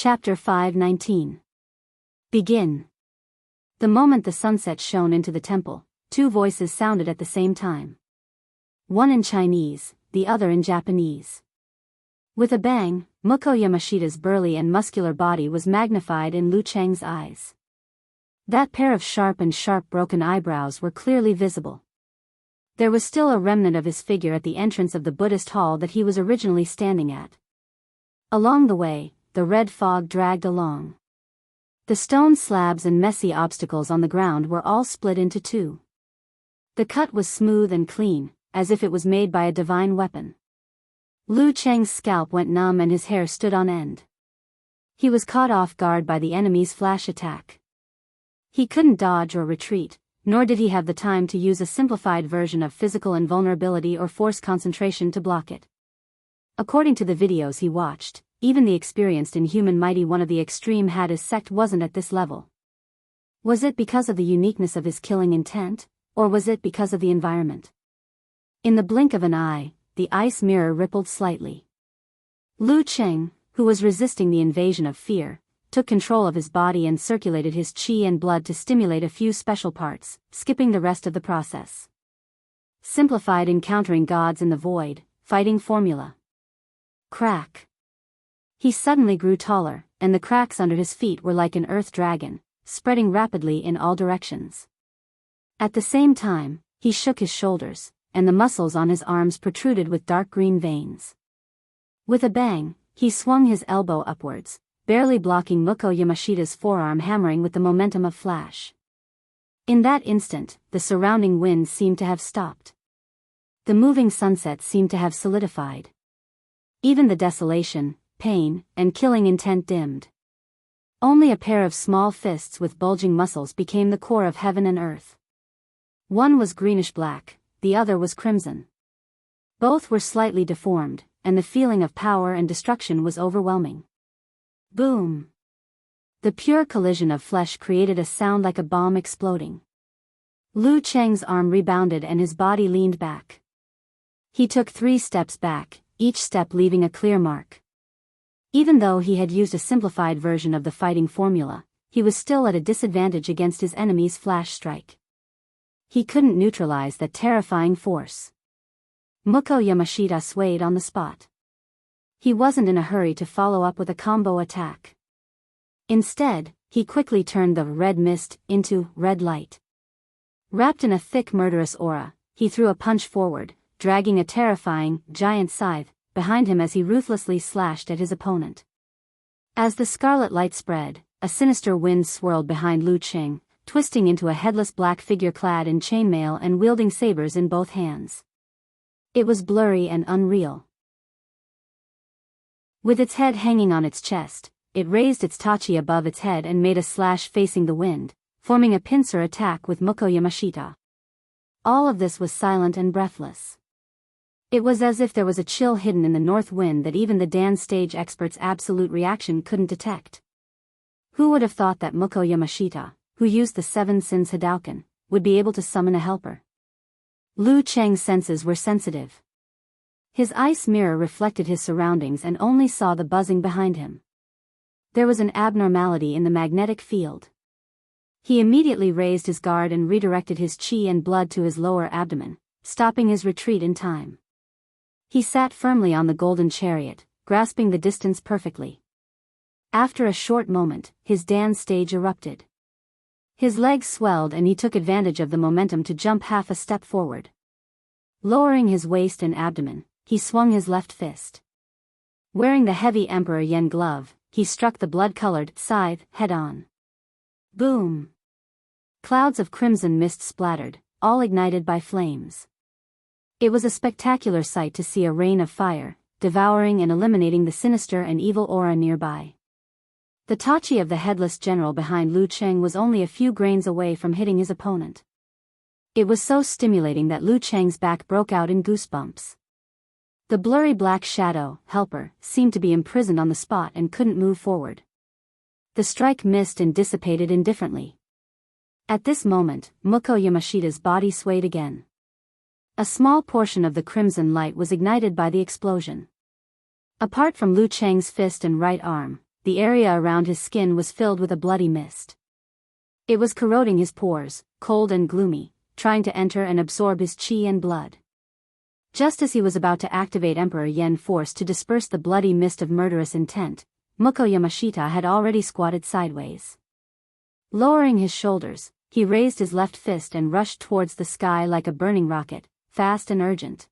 Chapter 5:19. Begin. The moment the sunset shone into the temple, two voices sounded at the same time. One in Chinese, the other in Japanese. With a bang, Mukko Yamashita's burly and muscular body was magnified in Lu Cheng's eyes. That pair of sharp broken eyebrows were clearly visible. There was still a remnant of his figure at the entrance of the Buddhist hall that he was originally standing at. Along the way, the red fog dragged along. The stone slabs and messy obstacles on the ground were all split into two. The cut was smooth and clean, as if it was made by a divine weapon. Lu Cheng's scalp went numb and his hair stood on end. He was caught off guard by the enemy's flash attack. He couldn't dodge or retreat, nor did he have the time to use a simplified version of physical invulnerability or force concentration to block it. According to the videos he watched, even the experienced inhuman mighty one of the extreme Hadis sect wasn't at this level. Was it because of the uniqueness of his killing intent, or was it because of the environment? In the blink of an eye, the ice mirror rippled slightly. Lu Cheng, who was resisting the invasion of fear, took control of his body and circulated his qi and blood to stimulate a few special parts, skipping the rest of the process. Simplified encountering gods in the void, fighting formula. Crack. He suddenly grew taller, and the cracks under his feet were like an earth dragon, spreading rapidly in all directions. At the same time, he shook his shoulders, and the muscles on his arms protruded with dark green veins. With a bang, he swung his elbow upwards, barely blocking Mukko Yamashita's forearm, hammering with the momentum of flash. In that instant, the surrounding wind seemed to have stopped. The moving sunset seemed to have solidified. Even the desolation, pain, and killing intent dimmed. Only a pair of small fists with bulging muscles became the core of heaven and earth. One was greenish-black, the other was crimson. Both were slightly deformed, and the feeling of power and destruction was overwhelming. Boom! The pure collision of flesh created a sound like a bomb exploding. Lu Cheng's arm rebounded and his body leaned back. He took 3 steps back, each step leaving a clear mark. Even though he had used a simplified version of the fighting formula, he was still at a disadvantage against his enemy's flash strike. He couldn't neutralize that terrifying force. Mukko Yamashita swayed on the spot. He wasn't in a hurry to follow up with a combo attack. Instead, he quickly turned the red mist into red light. Wrapped in a thick murderous aura, he threw a punch forward, dragging a terrifying, giant scythe behind him as he ruthlessly slashed at his opponent. As the scarlet light spread, a sinister wind swirled behind Lu Cheng, twisting into a headless black figure clad in chainmail and wielding sabers in both hands. It was blurry and unreal. With its head hanging on its chest, it raised its tachi above its head and made a slash facing the wind, forming a pincer attack with Mukko Yamashita. All of this was silent and breathless. It was as if there was a chill hidden in the north wind that even the dance stage expert's absolute reaction couldn't detect. Who would have thought that Mukko Yamashita, who used the 7 Sins Hadouken, would be able to summon a helper? Lu Cheng's senses were sensitive. His ice mirror reflected his surroundings and only saw the buzzing behind him. There was an abnormality in the magnetic field. He immediately raised his guard and redirected his qi and blood to his lower abdomen, stopping his retreat in time. He sat firmly on the golden chariot, grasping the distance perfectly. After a short moment, his dance stage erupted. His legs swelled and he took advantage of the momentum to jump half a step forward. Lowering his waist and abdomen, he swung his left fist. Wearing the heavy Emperor Yen glove, he struck the blood-colored scythe head-on. Boom! Clouds of crimson mist splattered, all ignited by flames. It was a spectacular sight to see a rain of fire, devouring and eliminating the sinister and evil aura nearby. The tachi of the headless general behind Lu Cheng was only a few grains away from hitting his opponent. It was so stimulating that Lu Cheng's back broke out in goosebumps. The blurry black shadow, helper, seemed to be imprisoned on the spot and couldn't move forward. The strike missed and dissipated indifferently. At this moment, Mukko Yamashita's body swayed again. A small portion of the crimson light was ignited by the explosion. Apart from Lu Cheng's fist and right arm, the area around his skin was filled with a bloody mist. It was corroding his pores, cold and gloomy, trying to enter and absorb his chi and blood. Just as he was about to activate Emperor Yen force to disperse the bloody mist of murderous intent, Mukko Yamashita had already squatted sideways. Lowering his shoulders, he raised his left fist and rushed towards the sky like a burning rocket, fast and urgent.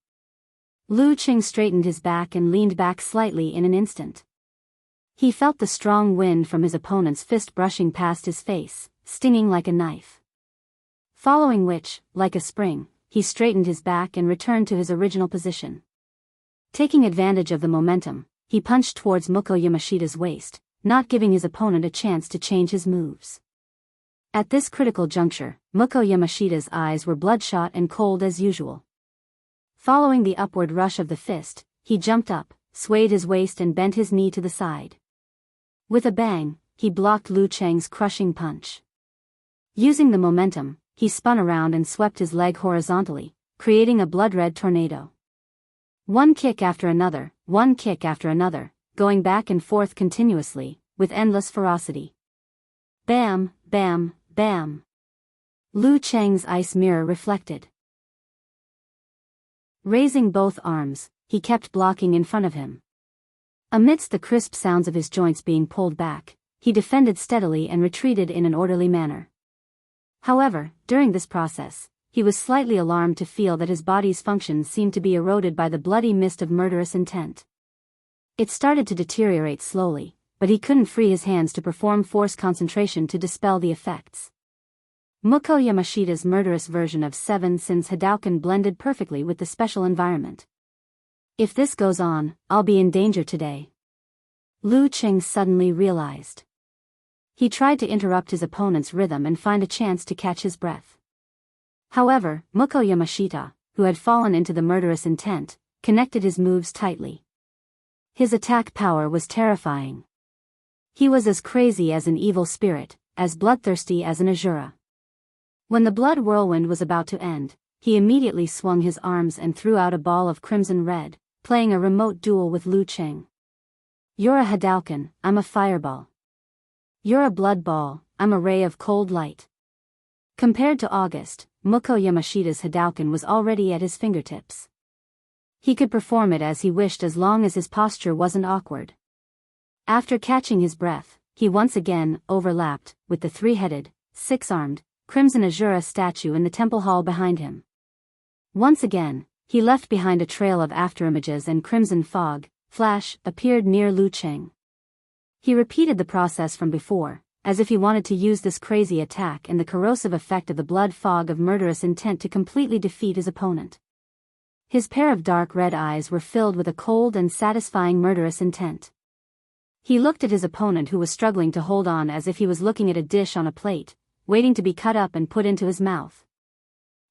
Lu Qing straightened his back and leaned back slightly in an instant. He felt the strong wind from his opponent's fist brushing past his face, stinging like a knife. Following which, like a spring, he straightened his back and returned to his original position. Taking advantage of the momentum, he punched towards Mukko Yamashita's waist, not giving his opponent a chance to change his moves. At this critical juncture, Mukko Yamashita's eyes were bloodshot and cold as usual. Following the upward rush of the fist, he jumped up, swayed his waist and bent his knee to the side. With a bang, he blocked Lu Cheng's crushing punch. Using the momentum, he spun around and swept his leg horizontally, creating a blood-red tornado. One kick after another, going back and forth continuously, with endless ferocity. Bam, bam, bam. Lu Cheng's ice mirror reflected. Raising both arms, he kept blocking in front of him. Amidst the crisp sounds of his joints being pulled back, he defended steadily and retreated in an orderly manner. However, during this process, he was slightly alarmed to feel that his body's functions seemed to be eroded by the bloody mist of murderous intent. It started to deteriorate slowly, but he couldn't free his hands to perform force concentration to dispel the effects. Mukko Yamashita's murderous version of 7 Sins Hadouken blended perfectly with the special environment. If this goes on, I'll be in danger today. Lu Qing suddenly realized. He tried to interrupt his opponent's rhythm and find a chance to catch his breath. However, Mukko Yamashita, who had fallen into the murderous intent, connected his moves tightly. His attack power was terrifying. He was as crazy as an evil spirit, as bloodthirsty as an Asura. When the blood whirlwind was about to end, he immediately swung his arms and threw out a ball of crimson red, playing a remote duel with Lu Qing. You're a Hadouken, I'm a fireball. You're a blood ball, I'm a ray of cold light. Compared to August, Mukko Yamashita's Hadouken was already at his fingertips. He could perform it as he wished as long as his posture wasn't awkward. After catching his breath, he once again overlapped with the three-headed, six-armed, crimson Asura statue in the temple hall behind him. Once again, he left behind a trail of afterimages and crimson fog, flash, appeared near Lu Qing. He repeated the process from before, as if he wanted to use this crazy attack and the corrosive effect of the blood fog of murderous intent to completely defeat his opponent. His pair of dark red eyes were filled with a cold and satisfying murderous intent. He looked at his opponent who was struggling to hold on as if he was looking at a dish on a plate, waiting to be cut up and put into his mouth.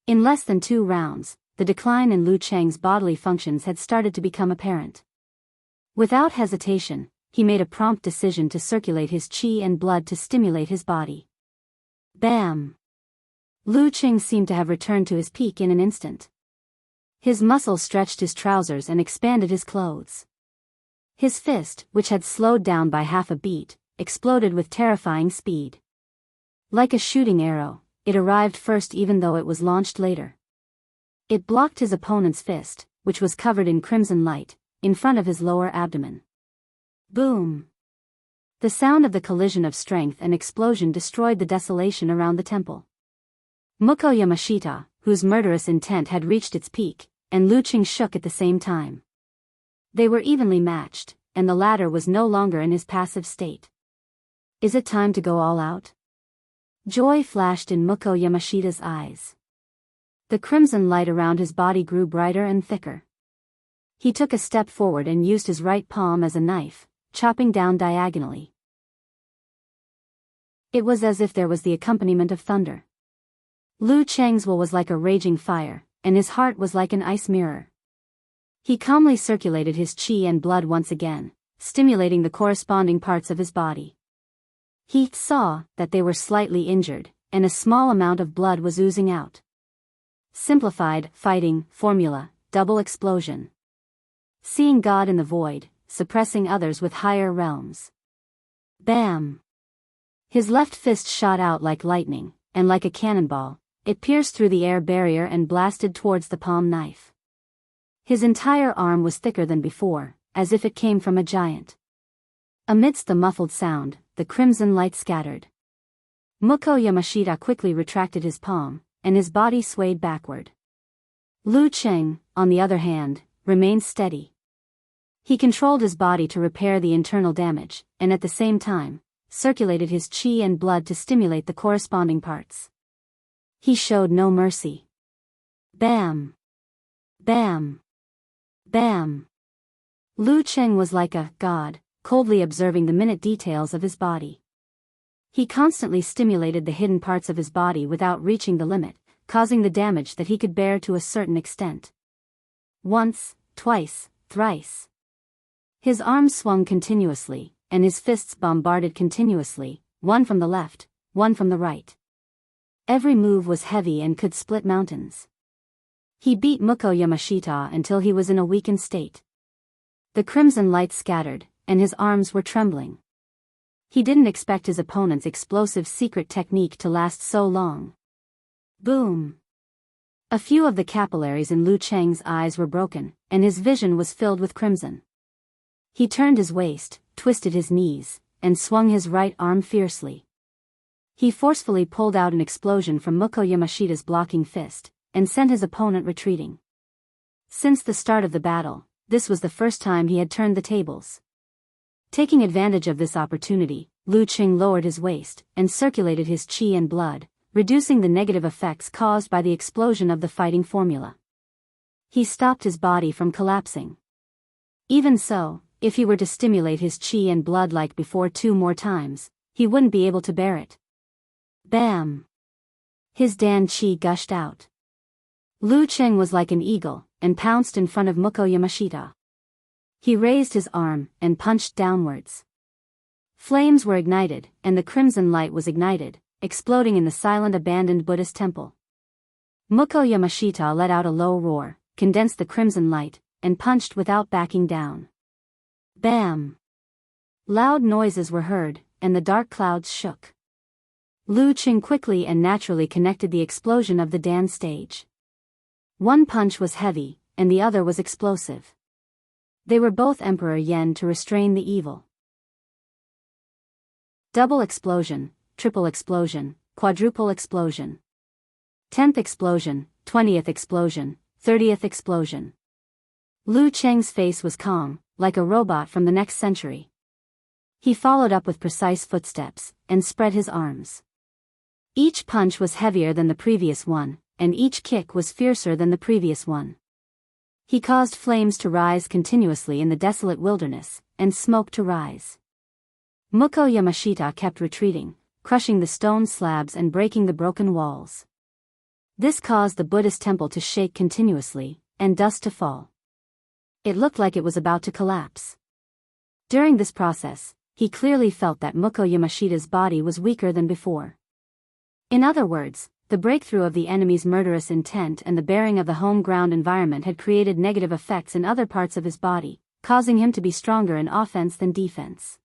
In less than 2 rounds, the decline in Lu Cheng's bodily functions had started to become apparent. Without hesitation, he made a prompt decision to circulate his chi and blood to stimulate his body. Bam! Lu Qing seemed to have returned to his peak in an instant. His muscles stretched his trousers and expanded his clothes. His fist, which had slowed down by half a beat, exploded with terrifying speed. Like a shooting arrow, it arrived first even though it was launched later. It blocked his opponent's fist, which was covered in crimson light, in front of his lower abdomen. Boom! The sound of the collision of strength and explosion destroyed the desolation around the temple. Mukko Yamashita, whose murderous intent had reached its peak, and Lu Qing shook at the same time. They were evenly matched, and the latter was no longer in his passive state. Is it time to go all out? Joy flashed in Mukko Yamashita's eyes. The crimson light around his body grew brighter and thicker. He took a step forward and used his right palm as a knife, chopping down diagonally. It was as if there was the accompaniment of thunder. Lu Cheng's will was like a raging fire, and his heart was like an ice mirror. He calmly circulated his chi and blood once again, stimulating the corresponding parts of his body. He saw that they were slightly injured, and a small amount of blood was oozing out. Simplified fighting formula, double explosion. Seeing God in the void, suppressing others with higher realms. Bam! His left fist shot out like lightning, and like a cannonball, it pierced through the air barrier and blasted towards the palm knife. His entire arm was thicker than before, as if it came from a giant. Amidst the muffled sound, the crimson light scattered. Muko Yamashita quickly retracted his palm, and his body swayed backward. Lu Cheng, on the other hand, remained steady. He controlled his body to repair the internal damage, and at the same time, circulated his qi and blood to stimulate the corresponding parts. He showed no mercy. Bam! Bam! Bam! Lu Cheng was like a god, coldly observing the minute details of his body. He constantly stimulated the hidden parts of his body without reaching the limit, causing the damage that he could bear to a certain extent. Once, twice, thrice. His arms swung continuously, and his fists bombarded continuously, one from the left, one from the right. Every move was heavy and could split mountains. He beat Muko Yamashita until he was in a weakened state. The crimson light scattered, and his arms were trembling. He didn't expect his opponent's explosive secret technique to last so long. Boom! A few of the capillaries in Lu Cheng's eyes were broken, and his vision was filled with crimson. He turned his waist, twisted his knees, and swung his right arm fiercely. He forcefully pulled out an explosion from Muko Yamashita's blocking fist, and sent his opponent retreating. Since the start of the battle, this was the first time he had turned the tables. Taking advantage of this opportunity, Lu Cheng lowered his waist, and circulated his qi and blood, reducing the negative effects caused by the explosion of the fighting formula. He stopped his body from collapsing. Even so, if he were to stimulate his qi and blood like before 2 more times, he wouldn't be able to bear it. Bam! His Dan qi gushed out. Lu Cheng was like an eagle, and pounced in front of Muko Yamashita. He raised his arm, and punched downwards. Flames were ignited, and the crimson light was ignited, exploding in the silent abandoned Buddhist temple. Muko Yamashita let out a low roar, condensed the crimson light, and punched without backing down. Bam! Loud noises were heard, and the dark clouds shook. Lu Cheng quickly and naturally connected the explosion of the Dan stage. One punch was heavy, and the other was explosive. They were both Emperor Yen to restrain the evil. Double explosion, triple explosion, quadruple explosion. 10th explosion, 20th explosion, 30th explosion. Lu Cheng's face was calm, like a robot from the next century. He followed up with precise footsteps, and spread his arms. Each punch was heavier than the previous one, and each kick was fiercer than the previous one. He caused flames to rise continuously in the desolate wilderness, and smoke to rise. Muko Yamashita kept retreating, crushing the stone slabs and breaking the broken walls. This caused the Buddhist temple to shake continuously, and dust to fall. It looked like it was about to collapse. During this process, he clearly felt that Muko Yamashita's body was weaker than before. In other words, the breakthrough of the enemy's murderous intent and the bearing of the home ground environment had created negative effects in other parts of his body, causing him to be stronger in offense than defense.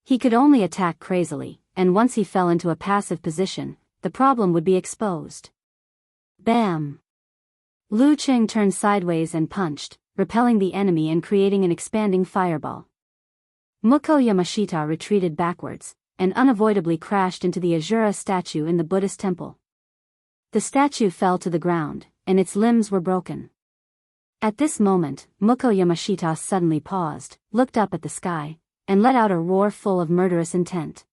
He could only attack crazily, and once he fell into a passive position, the problem would be exposed. Bam! Lu Cheng turned sideways and punched, repelling the enemy and creating an expanding fireball. Muko Yamashita retreated backwards, and unavoidably crashed into the Ajura statue in the Buddhist temple. The statue fell to the ground, and its limbs were broken. At this moment, Muko Yamashita suddenly paused, looked up at the sky, and let out a roar full of murderous intent.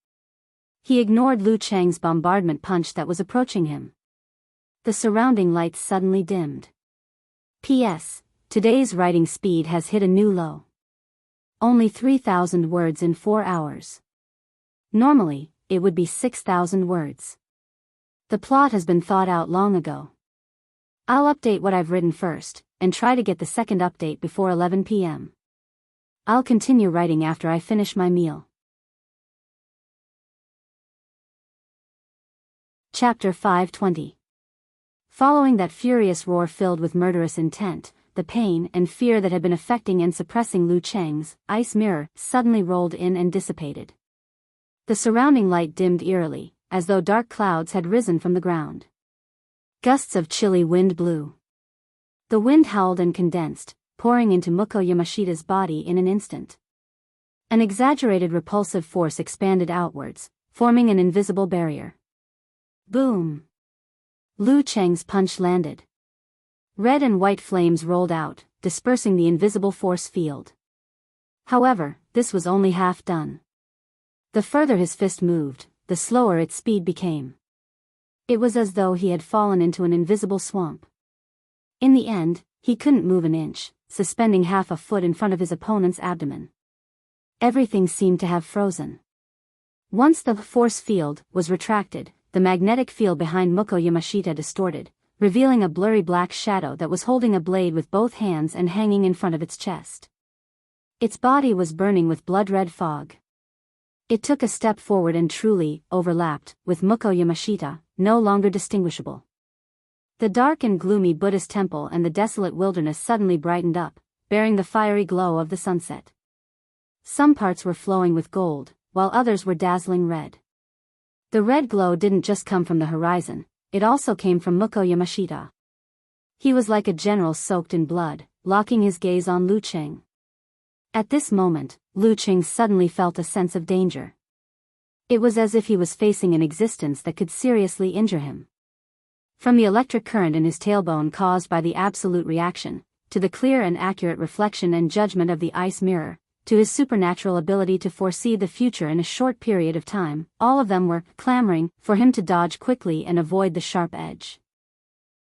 He ignored Lu Cheng's bombardment punch that was approaching him. The surrounding lights suddenly dimmed. P.S. Today's writing speed has hit a new low. Only 3,000 words in 4 hours. Normally, it would be 6,000 words. The plot has been thought out long ago. I'll update what I've written first, and try to get the second update before 11 p.m. I'll continue writing after I finish my meal. Chapter 520. Following that furious roar filled with murderous intent, the pain and fear that had been affecting and suppressing Lu Cheng's ice mirror suddenly rolled in and dissipated. The surrounding light dimmed eerily, as though dark clouds had risen from the ground. Gusts of chilly wind blew. The wind howled and condensed, pouring into Mukko Yamashita's body in an instant. An exaggerated repulsive force expanded outwards, forming an invisible barrier. Boom! Lu Cheng's punch landed. Red and white flames rolled out, dispersing the invisible force field. However, this was only half done. The further his fist moved, the slower its speed became. It was as though he had fallen into an invisible swamp. In the end, he couldn't move an inch, suspending half a foot in front of his opponent's abdomen. Everything seemed to have frozen. Once the force field was retracted, the magnetic field behind Mukko Yamashita distorted, revealing a blurry black shadow that was holding a blade with both hands and hanging in front of its chest. Its body was burning with blood-red fog. It took a step forward and truly overlapped with Mukko Yamashita, no longer distinguishable. The dark and gloomy Buddhist temple and the desolate wilderness suddenly brightened up, bearing the fiery glow of the sunset. Some parts were flowing with gold, while others were dazzling red. The red glow didn't just come from the horizon, it also came from Mukko Yamashita. He was like a general soaked in blood, locking his gaze on Lu Cheng. At this moment, Lu Cheng suddenly felt a sense of danger. It was as if he was facing an existence that could seriously injure him. From the electric current in his tailbone caused by the absolute reaction, to the clear and accurate reflection and judgment of the ice mirror, to his supernatural ability to foresee the future in a short period of time, all of them were clamoring for him to dodge quickly and avoid the sharp edge.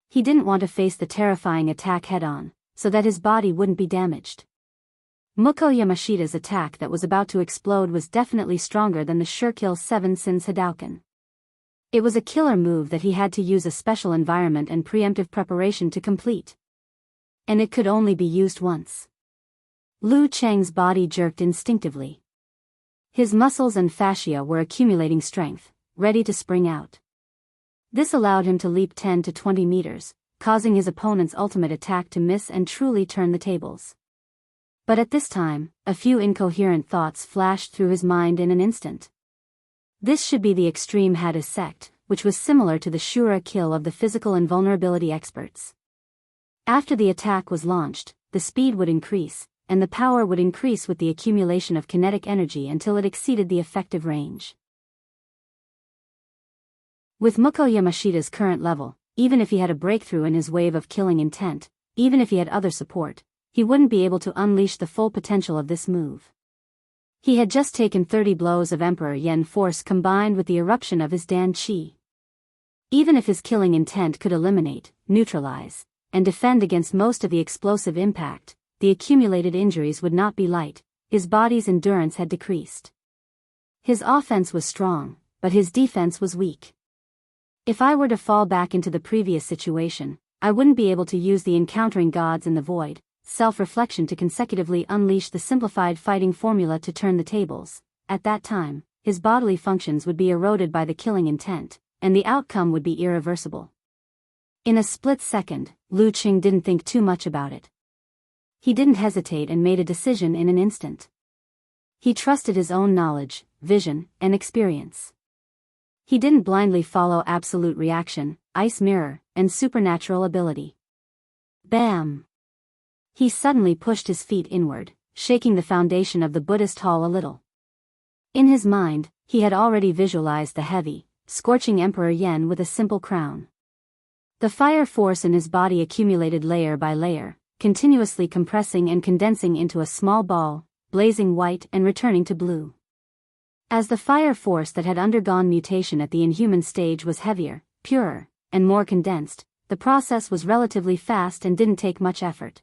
He didn't want to face the terrifying attack head-on, so that his body wouldn't be damaged. Mukko Yamashita's attack that was about to explode was definitely stronger than the sure-kill 7 Sins Hadouken. It was a killer move that he had to use a special environment and preemptive preparation to complete. And it could only be used once. Lu Cheng's body jerked instinctively. His muscles and fascia were accumulating strength, ready to spring out. This allowed him to leap 10 to 20 meters, causing his opponent's ultimate attack to miss and truly turn the tables. But at this time, a few incoherent thoughts flashed through his mind in an instant. This should be the extreme Hadis sect, which was similar to the Shura kill of the physical invulnerability experts. After the attack was launched, the speed would increase, and the power would increase with the accumulation of kinetic energy until it exceeded the effective range. With Mukko Yamashita's current level, even if he had a breakthrough in his wave of killing intent, even if he had other support, he wouldn't be able to unleash the full potential of this move. He had just taken 30 blows of Emperor Yen force combined with the eruption of his Dan Qi. Even if his killing intent could eliminate, neutralize, and defend against most of the explosive impact, the accumulated injuries would not be light. His body's endurance had decreased. His offense was strong, but his defense was weak. If I were to fall back into the previous situation, I wouldn't be able to use the encountering gods in the void, self-reflection to consecutively unleash the simplified fighting formula to turn the tables. At that time, his bodily functions would be eroded by the killing intent, and the outcome would be irreversible. In a split second, Lu Cheng didn't think too much about it. He didn't hesitate and made a decision in an instant. He trusted his own knowledge, vision, and experience. He didn't blindly follow absolute reaction, ice mirror, and supernatural ability. Bam! He suddenly pushed his feet inward, shaking the foundation of the Buddhist hall a little. In his mind, he had already visualized the heavy, scorching Emperor Yen with a simple crown. The fire force in his body accumulated layer by layer, continuously compressing and condensing into a small ball, blazing white and returning to blue. As the fire force that had undergone mutation at the inhuman stage was heavier, purer, and more condensed, the process was relatively fast and didn't take much effort.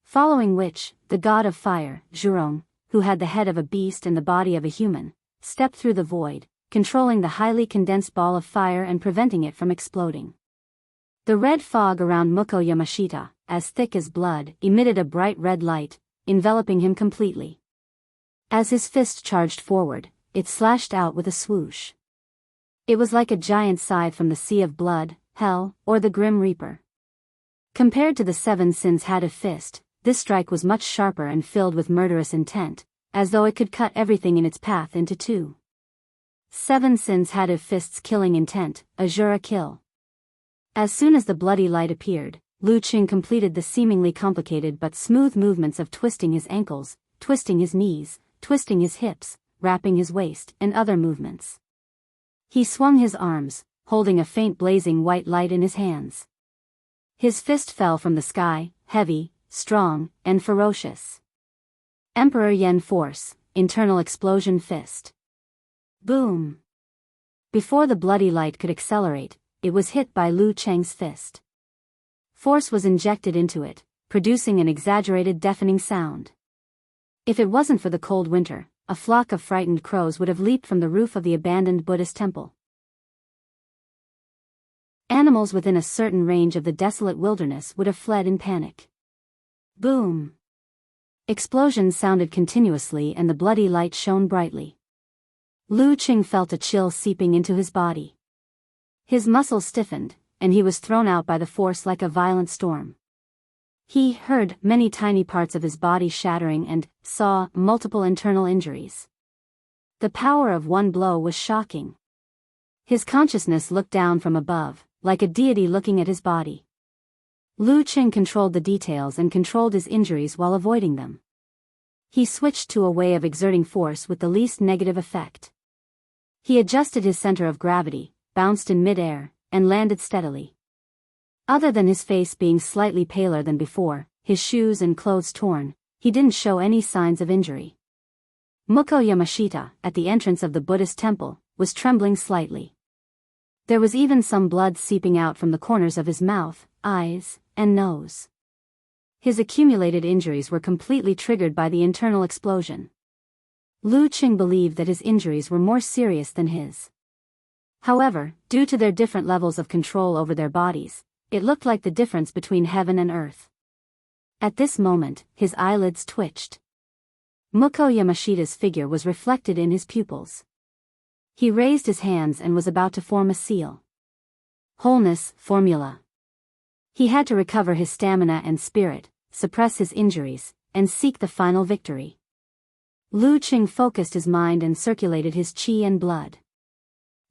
Following which, the god of fire, Zhurong, who had the head of a beast and the body of a human, stepped through the void, controlling the highly condensed ball of fire and preventing it from exploding. The red fog around Mukko Yamashita, as thick as blood, emitted a bright red light, enveloping him completely. As his fist charged forward, it slashed out with a swoosh. It was like a giant scythe from the sea of blood, hell, or the Grim Reaper. Compared to the 7 Sins Hadouken fist, this strike was much sharper and filled with murderous intent, as though it could cut everything in its path into two. 7 sins had of fists killing intent, Azura kill. As soon as the bloody light appeared, Lu Qing completed the seemingly complicated but smooth movements of twisting his ankles, twisting his knees, twisting his hips, wrapping his waist, and other movements. He swung his arms, holding a faint blazing white light in his hands. His fist fell from the sky, heavy, strong, and ferocious. Emperor Yen Force, Internal Explosion Fist. Boom! Before the bloody light could accelerate, it was hit by Lu Cheng's fist. Force was injected into it, producing an exaggerated deafening sound. If it wasn't for the cold winter, a flock of frightened crows would have leaped from the roof of the abandoned Buddhist temple. Animals within a certain range of the desolate wilderness would have fled in panic. Boom! Explosions sounded continuously and the bloody light shone brightly. Lu Qing felt a chill seeping into his body. His muscles stiffened, and he was thrown out by the force like a violent storm. He heard many tiny parts of his body shattering and saw multiple internal injuries. The power of one blow was shocking. His consciousness looked down from above, like a deity looking at his body. Lu Qing controlled the details and controlled his injuries while avoiding them. He switched to a way of exerting force with the least negative effect. He adjusted his center of gravity, bounced in mid-air, and landed steadily. Other than his face being slightly paler than before, his shoes and clothes torn, he didn't show any signs of injury. Mukko Yamashita, at the entrance of the Buddhist temple, was trembling slightly. There was even some blood seeping out from the corners of his mouth, eyes, and nose. His accumulated injuries were completely triggered by the internal explosion. Lu Qing believed that his injuries were more serious than his. However, due to their different levels of control over their bodies, it looked like the difference between heaven and earth. At this moment, his eyelids twitched. Mukko Yamashita's figure was reflected in his pupils. He raised his hands and was about to form a seal. Wholeness formula. He had to recover his stamina and spirit, suppress his injuries, and seek the final victory. Lu Qing focused his mind and circulated his qi and blood.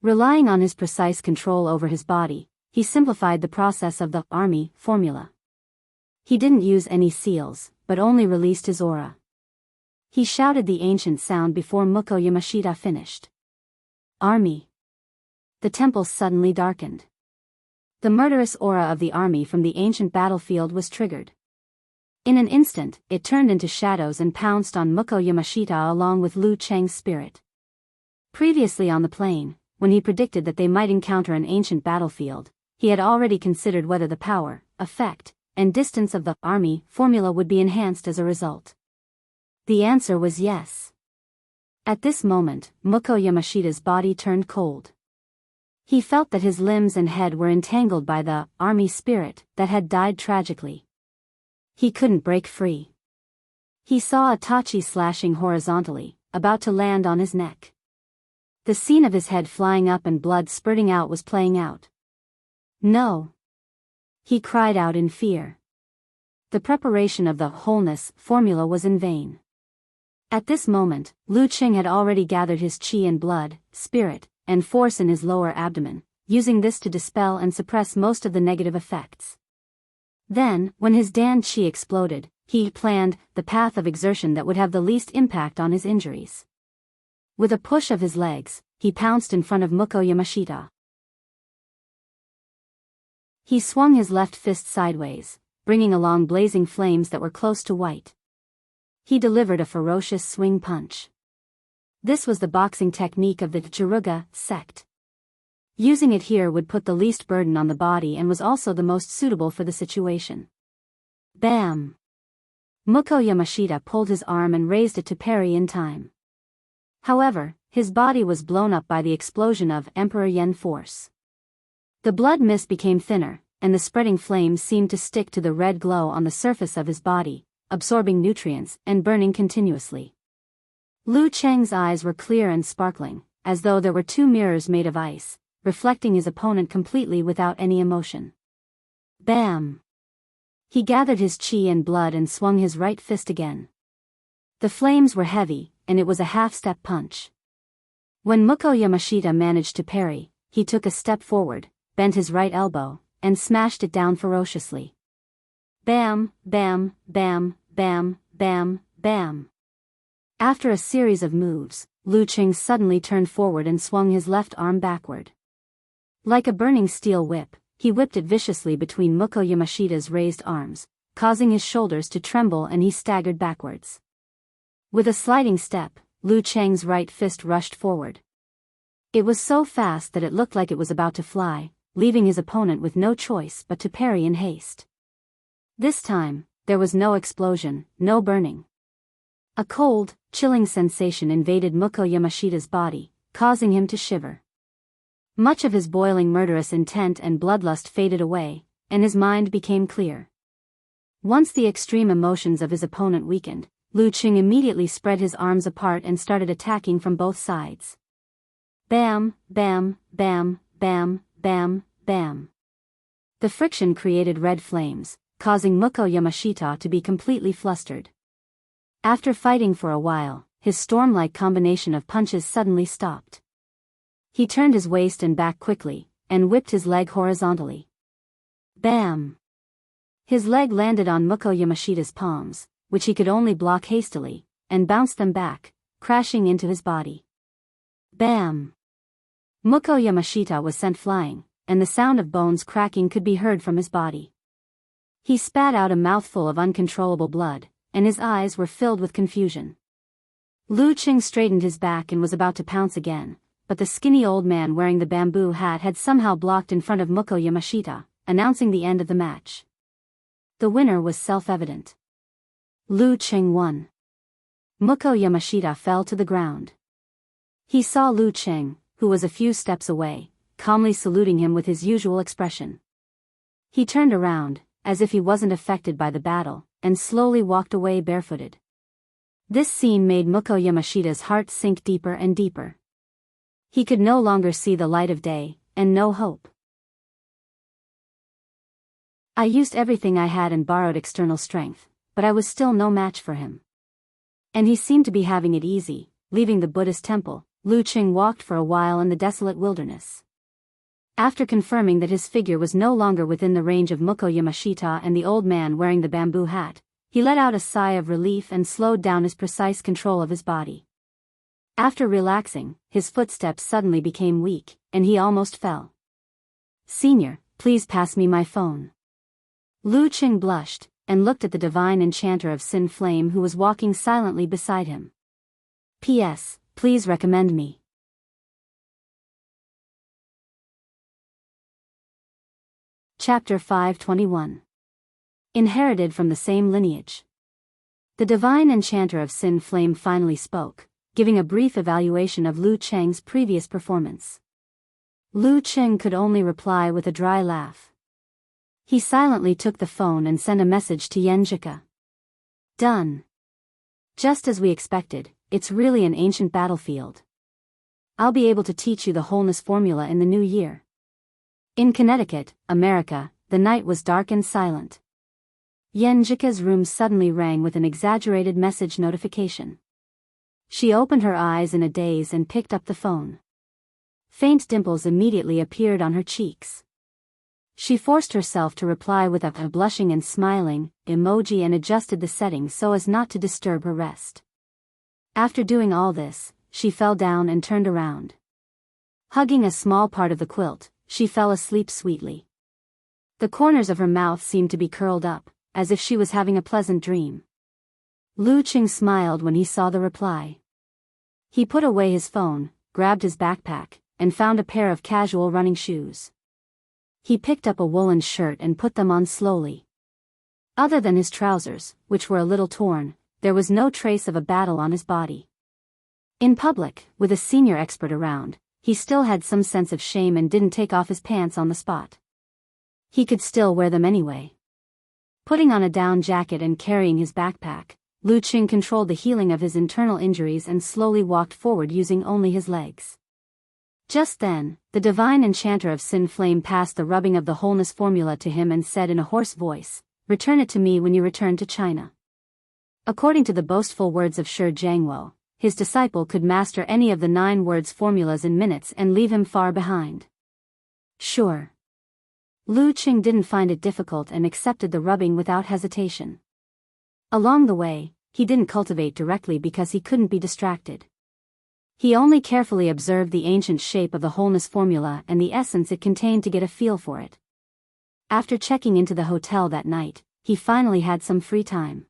Relying on his precise control over his body, he simplified the process of the army formula. He didn't use any seals, but only released his aura. He shouted the ancient sound before Mukko Yamashita finished. Army. The temple suddenly darkened. The murderous aura of the army from the ancient battlefield was triggered. In an instant, it turned into shadows and pounced on Mukko Yamashita along with Lu Cheng's spirit. Previously on the plain, when he predicted that they might encounter an ancient battlefield, he had already considered whether the power, effect, and distance of the army formula would be enhanced as a result. The answer was yes. At this moment, Mukko Yamashita's body turned cold. He felt that his limbs and head were entangled by the army spirit that had died tragically. He couldn't break free. He saw a tachi slashing horizontally, about to land on his neck. The scene of his head flying up and blood spurting out was playing out. No! He cried out in fear. The preparation of the wholeness formula was in vain. At this moment, Lu Qing had already gathered his qi and blood, spirit, and force in his lower abdomen, using this to dispel and suppress most of the negative effects. Then, when his Dan qi exploded, he planned the path of exertion that would have the least impact on his injuries. With a push of his legs, he pounced in front of Mukko Yamashita. He swung his left fist sideways, bringing along blazing flames that were close to white. He delivered a ferocious swing punch. This was the boxing technique of the Jiruga sect. Using it here would put the least burden on the body and was also the most suitable for the situation. Bam! Mukko Yamashita pulled his arm and raised it to parry in time. However, his body was blown up by the explosion of Emperor Yen Force. The blood mist became thinner, and the spreading flames seemed to stick to the red glow on the surface of his body, absorbing nutrients and burning continuously. Lu Cheng's eyes were clear and sparkling, as though there were two mirrors made of ice, reflecting his opponent completely without any emotion. Bam! He gathered his qi and blood and swung his right fist again. The flames were heavy, and it was a half-step punch. When Mukko Yamashita managed to parry, he took a step forward, bent his right elbow, and smashed it down ferociously. Bam, bam, bam, bam, bam, bam. After a series of moves, Lu Qing suddenly turned forward and swung his left arm backward. Like a burning steel whip, he whipped it viciously between Mukko Yamashita's raised arms, causing his shoulders to tremble, and he staggered backwards. With a sliding step, Lu Qing's right fist rushed forward. It was so fast that it looked like it was about to fly, leaving his opponent with no choice but to parry in haste. This time, there was no explosion, no burning. A cold, chilling sensation invaded Mukko Yamashita's body, causing him to shiver. Much of his boiling murderous intent and bloodlust faded away, and his mind became clear. Once the extreme emotions of his opponent weakened, Lu Qing immediately spread his arms apart and started attacking from both sides. Bam, bam, bam, bam, bam, bam. The friction created red flames, causing Mukko Yamashita to be completely flustered. After fighting for a while, his storm-like combination of punches suddenly stopped. He turned his waist and back quickly, and whipped his leg horizontally. Bam! His leg landed on Mukko Yamashita's palms, which he could only block hastily, and bounced them back, crashing into his body. Bam! Mukko Yamashita was sent flying, and the sound of bones cracking could be heard from his body. He spat out a mouthful of uncontrollable blood, and his eyes were filled with confusion. Lu Qing straightened his back and was about to pounce again, but the skinny old man wearing the bamboo hat had somehow blocked in front of Mukko Yamashita, announcing the end of the match. The winner was self-evident. Lu Qing won. Mukko Yamashita fell to the ground. He saw Lu Qing, who was a few steps away, calmly saluting him with his usual expression. He turned around, as if he wasn't affected by the battle, and slowly walked away barefooted. This scene made Mukko Yamashita's heart sink deeper and deeper. He could no longer see the light of day, and no hope. I used everything I had and borrowed external strength, but I was still no match for him. And he seemed to be having it easy. Leaving the Buddhist temple, Lu Qing walked for a while in the desolate wilderness. After confirming that his figure was no longer within the range of Mukko Yamashita and the old man wearing the bamboo hat, he let out a sigh of relief and slowed down his precise control of his body. After relaxing, his footsteps suddenly became weak, and he almost fell. "Senior, please pass me my phone." Lu Qing blushed, and looked at the divine enchanter of Sin Flame who was walking silently beside him. "P.S. Please recommend me." Chapter 521. Inherited from the same lineage. The divine enchanter of Sin Flame finally spoke, giving a brief evaluation of Lu Qing's previous performance. Lu Qing could only reply with a dry laugh. He silently took the phone and sent a message to Yenjika. "Done. Just as we expected, it's really an ancient battlefield. I'll be able to teach you the wholeness formula in the new year." In Connecticut, America, the night was dark and silent. Yenjika's room suddenly rang with an exaggerated message notification. She opened her eyes in a daze and picked up the phone. Faint dimples immediately appeared on her cheeks. She forced herself to reply with a blushing and smiling emoji and adjusted the settings so as not to disturb her rest. After doing all this, she fell down and turned around. Hugging a small part of the quilt, she fell asleep sweetly. The corners of her mouth seemed to be curled up, as if she was having a pleasant dream. Lu Qing smiled when he saw the reply. He put away his phone, grabbed his backpack, and found a pair of casual running shoes. He picked up a woolen shirt and put them on slowly. Other than his trousers, which were a little torn, there was no trace of a battle on his body. In public, with a senior expert around, he still had some sense of shame and didn't take off his pants on the spot. He could still wear them anyway. Putting on a down jacket and carrying his backpack, Lu Qing controlled the healing of his internal injuries and slowly walked forward using only his legs. Just then, the divine enchanter of Sin Flame passed the rubbing of the wholeness formula to him and said in a hoarse voice, "Return it to me when you return to China." According to the boastful words of Shi Jiangwo, his disciple could master any of the 9 words formulas in minutes and leave him far behind. Sure. Lu Qing didn't find it difficult and accepted the rubbing without hesitation. Along the way, he didn't cultivate directly because he couldn't be distracted. He only carefully observed the ancient shape of the wholeness formula and the essence it contained to get a feel for it. After checking into the hotel that night, he finally had some free time.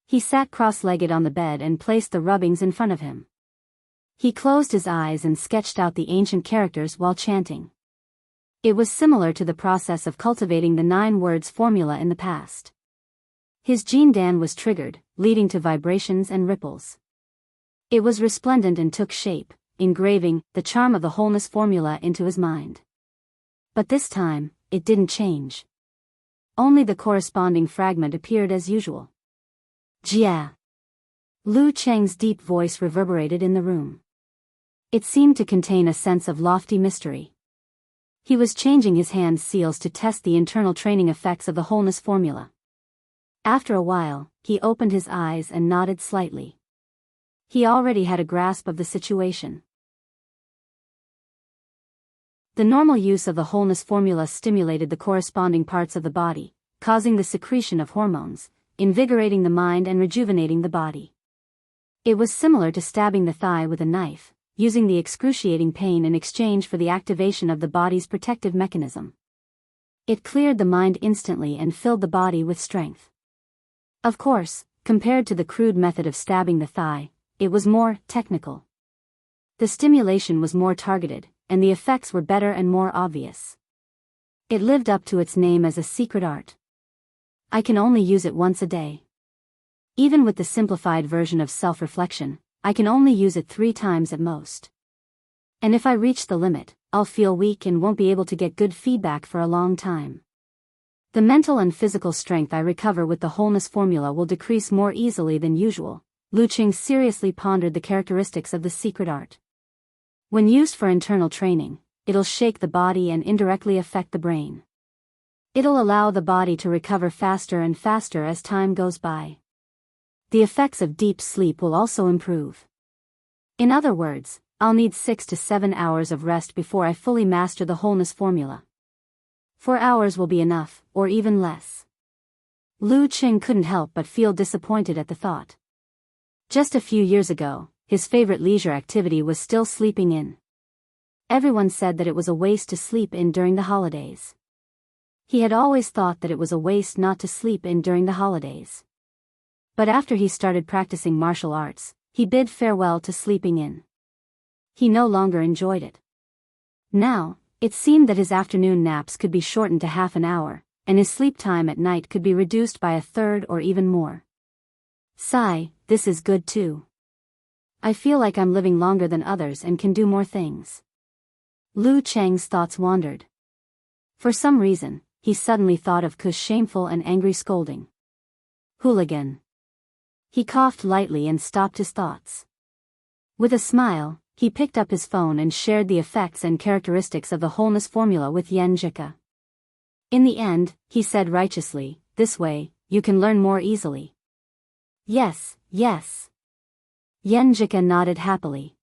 He sat cross-legged on the bed and placed the rubbings in front of him. He closed his eyes and sketched out the ancient characters while chanting. It was similar to the process of cultivating the 9 words formula in the past. His Jin Dan was triggered, leading to vibrations and ripples. It was resplendent and took shape, engraving the charm of the wholeness formula into his mind. But this time, it didn't change. Only the corresponding fragment appeared as usual. Jia. Lu Cheng's deep voice reverberated in the room. It seemed to contain a sense of lofty mystery. He was changing his hand seals to test the internal training effects of the wholeness formula. After a while, he opened his eyes and nodded slightly. He already had a grasp of the situation. The normal use of the wholeness formula stimulated the corresponding parts of the body, causing the secretion of hormones, invigorating the mind and rejuvenating the body. It was similar to stabbing the thigh with a knife, using the excruciating pain in exchange for the activation of the body's protective mechanism. It cleared the mind instantly and filled the body with strength. Of course, compared to the crude method of stabbing the thigh, it was more technical. The stimulation was more targeted, and the effects were better and more obvious. It lived up to its name as a secret art. I can only use it once a day. Even with the simplified version of self-reflection, I can only use it 3 times at most. And if I reach the limit, I'll feel weak and won't be able to get good feedback for a long time. The mental and physical strength I recover with the wholeness formula will decrease more easily than usual. Lu Qing seriously pondered the characteristics of the secret art. When used for internal training, it'll shake the body and indirectly affect the brain. It'll allow the body to recover faster and faster as time goes by. The effects of deep sleep will also improve. In other words, I'll need 6 to 7 hours of rest before I fully master the wholeness formula. 4 hours will be enough, or even less. Lu Qing couldn't help but feel disappointed at the thought. Just a few years ago, his favorite leisure activity was still sleeping in. Everyone said that it was a waste to sleep in during the holidays. He had always thought that it was a waste not to sleep in during the holidays. But after he started practicing martial arts, he bid farewell to sleeping in. He no longer enjoyed it. Now, it seemed that his afternoon naps could be shortened to half an hour, and his sleep time at night could be reduced by a third or even more. Sigh, this is good too. I feel like I'm living longer than others and can do more things. Lu Cheng's thoughts wandered. For some reason, he suddenly thought of Ku's shameful and angry scolding. Hooligan. He coughed lightly and stopped his thoughts. With a smile, he picked up his phone and shared the effects and characteristics of the wholeness formula with Yan Jika. In the end, he said righteously, this way, you can learn more easily. Yes, yes. Yan Jika nodded happily.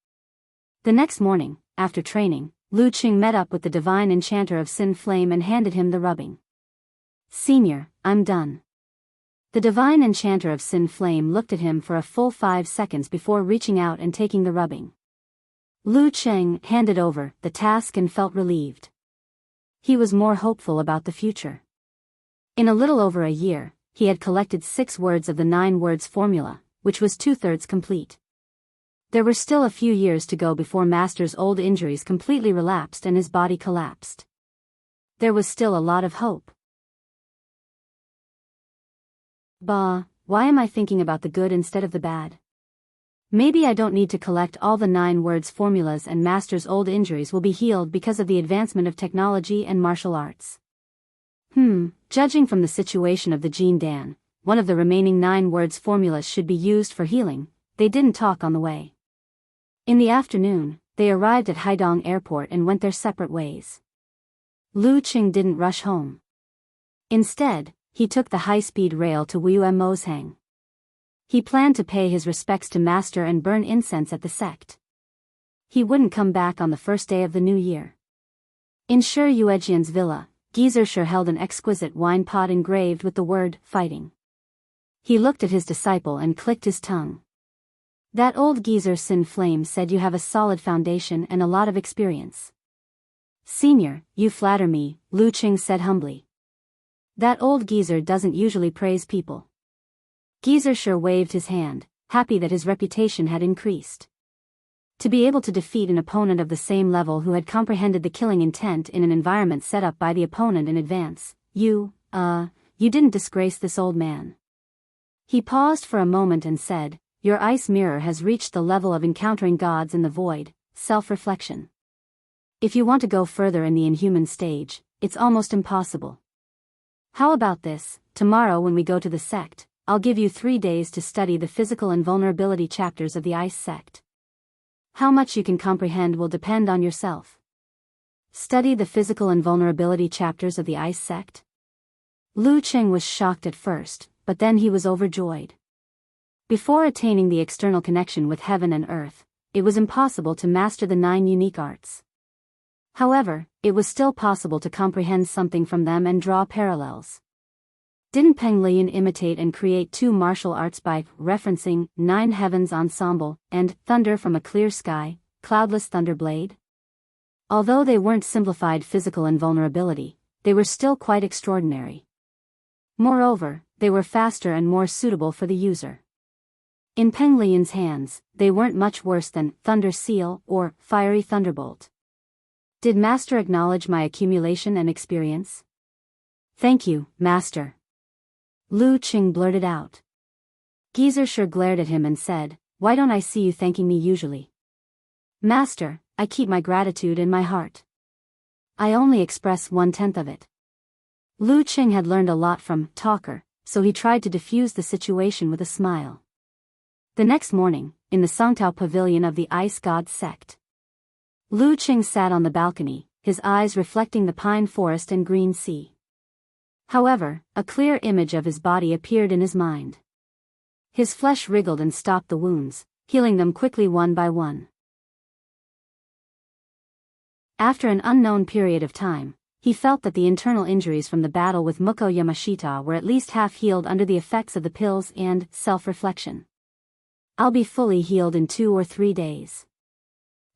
The next morning, after training, Lu Qing met up with the divine enchanter of Sin Flame and handed him the rubbing. Senior, I'm done. The divine enchanter of Sin Flame looked at him for a full 5 seconds before reaching out and taking the rubbing. Lu Qing handed over the task and felt relieved. He was more hopeful about the future. In a little over a year, he had collected 6 words of the 9 words formula, which was 2/3 complete. There were still a few years to go before Master's old injuries completely relapsed and his body collapsed. There was still a lot of hope. Bah, why am I thinking about the good instead of the bad? Maybe I don't need to collect all the 9 words formulas and Master's old injuries will be healed because of the advancement of technology and martial arts. Judging from the situation of the Jin Dan, one of the remaining 9 words formulas should be used for healing. They didn't talk on the way. In the afternoon, they arrived at Haidong Airport and went their separate ways. Lu Qing didn't rush home. Instead, he took the high-speed rail to Wuemozhang. He planned to pay his respects to Master and burn incense at the sect. He wouldn't come back on the first day of the new year. In Sher Yuejian's villa, Geyser held an exquisite wine pot engraved with the word, fighting. He looked at his disciple and clicked his tongue. That old geezer Sin Flame said you have a solid foundation and a lot of experience. Senior, you flatter me, Lu Qing said humbly. That old geezer doesn't usually praise people. Geyser waved his hand, happy that his reputation had increased. To be able to defeat an opponent of the same level who had comprehended the killing intent in an environment set up by the opponent in advance, you didn't disgrace this old man. He paused for a moment and said, your ice mirror has reached the level of encountering gods in the void, self-reflection. If you want to go further in the inhuman stage, it's almost impossible. How about this, tomorrow when we go to the sect, I'll give you 3 days to study the physical and vulnerability chapters of the ice sect. How much you can comprehend will depend on yourself. Study the physical and vulnerability chapters of the ice sect? Lu Qing was shocked at first, but then he was overjoyed. Before attaining the external connection with heaven and earth, it was impossible to master the 9 unique arts. However, it was still possible to comprehend something from them and draw parallels. Didn't Peng Lian imitate and create 2 martial arts by referencing 9 Heavens Ensemble and Thunder from a Clear Sky, Cloudless Thunderblade? Although they weren't simplified physical invulnerability, they were still quite extraordinary. Moreover, they were faster and more suitable for the user. In Peng Lian's hands, they weren't much worse than Thunder Seal or Fiery Thunderbolt. Did Master acknowledge my accumulation and experience? Thank you, Master. Lu Qing blurted out. Geyser glared at him and said, why don't I see you thanking me usually? Master, I keep my gratitude in my heart. I only express 1/10 of it. Lu Qing had learned a lot from Talker, so he tried to diffuse the situation with a smile. The next morning, in the Songtao pavilion of the Ice God sect, Lu Qing sat on the balcony, his eyes reflecting the pine forest and green sea. However, a clear image of his body appeared in his mind. His flesh wriggled and stopped the wounds, healing them quickly one by one. After an unknown period of time, he felt that the internal injuries from the battle with Muko Yamashita were at least half healed under the effects of the pills and self-reflection. I'll be fully healed in 2 or 3 days.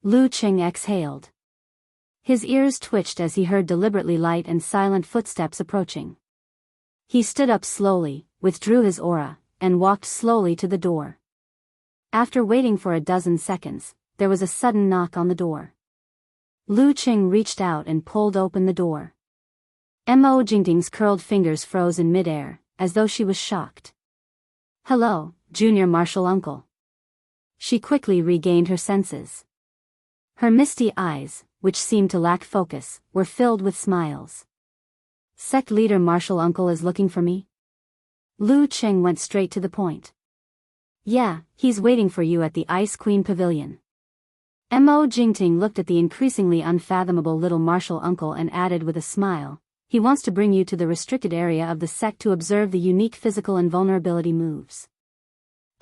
Lu Qing exhaled. His ears twitched as he heard deliberately light and silent footsteps approaching. He stood up slowly, withdrew his aura, and walked slowly to the door. After waiting for a dozen seconds, there was a sudden knock on the door. Lu Qing reached out and pulled open the door. Mo Jingting's curled fingers froze in midair, as though she was shocked. Hello, Junior Martial Uncle. She quickly regained her senses. Her misty eyes, which seemed to lack focus, were filled with smiles. Sect leader Martial Uncle is looking for me? Lu Qing went straight to the point. Yeah, he's waiting for you at the Ice Queen Pavilion. Mo Jingting looked at the increasingly unfathomable little Martial Uncle and added with a smile, he wants to bring you to the restricted area of the sect to observe the unique physical and vulnerability moves.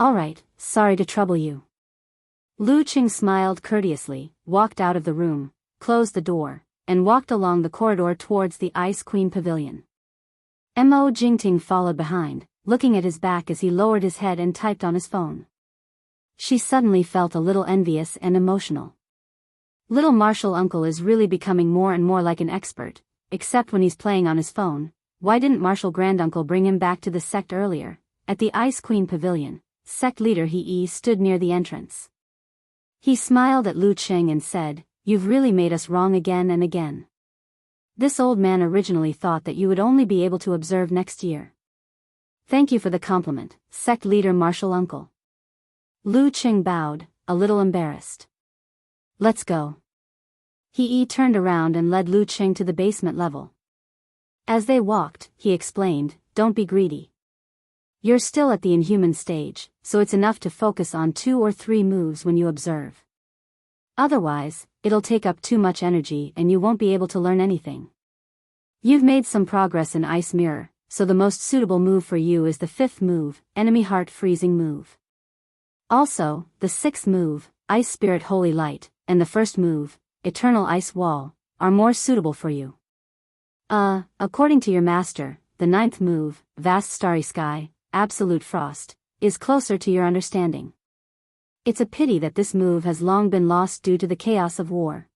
Alright, sorry to trouble you. Lu Qing smiled courteously, walked out of the room, closed the door, and walked along the corridor towards the Ice Queen Pavilion. Mo Jingting followed behind, looking at his back as he lowered his head and typed on his phone. She suddenly felt a little envious and emotional. Little Martial Uncle is really becoming more and more like an expert, except when he's playing on his phone. Why didn't Martial Granduncle bring him back to the sect earlier? At the Ice Queen Pavilion, sect leader He stood near the entrance. He smiled at Lu Qing and said, "You've really made us wrong again and again. This old man originally thought that you would only be able to observe next year." "Thank you for the compliment, sect leader Martial Uncle." Lu Qing bowed, a little embarrassed. "Let's go." He turned around and led Lu Qing to the basement level. As they walked, he explained, "Don't be greedy. You're still at the inhuman stage, so it's enough to focus on 2 or 3 moves when you observe. Otherwise, it'll take up too much energy and you won't be able to learn anything. You've made some progress in Ice Mirror, so the most suitable move for you is the 5th move, Enemy Heart Freezing move. Also, the 6th move, Ice Spirit Holy Light, and the 1st move, Eternal Ice Wall, are more suitable for you. According to your master, the 9th move, Vast Starry Sky, Absolute Frost, is closer to your understanding. It's a pity that this move has long been lost due to the chaos of war.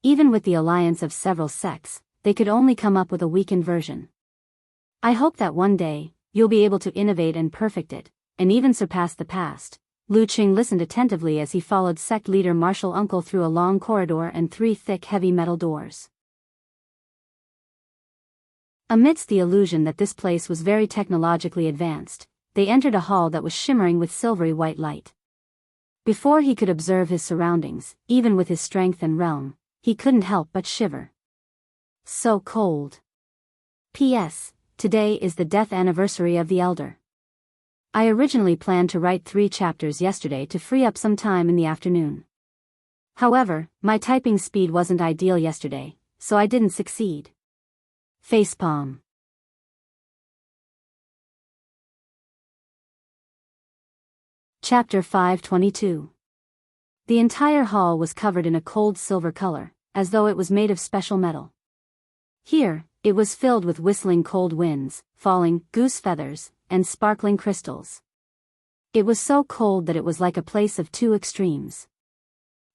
Even with the alliance of several sects, they could only come up with a weakened version. I hope that one day, you'll be able to innovate and perfect it, and even surpass the past. Lu Qing listened attentively as he followed sect leader Martial Uncle through a long corridor and 3 thick heavy metal doors. Amidst the illusion that this place was very technologically advanced, they entered a hall that was shimmering with silvery white light. Before he could observe his surroundings, even with his strength and realm, he couldn't help but shiver. So cold. P.S. Today is the death anniversary of the Elder. I originally planned to write 3 chapters yesterday to free up some time in the afternoon. However, my typing speed wasn't ideal yesterday, so I didn't succeed. Facepalm. Chapter 522. The entire hall was covered in a cold silver color, as though it was made of special metal. Here, it was filled with whistling cold winds, falling goose feathers, and sparkling crystals. It was so cold that it was like a place of 2 extremes.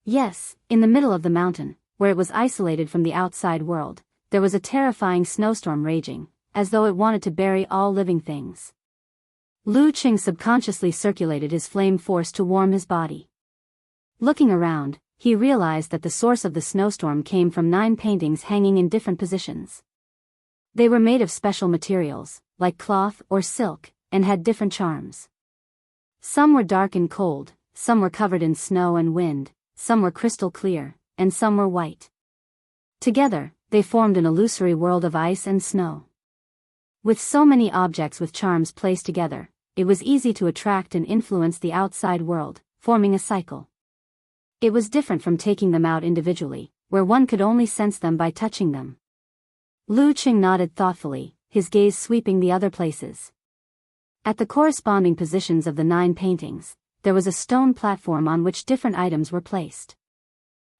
Yes, in the middle of the mountain, where it was isolated from the outside world, there was a terrifying snowstorm raging, as though it wanted to bury all living things. Lu Qing subconsciously circulated his flame force to warm his body. Looking around, he realized that the source of the snowstorm came from 9 paintings hanging in different positions. They were made of special materials, like cloth or silk, and had different charms. Some were dark and cold, some were covered in snow and wind, some were crystal clear, and some were white. Together, they formed an illusory world of ice and snow. With so many objects with charms placed together, it was easy to attract and influence the outside world, forming a cycle. It was different from taking them out individually, where one could only sense them by touching them. Lu Qing nodded thoughtfully, his gaze sweeping the other places. At the corresponding positions of the 9 paintings, there was a stone platform on which different items were placed.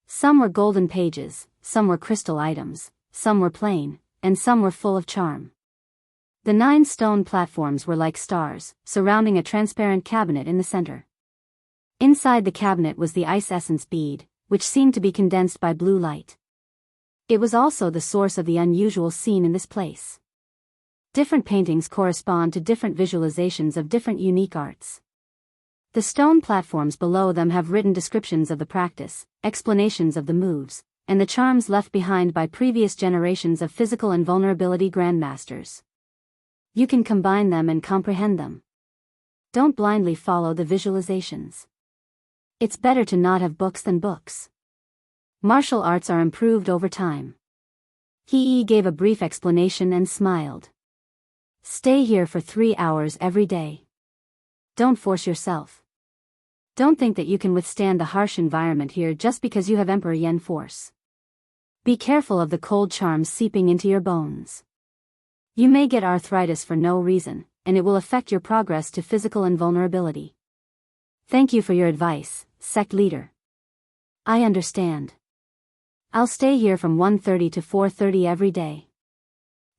Some were golden pages, some were crystal items, some were plain, and some were full of charm. The 9 stone platforms were like stars, surrounding a transparent cabinet in the center. Inside the cabinet was the ice essence bead, which seemed to be condensed by blue light. It was also the source of the unusual scene in this place. Different paintings correspond to different visualizations of different unique arts. The stone platforms below them have written descriptions of the practice, explanations of the moves, and the charms left behind by previous generations of physical invulnerability grandmasters. You can combine them and comprehend them. Don't blindly follow the visualizations. It's better to not have books than books. Martial arts are improved over time. He gave a brief explanation and smiled. Stay here for 3 hours every day. Don't force yourself. Don't think that you can withstand the harsh environment here just because you have Emperor Yen force. Be careful of the cold charms seeping into your bones. You may get arthritis for no reason, and it will affect your progress to physical invulnerability. Thank you for your advice, sect leader. I understand. I'll stay here from 1:30 to 4:30 every day.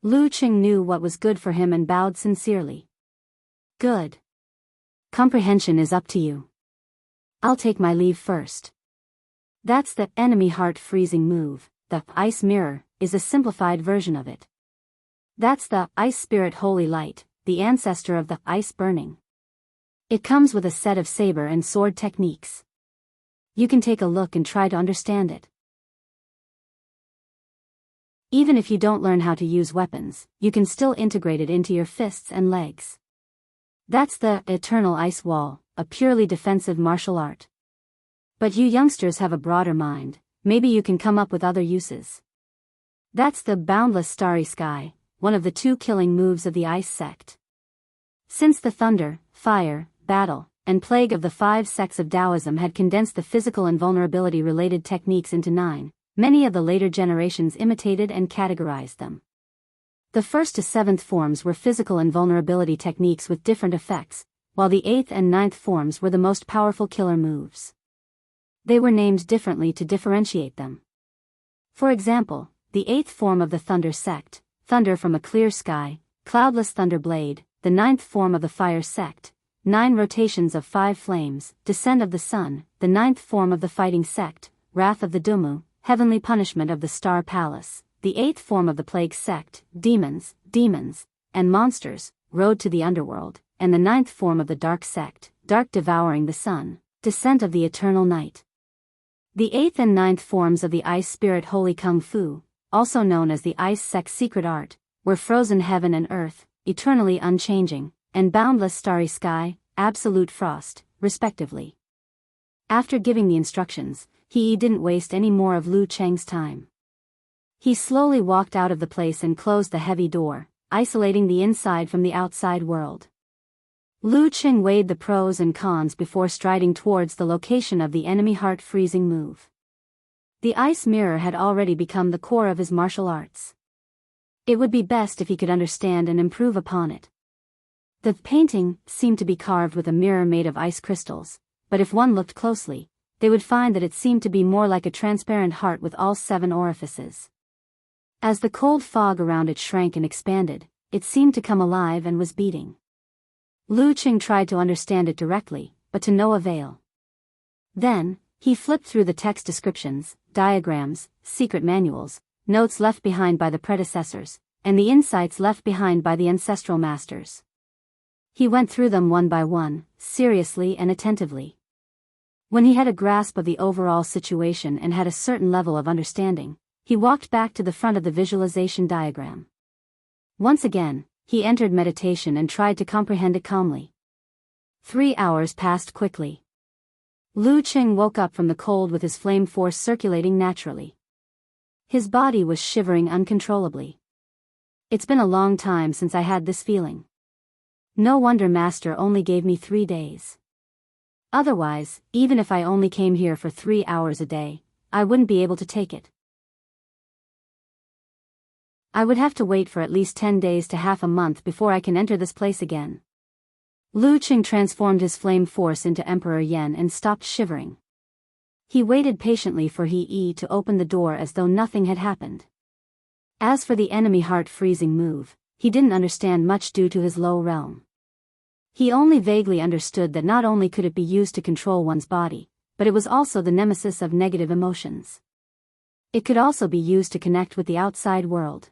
Lu Qing knew what was good for him and bowed sincerely. Good. Comprehension is up to you. I'll take my leave first. That's the enemy heart freezing move. The ice mirror is a simplified version of it. That's the ice spirit holy light, the ancestor of the ice burning. It comes with a set of saber and sword techniques. You can take a look and try to understand it. Even if you don't learn how to use weapons, you can still integrate it into your fists and legs. That's the eternal ice wall, a purely defensive martial art. But you youngsters have a broader mind, maybe you can come up with other uses. That's the boundless starry sky, one of the 2 killing moves of the ice sect. Since the thunder, fire, battle, and plague of the 5 sects of Taoism had condensed the physical invulnerability-related techniques into 9, many of the later generations imitated and categorized them. The first to seventh forms were physical invulnerability techniques with different effects, while the eighth and ninth forms were the most powerful killer moves. They were named differently to differentiate them. For example, the eighth form of the Thunder Sect, Thunder from a Clear Sky, Cloudless Thunder Blade; the ninth form of the Fire Sect, 9 rotations of 5 flames; Descent of the Sun; the ninth form of the Fighting Sect, Wrath of the Dumu, Heavenly Punishment of the Star Palace; the eighth form of the Plague Sect, Demons, and Monsters, Road to the Underworld; and the ninth form of the Dark Sect, Dark Devouring the Sun, Descent of the Eternal Night. The eighth and ninth forms of the Ice Spirit Holy Kung Fu, also known as the Ice Sect's Secret Art, were Frozen Heaven and Earth, Eternally Unchanging, and Boundless Starry Sky, Absolute Frost, respectively. After giving the instructions, he didn't waste any more of Lu Cheng's time. He slowly walked out of the place and closed the heavy door, isolating the inside from the outside world. Lu Cheng weighed the pros and cons before striding towards the location of the enemy heart-freezing move. The ice mirror had already become the core of his martial arts. It would be best if he could understand and improve upon it. The painting seemed to be carved with a mirror made of ice crystals, but if one looked closely, they would find that it seemed to be more like a transparent heart with all 7 orifices. As the cold fog around it shrank and expanded, it seemed to come alive and was beating. Lu Cheng tried to understand it directly, but to no avail. Then, he flipped through the text descriptions, diagrams, secret manuals, notes left behind by the predecessors, and the insights left behind by the ancestral masters. He went through them one by one, seriously and attentively. When he had a grasp of the overall situation and had a certain level of understanding, he walked back to the front of the visualization diagram. Once again, he entered meditation and tried to comprehend it calmly. 3 hours passed quickly. Lu Cheng woke up from the cold with his flame force circulating naturally. His body was shivering uncontrollably. It's been a long time since I had this feeling. No wonder Master only gave me 3 days. Otherwise, even if I only came here for 3 hours a day, I wouldn't be able to take it. I would have to wait for at least 10 days to half a month before I can enter this place again. Lu Cheng transformed his flame force into Emperor Yen and stopped shivering. He waited patiently for He to open the door as though nothing had happened. As for the enemy heart-freezing move, he didn't understand much due to his low realm. He only vaguely understood that not only could it be used to control one's body, but it was also the nemesis of negative emotions. It could also be used to connect with the outside world.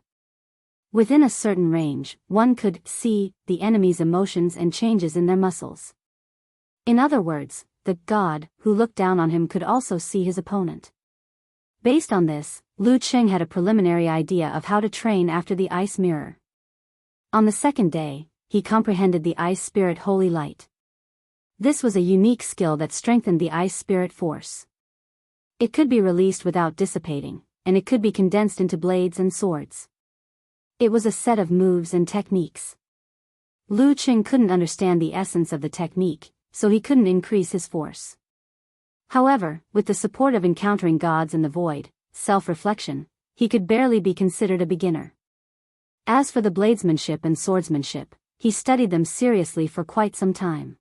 Within a certain range, one could see the enemy's emotions and changes in their muscles. In other words, the god who looked down on him could also see his opponent. Based on this, Lu Cheng had a preliminary idea of how to train after the ice mirror. On the second day, he comprehended the ice spirit holy light. This was a unique skill that strengthened the ice spirit force. It could be released without dissipating, and it could be condensed into blades and swords. It was a set of moves and techniques. Lu Cheng couldn't understand the essence of the technique, so he couldn't increase his force. However, with the support of encountering gods in the void, self-reflection, he could barely be considered a beginner. As for the bladesmanship and swordsmanship, he studied them seriously for quite some time.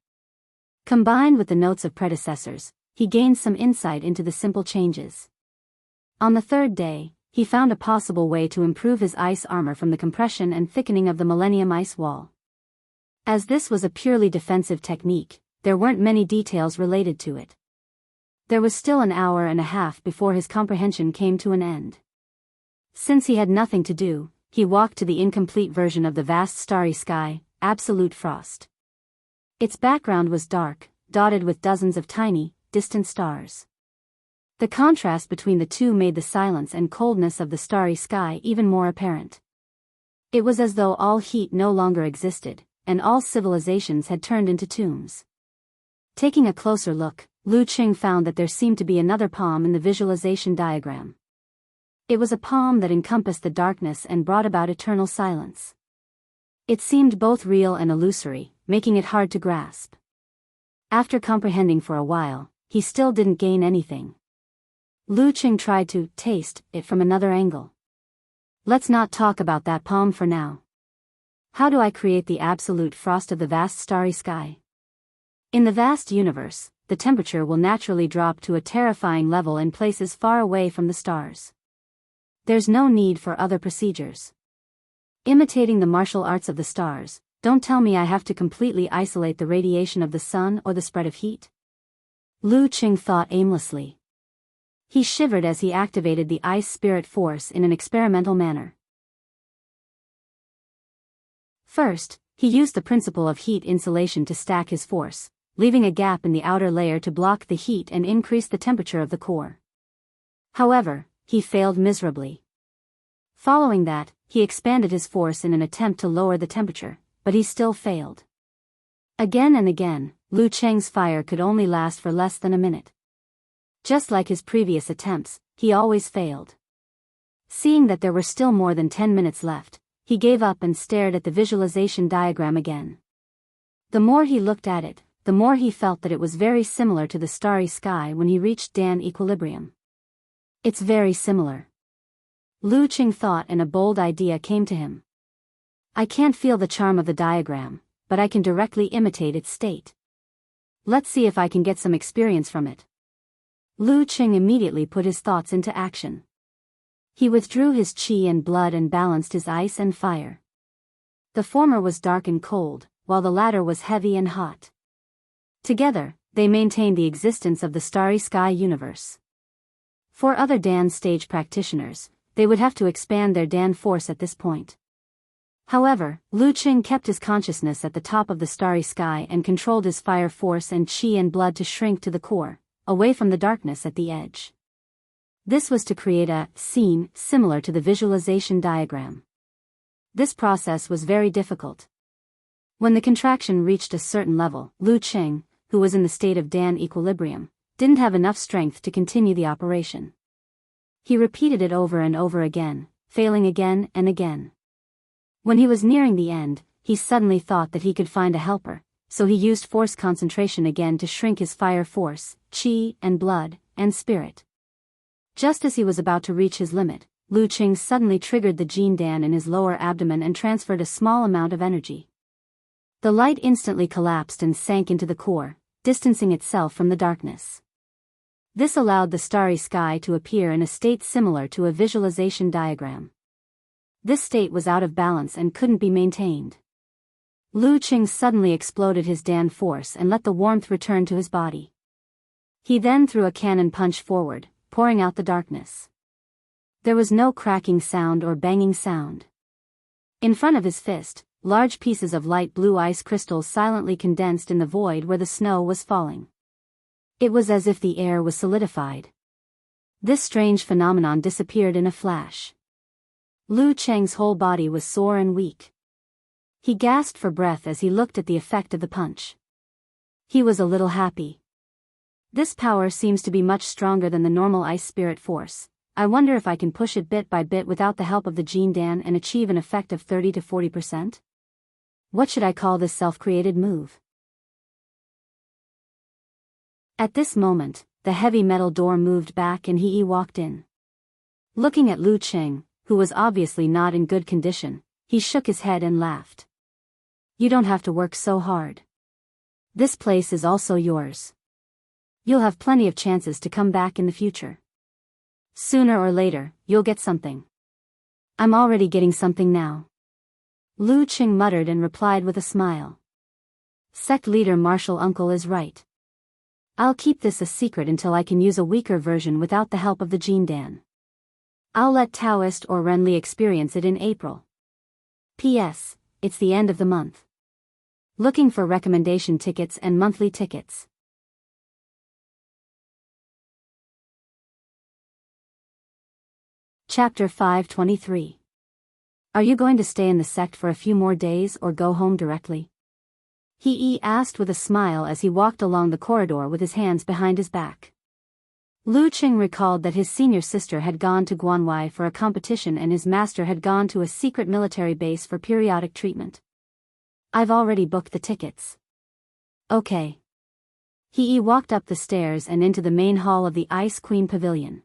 Combined with the notes of predecessors, he gained some insight into the simple changes. On the third day, he found a possible way to improve his ice armor from the compression and thickening of the Millennium Ice Wall. As this was a purely defensive technique, there weren't many details related to it. There was still an hour and a half before his comprehension came to an end. Since he had nothing to do, he walked to the incomplete version of the vast starry sky, Absolute Frost. Its background was dark, dotted with dozens of tiny, distant stars. The contrast between the two made the silence and coldness of the starry sky even more apparent. It was as though all heat no longer existed, and all civilizations had turned into tombs. Taking a closer look, Lu Cheng found that there seemed to be another palm in the visualization diagram. It was a palm that encompassed the darkness and brought about eternal silence. It seemed both real and illusory, making it hard to grasp. After comprehending for a while, he still didn't gain anything. Lu Cheng tried to taste it from another angle. Let's not talk about that poem for now. How do I create the absolute frost of the vast starry sky? In the vast universe, the temperature will naturally drop to a terrifying level in places far away from the stars. There's no need for other procedures. Imitating the martial arts of the stars, don't tell me I have to completely isolate the radiation of the sun or the spread of heat. Lu Qing thought aimlessly. He shivered as he activated the ice spirit force in an experimental manner. First, he used the principle of heat insulation to stack his force, leaving a gap in the outer layer to block the heat and increase the temperature of the core. However, he failed miserably. Following that, he expanded his force in an attempt to lower the temperature, but he still failed. Again and again, Lu Cheng's fire could only last for less than a minute. Just like his previous attempts, he always failed. Seeing that there were still more than 10 minutes left, he gave up and stared at the visualization diagram again. The more he looked at it, the more he felt that it was very similar to the starry sky when he reached Dan equilibrium. It's very similar. Lu Qing thought, and a bold idea came to him. I can't feel the charm of the diagram, but I can directly imitate its state. Let's see if I can get some experience from it. Lu Qing immediately put his thoughts into action. He withdrew his qi and blood and balanced his ice and fire. The former was dark and cold, while the latter was heavy and hot. Together, they maintained the existence of the starry sky universe. For other Dan stage practitioners, they would have to expand their Dan force at this point. However, Lu Qing kept his consciousness at the top of the starry sky and controlled his fire force and qi and blood to shrink to the core, away from the darkness at the edge. This was to create a scene similar to the visualization diagram. This process was very difficult. When the contraction reached a certain level, Lu Qing, who was in the state of Dan equilibrium, didn't have enough strength to continue the operation. He repeated it over and over again, failing again and again. When he was nearing the end, he suddenly thought that he could find a helper, so he used force concentration again to shrink his fire force, qi and blood, and spirit. Just as he was about to reach his limit, Lu Qing suddenly triggered the Jin Dan in his lower abdomen and transferred a small amount of energy. The light instantly collapsed and sank into the core, distancing itself from the darkness. This allowed the starry sky to appear in a state similar to a visualization diagram. This state was out of balance and couldn't be maintained. Lu Qing suddenly exploded his Dan force and let the warmth return to his body. He then threw a cannon punch forward, pouring out the darkness. There was no cracking sound or banging sound. In front of his fist, large pieces of light blue ice crystals silently condensed in the void where the snow was falling. It was as if the air was solidified. This strange phenomenon disappeared in a flash. Lu Cheng's whole body was sore and weak. He gasped for breath as he looked at the effect of the punch. He was a little happy. This power seems to be much stronger than the normal ice spirit force. I wonder if I can push it bit by bit without the help of the Jin Dan and achieve an effect of 30 to 40%? What should I call this self-created move? At this moment, the heavy metal door moved back and He walked in. Looking at Lu Qing, who was obviously not in good condition, he shook his head and laughed. You don't have to work so hard. This place is also yours. You'll have plenty of chances to come back in the future. Sooner or later, you'll get something. I'm already getting something now. Lu Qing muttered and replied with a smile. Sect leader Marshal Uncle is right. I'll keep this a secret until I can use a weaker version without the help of the Jin Dan. I'll let Taoist or Renli experience it in April. P.S. It's the end of the month. Looking for recommendation tickets and monthly tickets. Chapter 523. Are you going to stay in the sect for a few more days or go home directly? He asked with a smile as he walked along the corridor with his hands behind his back. Lu Qing recalled that his senior sister had gone to Guanwei for a competition and his master had gone to a secret military base for periodic treatment. I've already booked the tickets. Okay. He walked up the stairs and into the main hall of the Ice Queen Pavilion.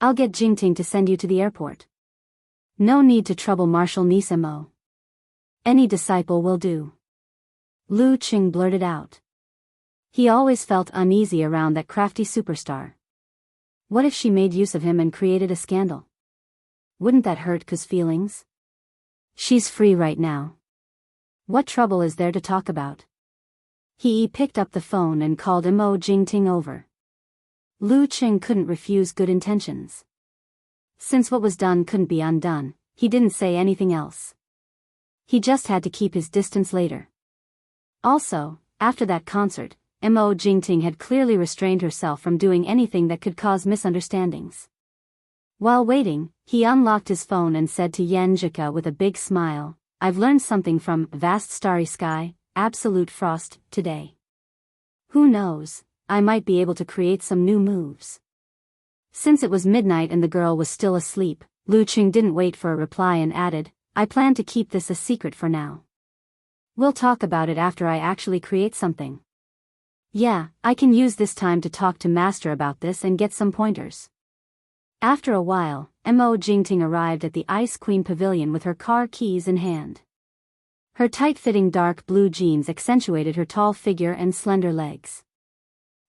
I'll get Jingting to send you to the airport. No need to trouble Marshal Nisimo. Any disciple will do. Lu Qing blurted out. He always felt uneasy around that crafty superstar. What if she made use of him and created a scandal? Wouldn't that hurt Ku's feelings? She's free right now. What trouble is there to talk about? He picked up the phone and called Enchanting over. Lu Qing couldn't refuse good intentions. Since what was done couldn't be undone, he didn't say anything else. He just had to keep his distance later. Also, after that concert, Enchanting had clearly restrained herself from doing anything that could cause misunderstandings. While waiting, he unlocked his phone and said to Yenjika with a big smile, "I've learned something from Vast Starry Sky, Absolute Frost, today. Who knows, I might be able to create some new moves." Since it was midnight and the girl was still asleep, Lu Qing didn't wait for a reply and added, "I plan to keep this a secret for now. We'll talk about it after I actually create something. Yeah, I can use this time to talk to Master about this and get some pointers." After a while, Enchanting arrived at the Ice Queen Pavilion with her car keys in hand. Her tight-fitting dark blue jeans accentuated her tall figure and slender legs.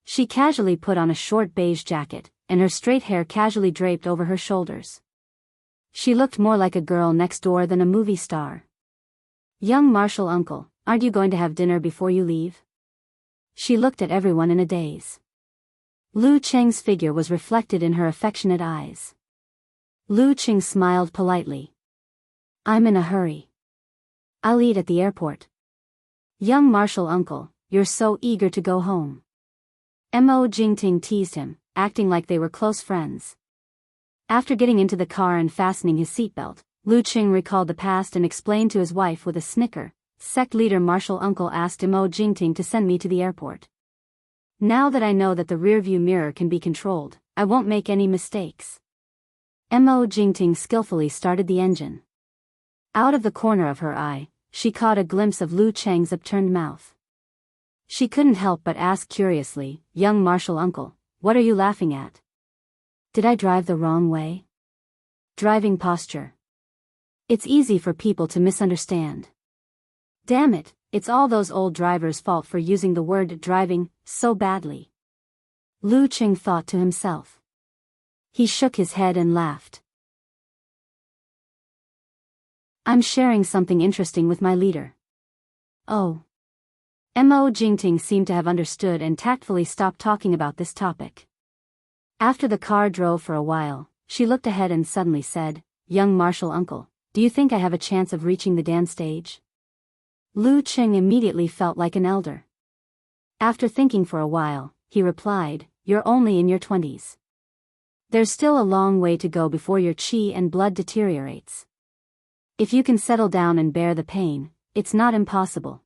She casually put on a short beige jacket, and her straight hair casually draped over her shoulders. She looked more like a girl next door than a movie star. "Young Marshal Uncle, aren't you going to have dinner before you leave?" She looked at everyone in a daze. Lu Qing's figure was reflected in her affectionate eyes. Lu Qing smiled politely. "I'm in a hurry. I'll eat at the airport." "Young Marshal Uncle, you're so eager to go home." Enchanting teased him, acting like they were close friends. After getting into the car and fastening his seatbelt, Lu Qing recalled the past and explained to his wife with a snicker, "Sect leader Marshal Uncle asked Enchanting to send me to the airport. Now that I know that the rearview mirror can be controlled, I won't make any mistakes." Enchanting skillfully started the engine. Out of the corner of her eye, she caught a glimpse of Lu Cheng's upturned mouth. She couldn't help but ask curiously, "Young Marshal Uncle, what are you laughing at? Did I drive the wrong way?" Driving posture. It's easy for people to misunderstand. Damn it, it's all those old drivers' fault for using the word driving so badly. Lu Qing thought to himself. He shook his head and laughed. "I'm sharing something interesting with my leader." "Oh." Enchanting seemed to have understood and tactfully stopped talking about this topic. After the car drove for a while, she looked ahead and suddenly said, "Young Marshal Uncle, do you think I have a chance of reaching the dance stage?" Lu Qing immediately felt like an elder. After thinking for a while, he replied, "You're only in your 20s. There's still a long way to go before your qi and blood deteriorates. If you can settle down and bear the pain, it's not impossible."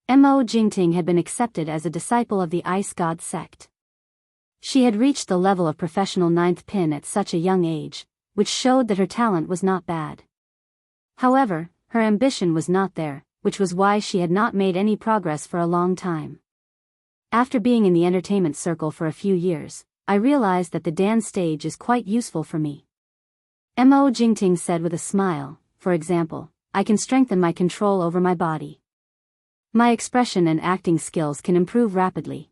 Enchanting had been accepted as a disciple of the Ice God sect. She had reached the level of professional 9th pin at such a young age, which showed that her talent was not bad. However, her ambition was not there, which was why she had not made any progress for a long time. After being in the entertainment circle for a few years, I realized that the dance stage is quite useful for me. Enchanting said with a smile, "For example, I can strengthen my control over my body. My expression and acting skills can improve rapidly.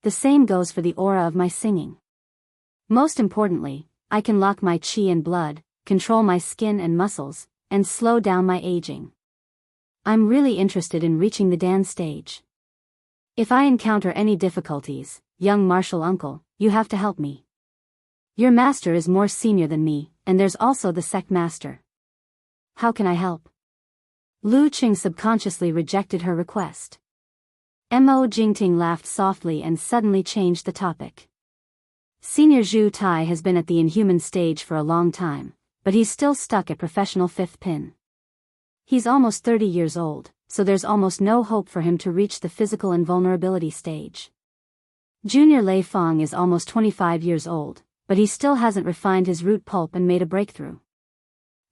The same goes for the aura of my singing. Most importantly, I can lock my qi and blood, control my skin and muscles, and slow down my aging. I'm really interested in reaching the dance stage. If I encounter any difficulties, young Marshal Uncle, you have to help me. Your master is more senior than me, and there's also the sect master. How can I help?" Lu Qing subconsciously rejected her request. Enchanting laughed softly and suddenly changed the topic. "Senior Zhu Tai has been at the inhuman stage for a long time, but he's still stuck at professional 5th pin. He's almost 30 years old, so there's almost no hope for him to reach the physical invulnerability stage. Junior Lei Fong is almost 25 years old, but he still hasn't refined his root pulp and made a breakthrough.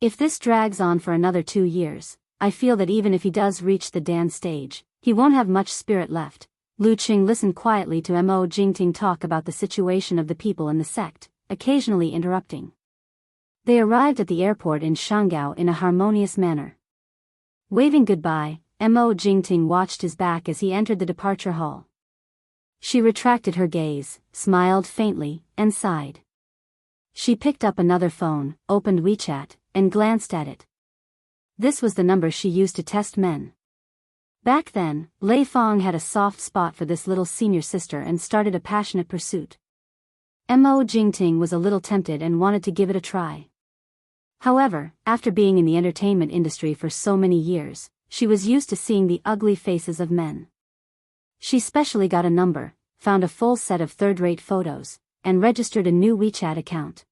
If this drags on for another 2 years, I feel that even if he does reach the dance stage, he won't have much spirit left." Lu Qing listened quietly to Enchanting talk about the situation of the people in the sect, occasionally interrupting. They arrived at the airport in Shangao in a harmonious manner. Waving goodbye, Mo Jingting watched his back as he entered the departure hall. She retracted her gaze, smiled faintly, and sighed. She picked up another phone, opened WeChat, and glanced at it. This was the number she used to test men. Back then, Lei Fong had a soft spot for this little senior sister and started a passionate pursuit. Mo Jingting was a little tempted and wanted to give it a try. However, after being in the entertainment industry for so many years, she was used to seeing the ugly faces of men. She specially got a number, found a full set of third-rate photos, and registered a new WeChat account.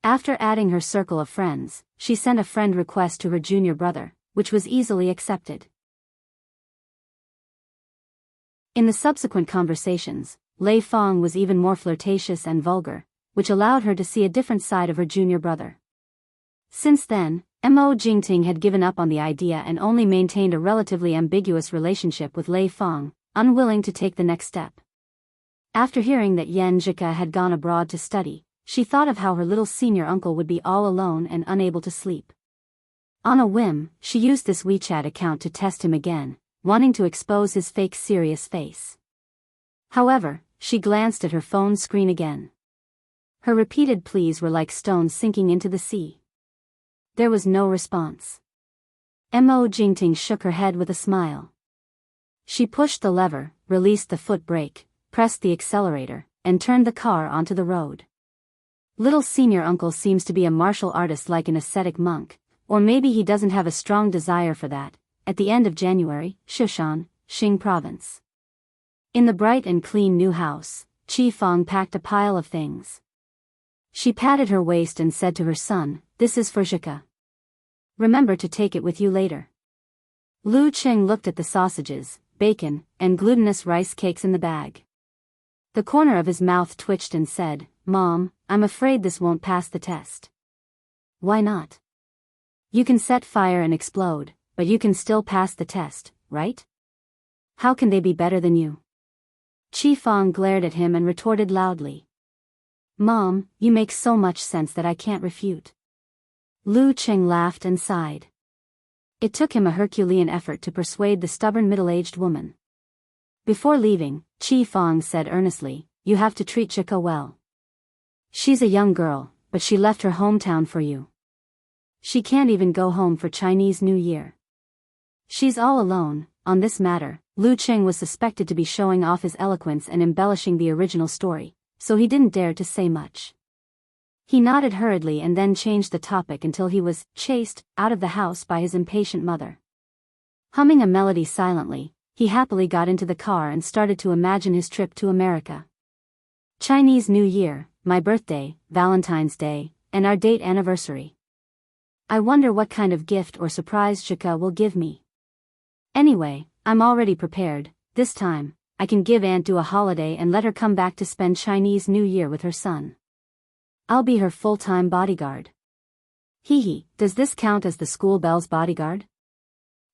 After adding her circle of friends, she sent a friend request to her junior brother, which was easily accepted. In the subsequent conversations, Lei Fong was even more flirtatious and vulgar, which allowed her to see a different side of her junior brother. Since then, Mo Jingting had given up on the idea and only maintained a relatively ambiguous relationship with Lei Fong, unwilling to take the next step. After hearing that Yan Zhika had gone abroad to study, she thought of how her little senior uncle would be all alone and unable to sleep. On a whim, she used this WeChat account to test him again, wanting to expose his fake serious face. However, she glanced at her phone screen again. Her repeated pleas were like stones sinking into the sea. There was no response. Mo Jingting shook her head with a smile. She pushed the lever, released the foot brake, pressed the accelerator, and turned the car onto the road. Little senior uncle seems to be a martial artist like an ascetic monk, or maybe he doesn't have a strong desire for that. At the end of January, Shushan, Xing Province. In the bright and clean new house, Qi Fong packed a pile of things. She patted her waist and said to her son, "This is for Zhika. Remember to take it with you later." Lu Qing looked at the sausages, bacon, and glutinous rice cakes in the bag. The corner of his mouth twitched and said, "Mom, I'm afraid this won't pass the test." "Why not? You can set fire and explode, but you can still pass the test, right? How can they be better than you?" Qi Fong glared at him and retorted loudly. "Mom, you make so much sense that I can't refute." Lu Qing laughed and sighed. It took him a Herculean effort to persuade the stubborn middle-aged woman. Before leaving, Qi Fong said earnestly, "You have to treat Zhika well. She's a young girl, but she left her hometown for you. She can't even go home for Chinese New Year. She's all alone." On this matter, Lu Qing was suspected to be showing off his eloquence and embellishing the original story, so he didn't dare to say much. He nodded hurriedly and then changed the topic until he was chased out of the house by his impatient mother. Humming a melody silently, he happily got into the car and started to imagine his trip to America. Chinese New Year, my birthday, Valentine's Day, and our date anniversary. I wonder what kind of gift or surprise Zhika will give me. Anyway, I'm already prepared. This time, I can give Aunt Du a holiday and let her come back to spend Chinese New Year with her son. I'll be her full-time bodyguard. Hee, does this count as the school bell's bodyguard?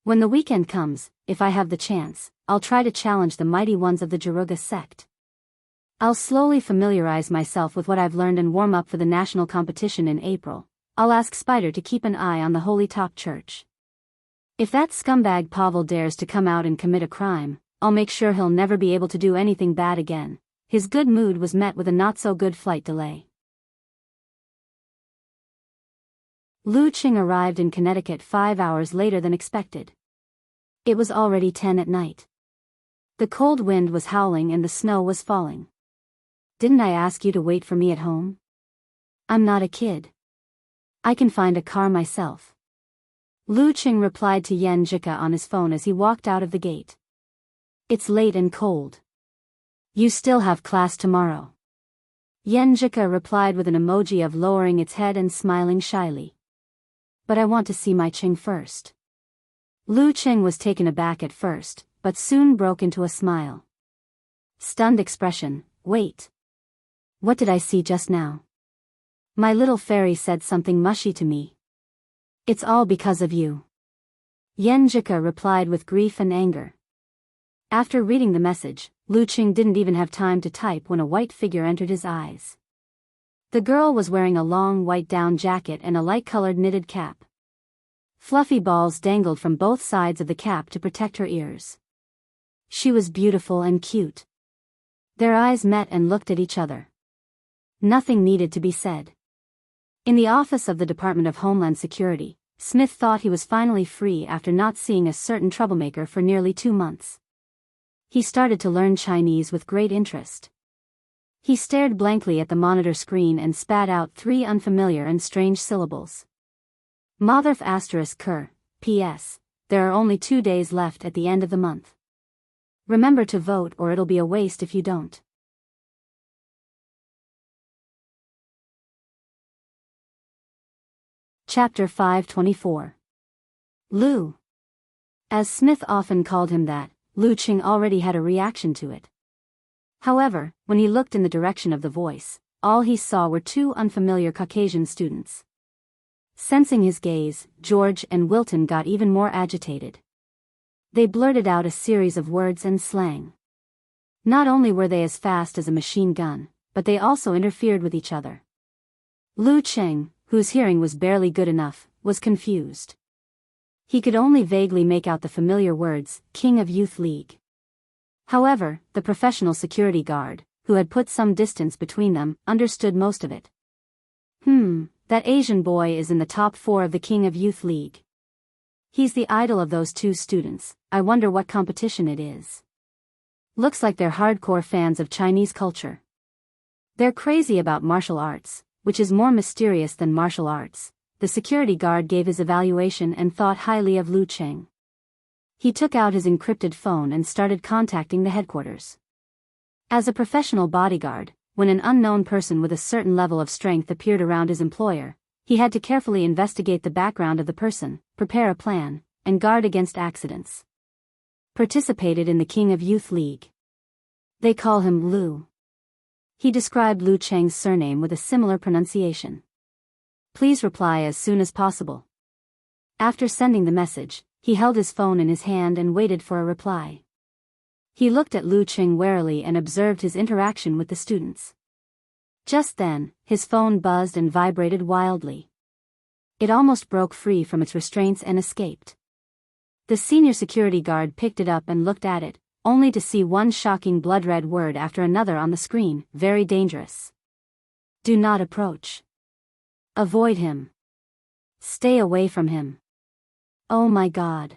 When the weekend comes, if I have the chance, I'll try to challenge the mighty ones of the Jaruga sect. I'll slowly familiarize myself with what I've learned and warm up for the national competition in April. I'll ask Spider to keep an eye on the Holy Top Church. If that scumbag Pavel dares to come out and commit a crime, I'll make sure he'll never be able to do anything bad again. His good mood was met with a not-so-good flight delay. Lu Qing arrived in Connecticut 5 hours later than expected. It was already 10 at night. The cold wind was howling and the snow was falling. "Didn't I ask you to wait for me at home? I'm not a kid. I can find a car myself." Lu Qing replied to Yan Zhika on his phone as he walked out of the gate. "It's late and cold. You still have class tomorrow." Yan Zhika replied with an emoji of lowering its head and smiling shyly. "But I want to see my Qing first." Lu Qing was taken aback at first, but soon broke into a smile. Stunned expression, "Wait. What did I see just now? My little fairy said something mushy to me. It's all because of you." Yan Zhika replied with grief and anger. After reading the message, Lu Qing didn't even have time to type when a white figure entered his eyes. The girl was wearing a long white down jacket and a light-colored knitted cap. Fluffy balls dangled from both sides of the cap to protect her ears. She was beautiful and cute. Their eyes met and looked at each other. Nothing needed to be said. In the office of the Department of Homeland Security, Smith thought he was finally free after not seeing a certain troublemaker for nearly 2 months. He started to learn Chinese with great interest. He stared blankly at the monitor screen and spat out 3 unfamiliar and strange syllables. Motherf asterisk Ker, P.S. There are only 2 days left at the end of the month. Remember to vote or it'll be a waste if you don't. Chapter 524. Lu. As Smith often called him that, Lu Qing already had a reaction to it. However, when he looked in the direction of the voice, all he saw were 2 unfamiliar Caucasian students. Sensing his gaze, George and Wilton got even more agitated. They blurted out a series of words and slang. Not only were they as fast as a machine gun, but they also interfered with each other. Lu Qing, whose hearing was barely good enough, was confused. He could only vaguely make out the familiar words, King of Youth League. However, the professional security guard, who had put some distance between them, understood most of it. That Asian boy is in the top 4 of the King of Youth League. He's the idol of those 2 students. I wonder what competition it is. Looks like they're hardcore fans of Chinese culture. They're crazy about martial arts, which is more mysterious than martial arts. The security guard gave his evaluation and thought highly of Lu Qing. He took out his encrypted phone and started contacting the headquarters. As a professional bodyguard, when an unknown person with a certain level of strength appeared around his employer, he had to carefully investigate the background of the person, prepare a plan, and guard against accidents. Participated in the King of Youth League. They call him Lu. He described Lu Qing's surname with a similar pronunciation. Please reply as soon as possible. After sending the message, he held his phone in his hand and waited for a reply. He looked at Lu Qing warily and observed his interaction with the students. Just then, his phone buzzed and vibrated wildly. It almost broke free from its restraints and escaped. The senior security guard picked it up and looked at it, only to see one shocking blood-red word after another on the screen: very dangerous. Do not approach. Avoid him. Stay away from him. Oh my God.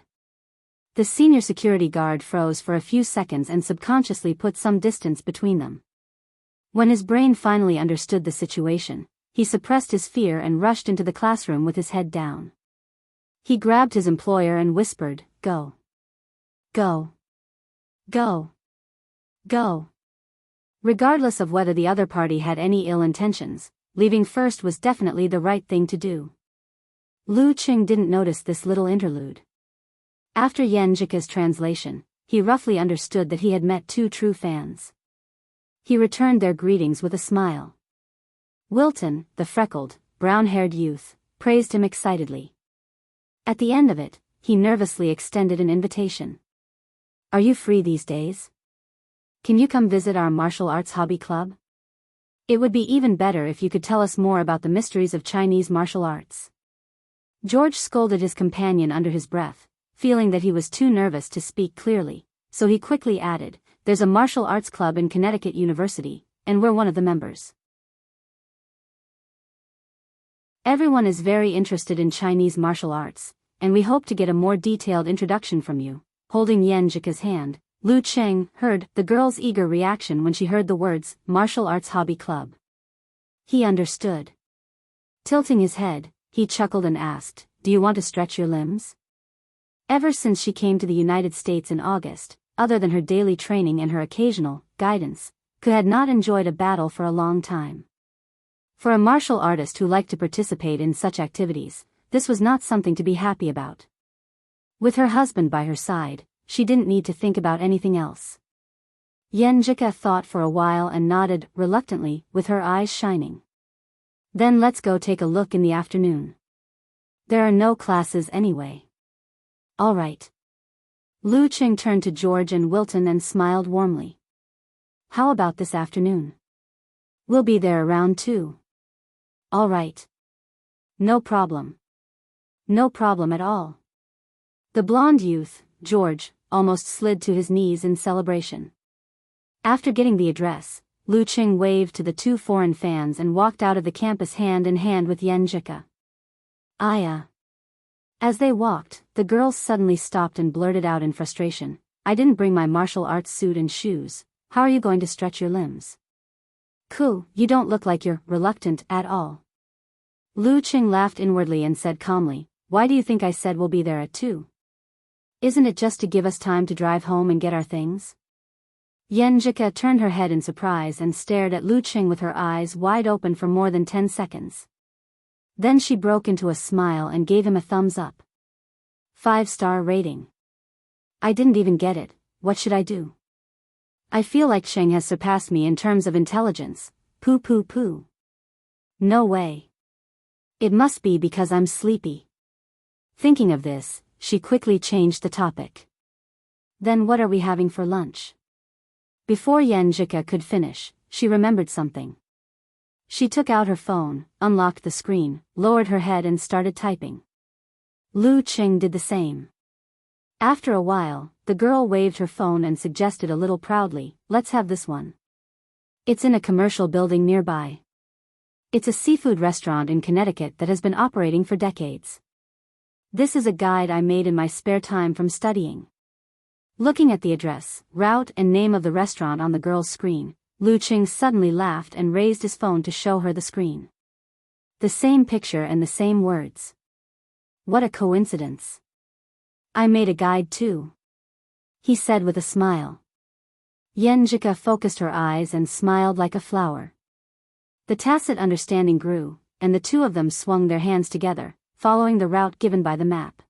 The senior security guard froze for a few seconds and subconsciously put some distance between them. When his brain finally understood the situation, he suppressed his fear and rushed into the classroom with his head down. He grabbed his employer and whispered, "Go. Go. Go. Go." Regardless of whether the other party had any ill intentions, leaving first was definitely the right thing to do. Lu Qing didn't notice this little interlude. After Yen Jika's translation, he roughly understood that he had met 2 true fans. He returned their greetings with a smile. Wilton, the freckled, brown-haired youth, praised him excitedly. At the end of it, he nervously extended an invitation. Are you free these days? Can you come visit our martial arts hobby club? It would be even better if you could tell us more about the mysteries of Chinese martial arts. George scolded his companion under his breath, feeling that he was too nervous to speak clearly, so he quickly added, "There's a martial arts club in Connecticut University, and we're one of the members. Everyone is very interested in Chinese martial arts, and we hope to get a more detailed introduction from you." Holding Yen Jika's hand, Lu Qing heard the girl's eager reaction when she heard the words, Martial Arts Hobby Club. He understood. Tilting his head, he chuckled and asked, "Do you want to stretch your limbs?" Ever since she came to the United States in August, other than her daily training and her occasional guidance, Ke had not enjoyed a battle for a long time. For a martial artist who liked to participate in such activities, this was not something to be happy about. With her husband by her side, she didn't need to think about anything else. Yen Jika thought for a while and nodded reluctantly, with her eyes shining. Then let's go take a look in the afternoon. There are no classes anyway. All right. Lu Qing turned to George and Wilton and smiled warmly. How about this afternoon? We'll be there around 2. all right. No problem. No problem at all. The blonde youth, George, almost slid to his knees in celebration. After getting the address, Lu Qing waved to the two foreign fans and walked out of the campus hand in hand with Yen Jika. Aya. As they walked, the girls suddenly stopped and blurted out in frustration, I didn't bring my martial arts suit and shoes, how are you going to stretch your limbs? Ku, you don't look like you're reluctant at all. Lu Qing laughed inwardly and said calmly, why do you think I said we'll be there at 2? Isn't it just to give us time to drive home and get our things? Yen Jika turned her head in surprise and stared at Lu Qing with her eyes wide open for more than 10 seconds. Then she broke into a smile and gave him a thumbs up. 5-star rating. I didn't even get it, what should I do? I feel like Sheng has surpassed me in terms of intelligence, poo poo poo. No way. It must be because I'm sleepy. Thinking of this, she quickly changed the topic. Then what are we having for lunch? Before Yen Jika could finish, she remembered something. She took out her phone, unlocked the screen, lowered her head and started typing. Lu Qing did the same. After a while, the girl waved her phone and suggested a little proudly, let's have this one. It's in a commercial building nearby. It's a seafood restaurant in Connecticut that has been operating for decades. This is a guide I made in my spare time from studying. Looking at the address, route and name of the restaurant on the girl's screen, Lu Qing suddenly laughed and raised his phone to show her the screen. The same picture and the same words. What a coincidence. I made a guide too, he said with a smile. Yen Jika focused her eyes and smiled like a flower. The tacit understanding grew, and the two of them swung their hands together, following the route given by the map.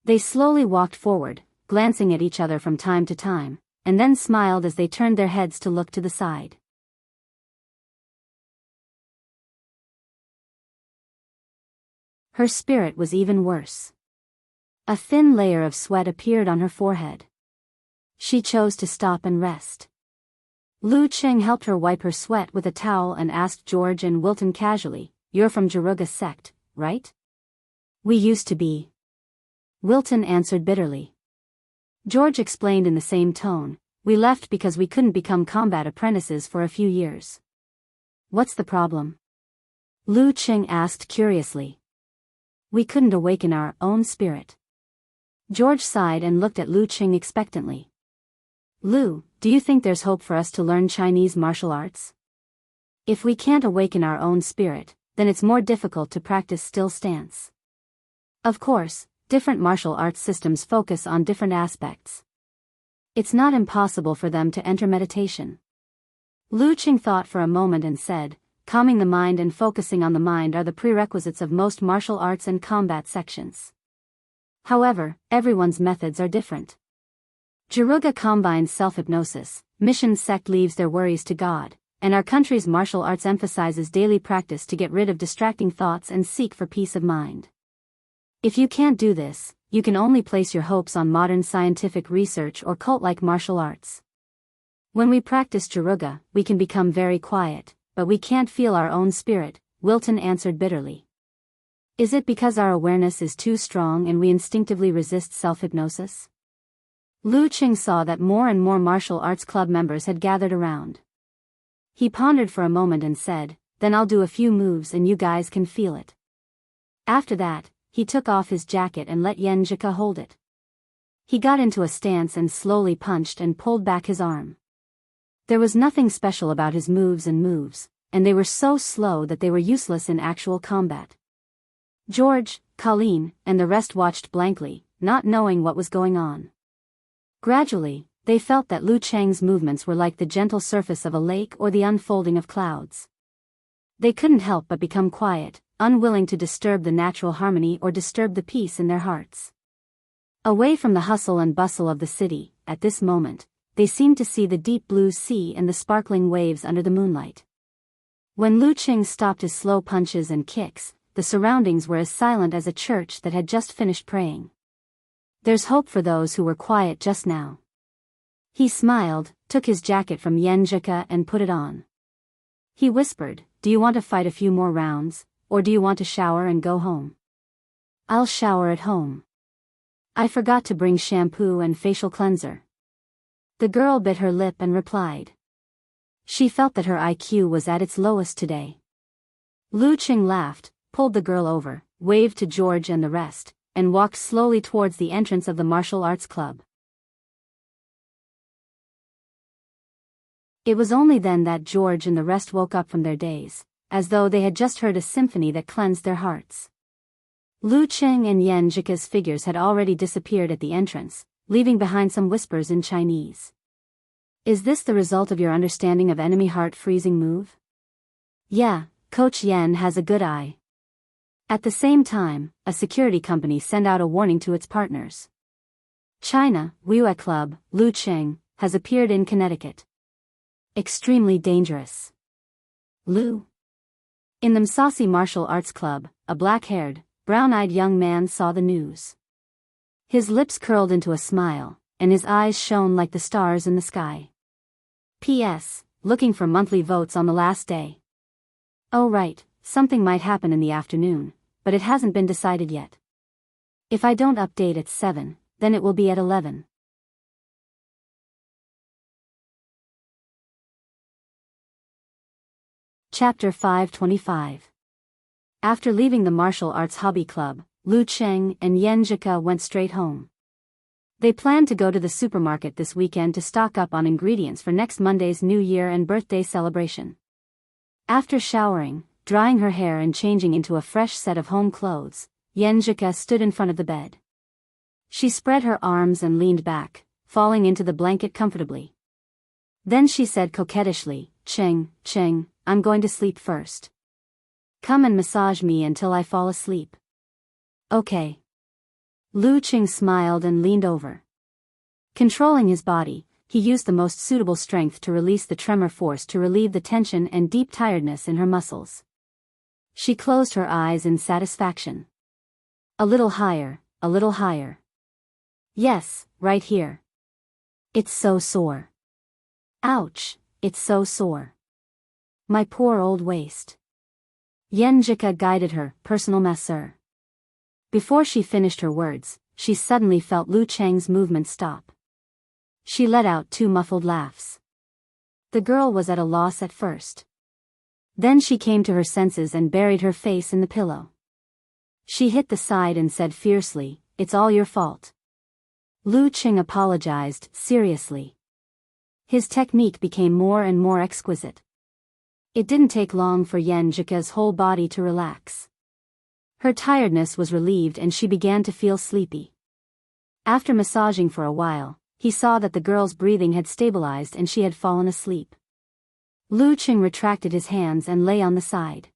They slowly walked forward, glancing at each other from time to time, and then smiled as they turned their heads to look to the side. Her spirit was even worse. A thin layer of sweat appeared on her forehead. She chose to stop and rest. Lu Qing helped her wipe her sweat with a towel and asked George and Wilton casually, you're from Jaruga sect, right? We used to be. Wilton answered bitterly. George explained in the same tone, we left because we couldn't become combat apprentices for a few years. What's the problem? Lu Qing asked curiously. We couldn't awaken our own spirit. George sighed and looked at Lu Qing expectantly. Lu, do you think there's hope for us to learn Chinese martial arts? If we can't awaken our own spirit, then it's more difficult to practice still stance. Of course, different martial arts systems focus on different aspects. It's not impossible for them to enter meditation. Lu Qing thought for a moment and said, calming the mind and focusing on the mind are the prerequisites of most martial arts and combat sections. However, everyone's methods are different. Jaruga combines self-hypnosis, Mission sect leaves their worries to God, and our country's martial arts emphasizes daily practice to get rid of distracting thoughts and seek for peace of mind. If you can't do this, you can only place your hopes on modern scientific research or cult-like martial arts. When we practice Jaruga, we can become very quiet, but we can't feel our own spirit, Wilton answered bitterly. Is it because our awareness is too strong and we instinctively resist self-hypnosis? Lu Qing saw that more and more martial arts club members had gathered around. He pondered for a moment and said, then I'll do a few moves and you guys can feel it. After that, he took off his jacket and let Yen Jika hold it. He got into a stance and slowly punched and pulled back his arm. There was nothing special about his moves, and they were so slow that they were useless in actual combat. George, Colleen, and the rest watched blankly, not knowing what was going on. Gradually, they felt that Lu Cheng's movements were like the gentle surface of a lake or the unfolding of clouds. They couldn't help but become quiet, unwilling to disturb the natural harmony or disturb the peace in their hearts. Away from the hustle and bustle of the city, at this moment, they seemed to see the deep blue sea and the sparkling waves under the moonlight. When Lu Cheng stopped his slow punches and kicks, the surroundings were as silent as a church that had just finished praying. There's hope for those who were quiet just now. He smiled, took his jacket from Yen Jika and put it on. He whispered, do you want to fight a few more rounds, or do you want to shower and go home? I'll shower at home. I forgot to bring shampoo and facial cleanser. The girl bit her lip and replied. She felt that her IQ was at its lowest today. Lu Qing laughed, pulled the girl over, waved to George and the rest, and walked slowly towards the entrance of the martial arts club. It was only then that George and the rest woke up from their daze, as though they had just heard a symphony that cleansed their hearts. Lu Qing and Yan Zhika's figures had already disappeared at the entrance, leaving behind some whispers in Chinese. Is this the result of your understanding of enemy heart-freezing move? Yeah, Coach Yan has a good eye. At the same time, a security company sent out a warning to its partners. China, Wue Club, Lu Qing, has appeared in Connecticut. Extremely dangerous. Lu. In the Msasi Martial Arts Club, a black-haired, brown-eyed young man saw the news. His lips curled into a smile, and his eyes shone like the stars in the sky. P.S. Looking for monthly votes on the last day. Oh right, something might happen in the afternoon, but it hasn't been decided yet. If I don't update at 7, then it will be at 11. Chapter 525. After leaving the martial arts hobby club, Lu Qing and Yan Zhika went straight home. They planned to go to the supermarket this weekend to stock up on ingredients for next Monday's New Year and birthday celebration. After showering, drying her hair and changing into a fresh set of home clothes, Yan Zhika stood in front of the bed. She spread her arms and leaned back, falling into the blanket comfortably. Then she said coquettishly, Qing, I'm going to sleep first. Come and massage me until I fall asleep. Okay. Lu Qing smiled and leaned over. Controlling his body, he used the most suitable strength to release the tremor force to relieve the tension and deep tiredness in her muscles. She closed her eyes in satisfaction. A little higher, a little higher. Yes, right here. It's so sore. Ouch, it's so sore. My poor old waist. Yan Zhika guided her, personal masseur. Before she finished her words, she suddenly felt Lu Cheng's movement stop. She let out 2 muffled laughs. The girl was at a loss at first. Then she came to her senses and buried her face in the pillow. She hit the side and said fiercely, "It's all your fault." Lu Qing apologized, seriously. His technique became more and more exquisite. It didn't take long for Yan Zhika's whole body to relax. Her tiredness was relieved and she began to feel sleepy. After massaging for a while, he saw that the girl's breathing had stabilized and she had fallen asleep. Lu Qing retracted his hands and lay on the side.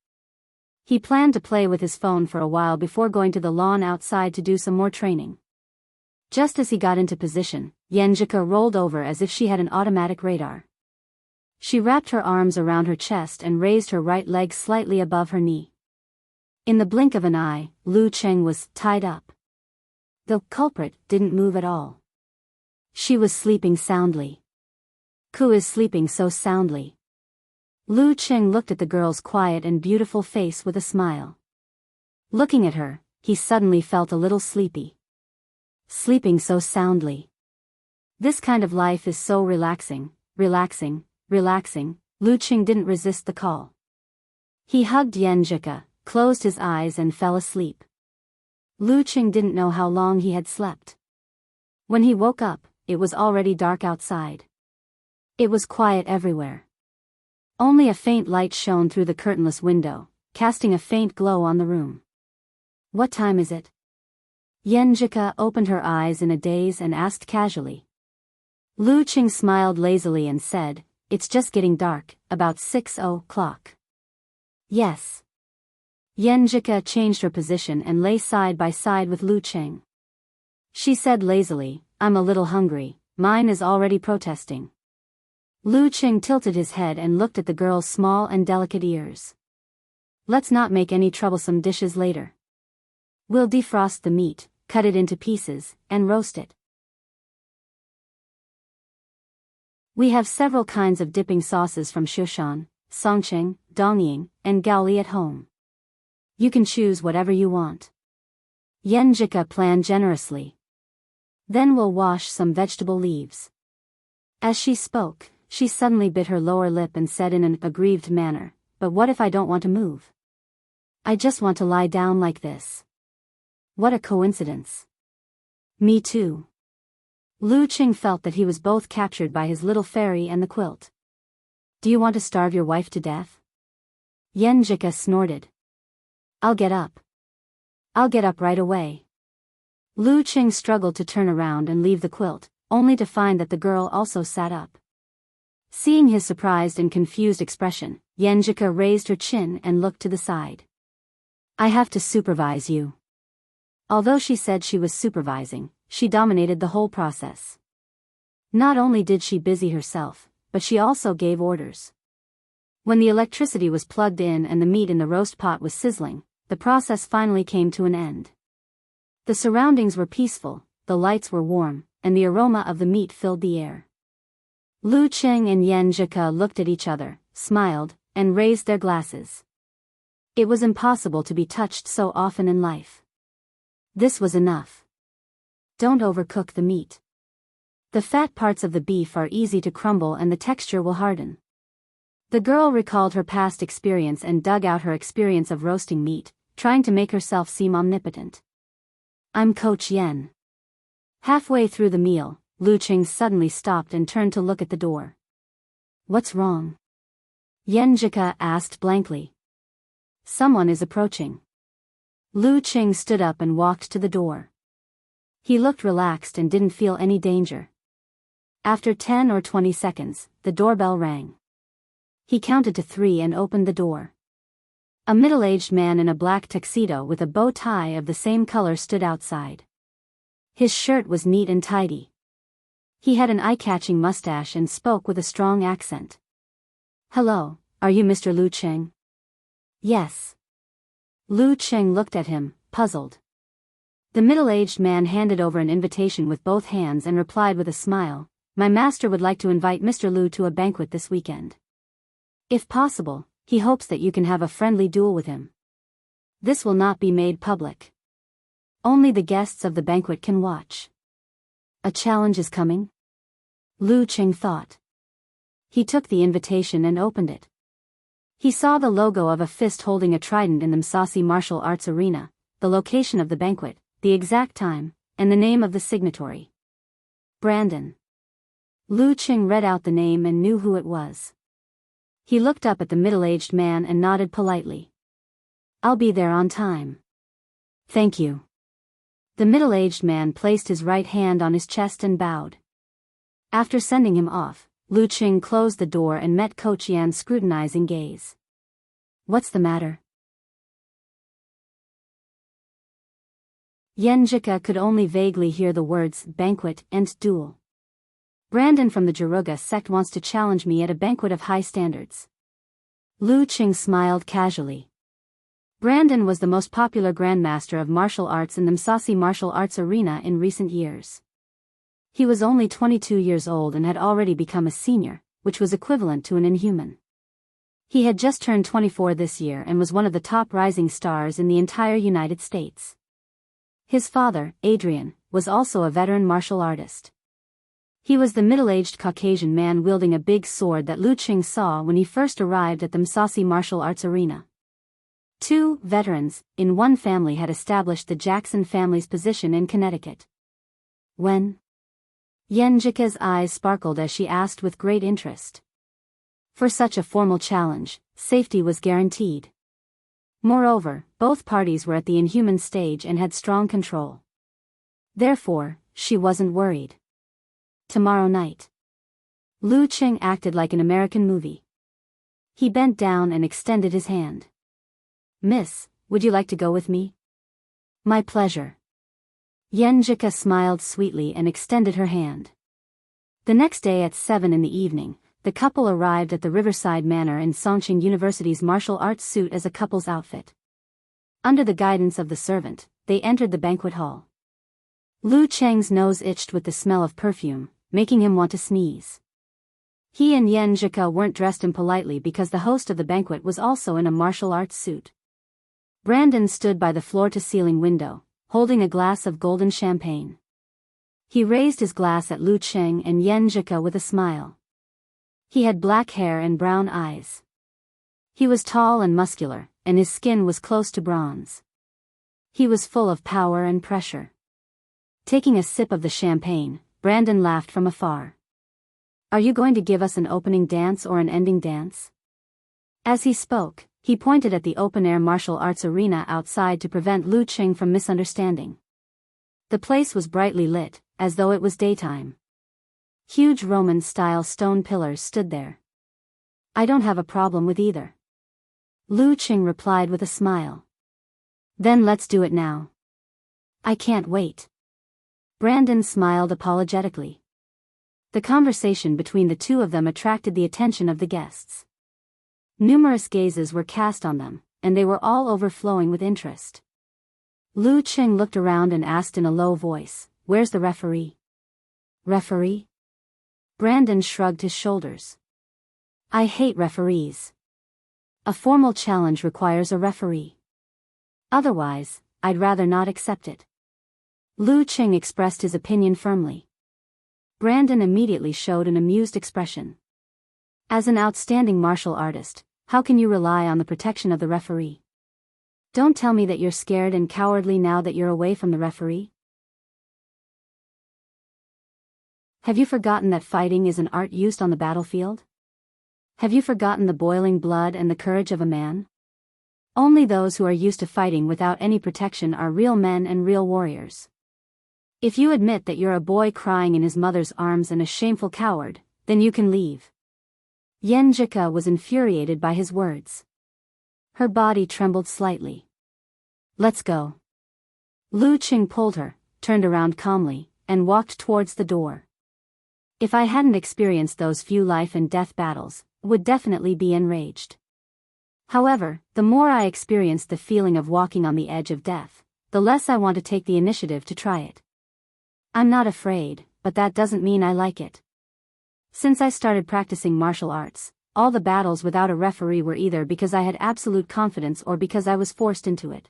He planned to play with his phone for a while before going to the lawn outside to do some more training. Just as he got into position, Yan Zhika rolled over as if she had an automatic radar. She wrapped her arms around her chest and raised her right leg slightly above her knee. In the blink of an eye, Lu Qing was tied up. The culprit didn't move at all. She was sleeping soundly. Who is sleeping so soundly? Lu Qing looked at the girl's quiet and beautiful face with a smile. Looking at her, he suddenly felt a little sleepy. Sleeping so soundly. This kind of life is so relaxing, relaxing. Lu Qing didn't resist the call. He hugged Yan Zhika, closed his eyes and fell asleep. Lu Qing didn't know how long he had slept. When he woke up, it was already dark outside. It was quiet everywhere. Only a faint light shone through the curtainless window, casting a faint glow on the room. What time is it? Yan Zhika opened her eyes in a daze and asked casually. Lu Qing smiled lazily and said, "It's just getting dark, about 6:00. Yes. Yan Zhika changed her position and lay side by side with Lu Qing. She said lazily, "I'm a little hungry, mine is already protesting." Lu Qing tilted his head and looked at the girl's small and delicate ears. "Let's not make any troublesome dishes later. We'll defrost the meat, cut it into pieces, and roast it. We have several kinds of dipping sauces from Shushan, Songqing, Dongying, and Gaoli at home. You can choose whatever you want. Yenjika planned generously. Then we'll wash some vegetable leaves. As she spoke, she suddenly bit her lower lip and said in an aggrieved manner, but what if I don't want to move? I just want to lie down like this. What a coincidence. Me too. Lu Qing felt that he was both captured by his little fairy and the quilt. Do you want to starve your wife to death? Yenjika snorted. I'll get up. I'll get up right away. Lu Qing struggled to turn around and leave the quilt, only to find that the girl also sat up. Seeing his surprised and confused expression, Yenjika raised her chin and looked to the side. I have to supervise you. Although she said she was supervising, she dominated the whole process. Not only did she busy herself, but she also gave orders. When the electricity was plugged in and the meat in the roast pot was sizzling, the process finally came to an end. The surroundings were peaceful, the lights were warm, and the aroma of the meat filled the air. Lu Qing and Yenjika looked at each other, smiled, and raised their glasses. It was impossible to be touched so often in life. This was enough. Don't overcook the meat. The fat parts of the beef are easy to crumble and the texture will harden. The girl recalled her past experience and dug out her experience of roasting meat, trying to make herself seem omnipotent. I'm Coach Yen. Halfway through the meal, Lu Qing suddenly stopped and turned to look at the door. What's wrong? Yenjika asked blankly. Someone is approaching. Lu Qing stood up and walked to the door. He looked relaxed and didn't feel any danger. After 10 or 20 seconds, the doorbell rang. He counted to 3 and opened the door. A middle-aged man in a black tuxedo with a bow tie of the same color stood outside. His shirt was neat and tidy. He had an eye-catching mustache and spoke with a strong accent. Hello, are you Mr. Lu Qing? Yes. Lu Qing looked at him, puzzled. The middle-aged man handed over an invitation with both hands and replied with a smile, My master would like to invite Mr. Lu to a banquet this weekend. If possible, he hopes that you can have a friendly duel with him. This will not be made public. Only the guests of the banquet can watch. A challenge is coming? Lu Qing thought. He took the invitation and opened it. He saw the logo of a fist holding a trident in the Immerse martial arts arena, the location of the banquet, the exact time, and the name of the signatory. Brandon. Lu Qing read out the name and knew who it was. He looked up at the middle-aged man and nodded politely. I'll be there on time. Thank you. The middle-aged man placed his right hand on his chest and bowed. After sending him off, Lu Qing closed the door and met Coach Yan's scrutinizing gaze. What's the matter? Yenjika could only vaguely hear the words banquet and duel. Brandon from the Jaruga sect wants to challenge me at a banquet of high standards. Lu Qing smiled casually. Brandon was the most popular Grandmaster of martial arts in the Immerse martial arts arena in recent years. He was only 22 years old and had already become a senior, which was equivalent to an inhuman. He had just turned 24 this year and was one of the top rising stars in the entire United States. His father, Adrian, was also a veteran martial artist. He was the middle-aged Caucasian man wielding a big sword that Lu Qing saw when he first arrived at the Immerse martial arts arena. 2 veterans, in one family had established the Jackson family's position in Connecticut. When? Yenjika's eyes sparkled as she asked with great interest. For such a formal challenge, safety was guaranteed. Moreover, both parties were at the inhuman stage and had strong control. Therefore, she wasn't worried. Tomorrow night. Lu Qing acted like an American movie. He bent down and extended his hand. Miss, would you like to go with me? My pleasure. Yenjika smiled sweetly and extended her hand. The next day at 7 in the evening, the couple arrived at the Riverside Manor in Songqing University's martial arts suit as a couple's outfit. Under the guidance of the servant, they entered the banquet hall. Lu Qing's nose itched with the smell of perfume, making him want to sneeze. He and Yen Zhika weren't dressed impolitely because the host of the banquet was also in a martial arts suit. Brandon stood by the floor-to-ceiling window, holding a glass of golden champagne. He raised his glass at Lu Cheng and Yen Zhika with a smile. He had black hair and brown eyes. He was tall and muscular, and his skin was close to bronze. He was full of power and pressure. Taking a sip of the champagne, Brandon laughed from afar. "Are you going to give us an opening dance or an ending dance?" As he spoke, he pointed at the open-air martial arts arena outside to prevent Lu Cheng from misunderstanding. The place was brightly lit, as though it was daytime. Huge Roman-style stone pillars stood there. "I don't have a problem with either," Lu Cheng replied with a smile. "Then let's do it now." "I can't wait." Brandon smiled apologetically. The conversation between the two of them attracted the attention of the guests. Numerous gazes were cast on them, and they were all overflowing with interest. Lu Cheng looked around and asked in a low voice, "Where's the referee?" "Referee?" Brandon shrugged his shoulders. "I hate referees. A formal challenge requires a referee. Otherwise, I'd rather not accept it." Lu Cheng expressed his opinion firmly. Brandon immediately showed an amused expression. As an outstanding martial artist, how can you rely on the protection of the referee? Don't tell me that you're scared and cowardly now that you're away from the referee. Have you forgotten that fighting is an art used on the battlefield? Have you forgotten the boiling blood and the courage of a man? Only those who are used to fighting without any protection are real men and real warriors. If you admit that you're a boy crying in his mother's arms and a shameful coward, then you can leave. Yen Zhika was infuriated by his words. Her body trembled slightly. "Let's go." Lu Cheng pulled her, turned around calmly, and walked towards the door. "If I hadn't experienced those few life and death battles, I would definitely be enraged. However, the more I experienced the feeling of walking on the edge of death, the less I want to take the initiative to try it. I'm not afraid, but that doesn't mean I like it. Since I started practicing martial arts, all the battles without a referee were either because I had absolute confidence or because I was forced into it.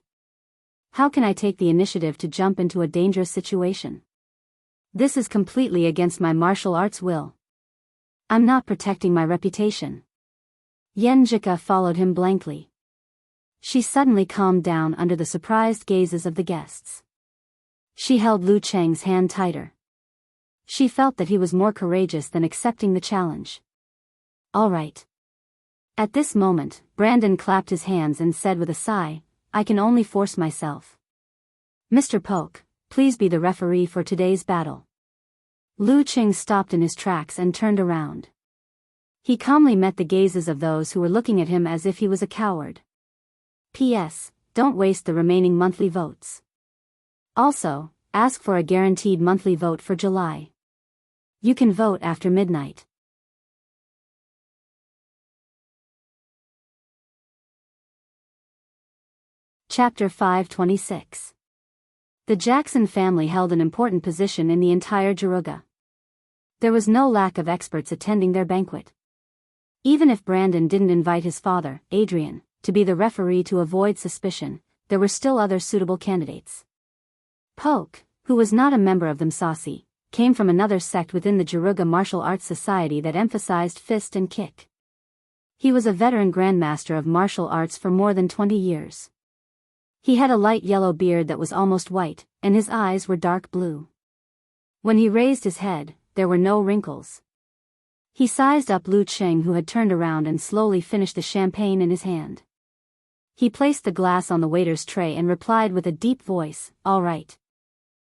How can I take the initiative to jump into a dangerous situation? This is completely against my martial arts will. I'm not protecting my reputation." Yen Zhika followed him blankly. She suddenly calmed down under the surprised gazes of the guests. She held Lu Cheng's hand tighter. She felt that he was more courageous than accepting the challenge. "All right." At this moment, Brandon clapped his hands and said with a sigh, "I can only force myself. Mr. Polk, please be the referee for today's battle." Lu Cheng stopped in his tracks and turned around. He calmly met the gazes of those who were looking at him as if he was a coward. "P.S. Don't waste the remaining monthly votes. Also, ask for a guaranteed monthly vote for July. You can vote after midnight." Chapter 526. The Jackson family held an important position in the entire Jaruga. There was no lack of experts attending their banquet. Even if Brandon didn't invite his father, Adrian, to be the referee to avoid suspicion, there were still other suitable candidates. Polk, who was not a member of the Msasi, came from another sect within the Jaruga Martial Arts Society that emphasized fist and kick. He was a veteran Grandmaster of martial arts for more than 20 years. He had a light yellow beard that was almost white, and his eyes were dark blue. When he raised his head, there were no wrinkles. He sized up Lu Cheng, who had turned around and slowly finished the champagne in his hand. He placed the glass on the waiter's tray and replied with a deep voice, "All right."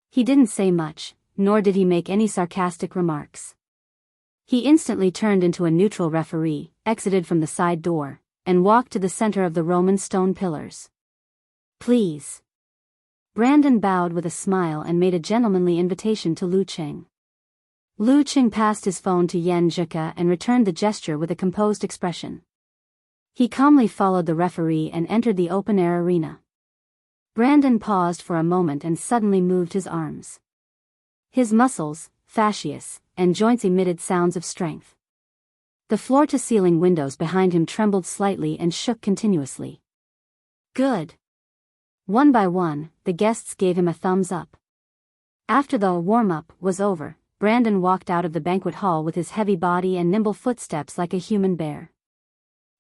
He didn't say much, nor did he make any sarcastic remarks. He instantly turned into a neutral referee, exited from the side door, and walked to the center of the Roman stone pillars. "Please." Brandon bowed with a smile and made a gentlemanly invitation to Lu Cheng. Lu Cheng passed his phone to Yen Zhika and returned the gesture with a composed expression. He calmly followed the referee and entered the open-air arena. Brandon paused for a moment and suddenly moved his arms. His muscles, fascias, and joints emitted sounds of strength. The floor-to-ceiling windows behind him trembled slightly and shook continuously. Good. One by one, the guests gave him a thumbs up. After the warm-up was over, Brandon walked out of the banquet hall with his heavy body and nimble footsteps like a human bear.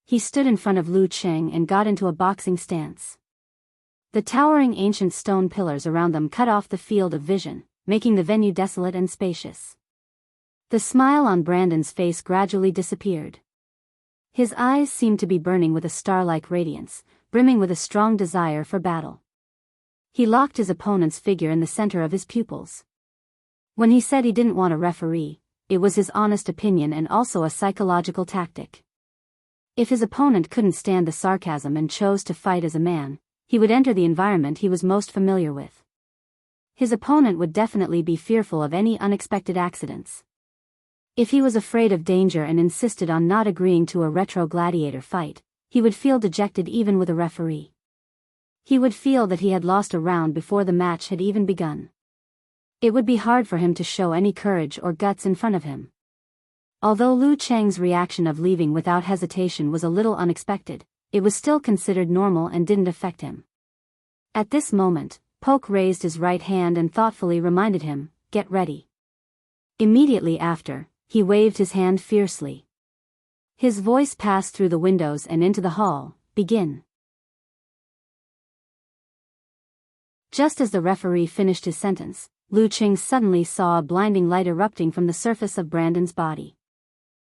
He stood in front of Lu Cheng and got into a boxing stance. The towering ancient stone pillars around them cut off the field of vision, making the venue desolate and spacious. The smile on Brandon's face gradually disappeared. His eyes seemed to be burning with a star-like radiance, brimming with a strong desire for battle. He locked his opponent's figure in the center of his pupils. When he said he didn't want a referee, it was his honest opinion and also a psychological tactic. If his opponent couldn't stand the sarcasm and chose to fight as a man, he would enter the environment he was most familiar with. His opponent would definitely be fearful of any unexpected accidents. If he was afraid of danger and insisted on not agreeing to a retro gladiator fight, he would feel dejected even with a referee. He would feel that he had lost a round before the match had even begun. It would be hard for him to show any courage or guts in front of him. Although Lu Cheng's reaction of leaving without hesitation was a little unexpected, it was still considered normal and didn't affect him. At this moment, Poke raised his right hand and thoughtfully reminded him, "Get ready." Immediately after, he waved his hand fiercely. His voice passed through the windows and into the hall, "Begin." Just as the referee finished his sentence, Lu Cheng suddenly saw a blinding light erupting from the surface of Brandon's body.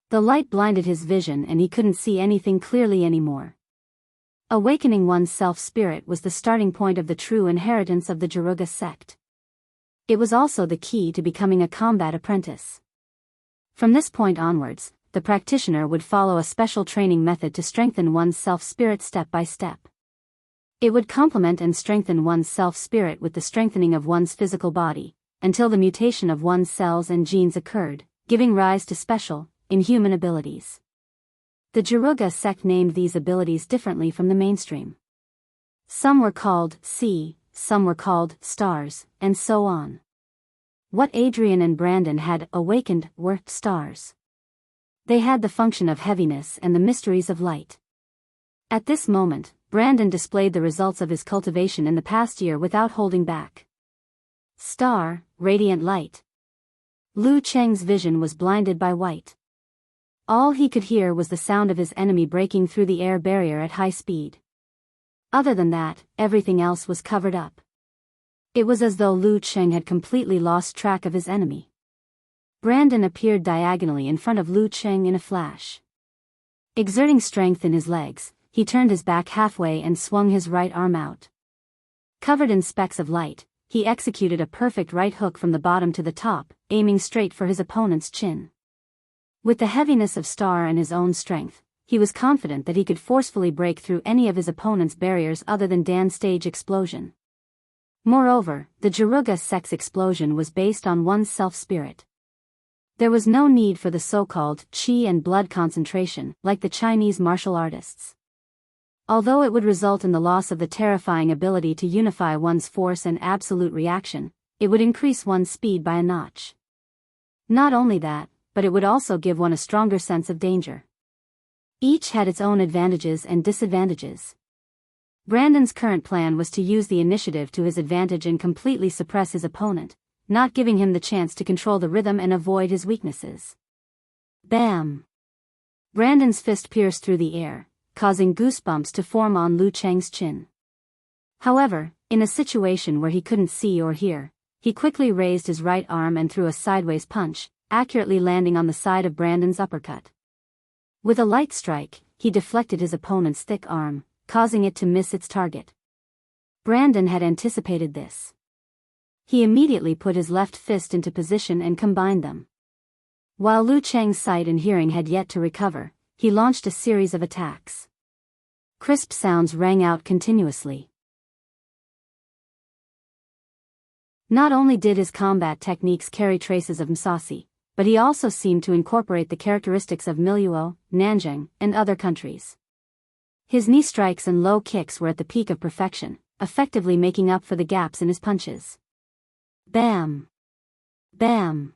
The light blinded his vision and he couldn't see anything clearly anymore. Awakening one's self-spirit was the starting point of the true inheritance of the Jaruga sect. It was also the key to becoming a combat apprentice. From this point onwards, the practitioner would follow a special training method to strengthen one's self-spirit step by step. It would complement and strengthen one's self-spirit with the strengthening of one's physical body, until the mutation of one's cells and genes occurred, giving rise to special, inhuman abilities. The Jaruga sect named these abilities differently from the mainstream. Some were called sea, some were called stars, and so on. What Adrian and Brandon had awakened were stars. They had the function of heaviness and the mysteries of light. At this moment, Brandon displayed the results of his cultivation in the past year without holding back. Star, radiant light. Lu Cheng's vision was blinded by white. All he could hear was the sound of his enemy breaking through the air barrier at high speed. Other than that, everything else was covered up. It was as though Lu Cheng had completely lost track of his enemy. Brandon appeared diagonally in front of Lu Cheng in a flash. Exerting strength in his legs, he turned his back halfway and swung his right arm out. Covered in specks of light, he executed a perfect right hook from the bottom to the top, aiming straight for his opponent's chin. With the heaviness of Star and his own strength, he was confident that he could forcefully break through any of his opponent's barriers other than Dan's stage explosion. Moreover, the Jaruga sect's explosion was based on one's self-spirit. There was no need for the so-called chi and blood concentration, like the Chinese martial artists. Although it would result in the loss of the terrifying ability to unify one's force and absolute reaction, it would increase one's speed by a notch. Not only that, but it would also give one a stronger sense of danger. Each had its own advantages and disadvantages. Brandon's current plan was to use the initiative to his advantage and completely suppress his opponent, not giving him the chance to control the rhythm and avoid his weaknesses. Bam! Brandon's fist pierced through the air, causing goosebumps to form on Lu Cheng's chin. However, in a situation where he couldn't see or hear, he quickly raised his right arm and threw a sideways punch, accurately landing on the side of Brandon's uppercut. With a light strike, he deflected his opponent's thick arm, causing it to miss its target. Brandon had anticipated this. He immediately put his left fist into position and combined them. While Lu Cheng's sight and hearing had yet to recover, he launched a series of attacks. Crisp sounds rang out continuously. Not only did his combat techniques carry traces of Msasi, but he also seemed to incorporate the characteristics of Miluo, Nanjing, and other countries. His knee strikes and low kicks were at the peak of perfection, effectively making up for the gaps in his punches. Bam! Bam!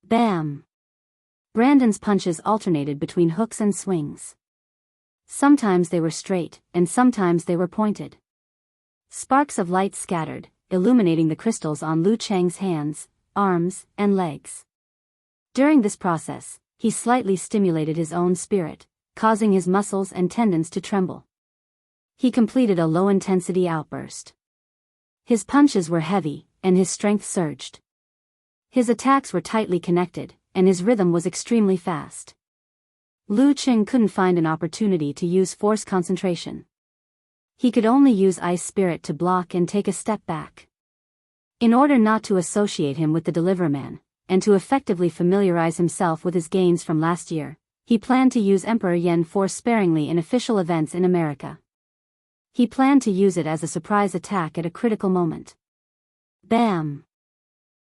Bam! Brandon's punches alternated between hooks and swings. Sometimes they were straight, and sometimes they were pointed. Sparks of light scattered, illuminating the crystals on Lu Cheng's hands, arms, and legs. During this process, he slightly stimulated his own spirit, causing his muscles and tendons to tremble. He completed a low-intensity outburst. His punches were heavy, and his strength surged. His attacks were tightly connected, and his rhythm was extremely fast. Lu Cheng couldn't find an opportunity to use force concentration. He could only use ice spirit to block and take a step back. In order not to associate him with the Deliverman, and to effectively familiarize himself with his gains from last year, he planned to use Emperor Yen force sparingly in official events in America. He planned to use it as a surprise attack at a critical moment. Bam!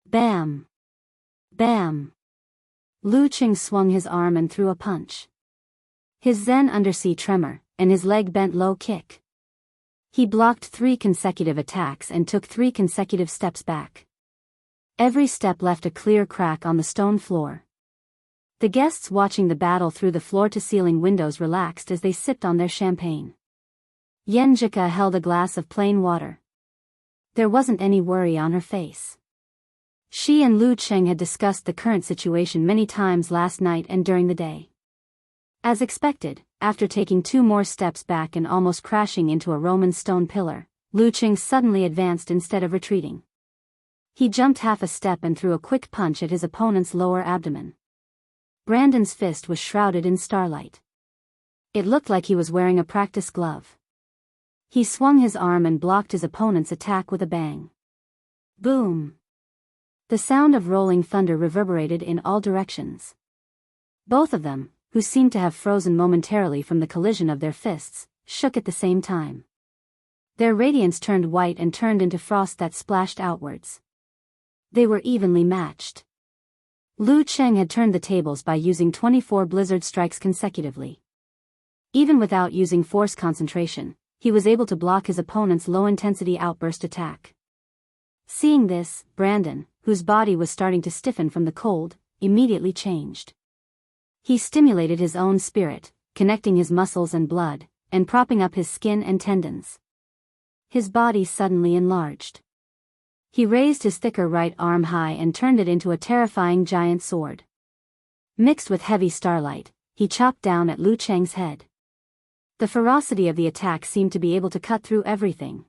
Bam! Bam! Lu Cheng swung his arm and threw a punch. His Zen undersea tremor, and his leg bent low kick. He blocked 3 consecutive attacks and took 3 consecutive steps back. Every step left a clear crack on the stone floor. The guests watching the battle through the floor-to-ceiling windows relaxed as they sipped on their champagne. Yenjika held a glass of plain water. There wasn't any worry on her face. She and Lu Cheng had discussed the current situation many times last night and during the day. As expected, after taking 2 more steps back and almost crashing into a Roman stone pillar, Lu Cheng suddenly advanced instead of retreating. He jumped half a step and threw a quick punch at his opponent's lower abdomen. Brandon's fist was shrouded in starlight. It looked like he was wearing a practice glove. He swung his arm and blocked his opponent's attack with a bang. Boom! The sound of rolling thunder reverberated in all directions. Both of them, who seemed to have frozen momentarily from the collision of their fists, shook at the same time. Their radiance turned white and turned into frost that splashed outwards. They were evenly matched. Lu Cheng had turned the tables by using 24 blizzard strikes consecutively. Even without using force concentration, he was able to block his opponent's low-intensity outburst attack. Seeing this, Brandon, whose body was starting to stiffen from the cold, immediately changed. He stimulated his own spirit, connecting his muscles and blood, and propping up his skin and tendons. His body suddenly enlarged. He raised his thicker right arm high and turned it into a terrifying giant sword. Mixed with heavy starlight, he chopped down at Lu Cheng's head. The ferocity of the attack seemed to be able to cut through everything.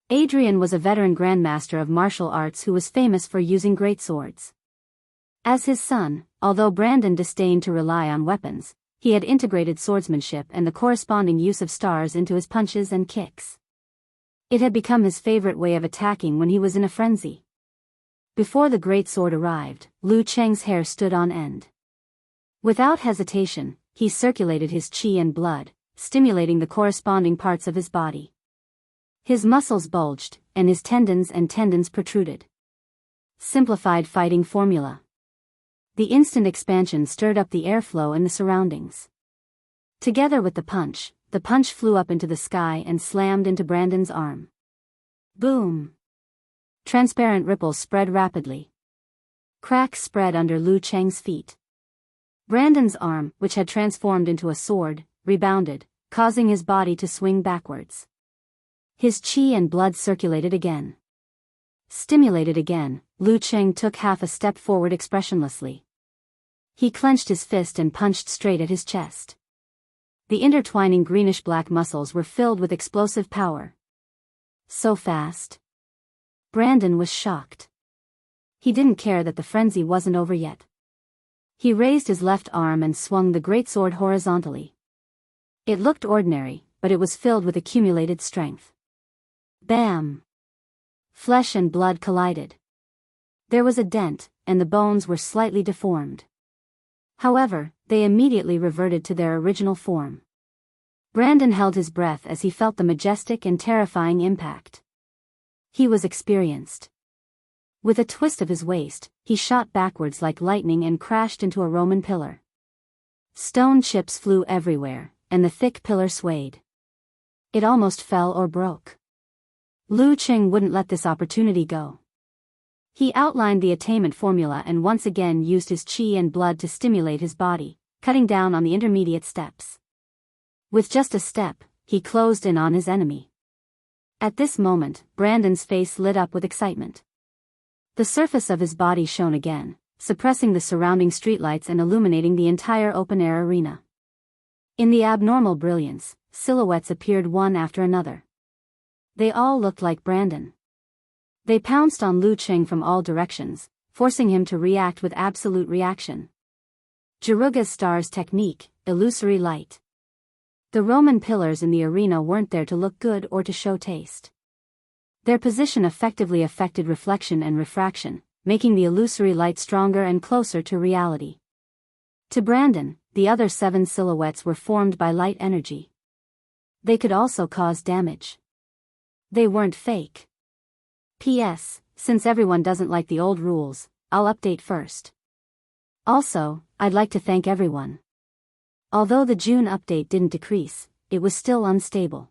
Adrian was a veteran grandmaster of martial arts who was famous for using great swords. As his son, although Brandon disdained to rely on weapons, he had integrated swordsmanship and the corresponding use of stars into his punches and kicks. It had become his favorite way of attacking when he was in a frenzy. Before the great sword arrived, Lu Cheng's hair stood on end. Without hesitation, he circulated his qi and blood, stimulating the corresponding parts of his body. His muscles bulged, and his tendons protruded. Simplified fighting formula. The instant expansion stirred up the airflow in the surroundings. Together with the punch flew up into the sky and slammed into Brandon's arm. Boom! Transparent ripples spread rapidly. Cracks spread under Lu Cheng's feet. Brandon's arm, which had transformed into a sword, rebounded, causing his body to swing backwards. His qi and blood circulated again. Stimulated again, Lu Cheng took half a step forward expressionlessly. He clenched his fist and punched straight at his chest. The intertwining greenish-black muscles were filled with explosive power. So fast. Brandon was shocked. He didn't care that the frenzy wasn't over yet. He raised his left arm and swung the greatsword horizontally. It looked ordinary, but it was filled with accumulated strength. Bam! Flesh and blood collided. There was a dent, and the bones were slightly deformed. However, they immediately reverted to their original form. Brandon held his breath as he felt the majestic and terrifying impact. He was experienced. With a twist of his waist, he shot backwards like lightning and crashed into a Roman pillar. Stone chips flew everywhere, and the thick pillar swayed. It almost fell or broke. Lu Cheng wouldn't let this opportunity go. He outlined the attainment formula and once again used his chi and blood to stimulate his body, cutting down on the intermediate steps. With just a step, he closed in on his enemy. At this moment, Brandon's face lit up with excitement. The surface of his body shone again, suppressing the surrounding streetlights and illuminating the entire open-air arena. In the abnormal brilliance, silhouettes appeared one after another. They all looked like Brandon. They pounced on Lu Cheng from all directions, forcing him to react with absolute reaction. Jaruga's star's technique, illusory light. The Roman pillars in the arena weren't there to look good or to show taste. Their position effectively affected reflection and refraction, making the illusory light stronger and closer to reality. To Brandon, the other 7 silhouettes were formed by light energy. They could also cause damage. They weren't fake. P.S. Since everyone doesn't like the old rules, I'll update first. Also, I'd like to thank everyone. Although the June update didn't decrease, it was still unstable.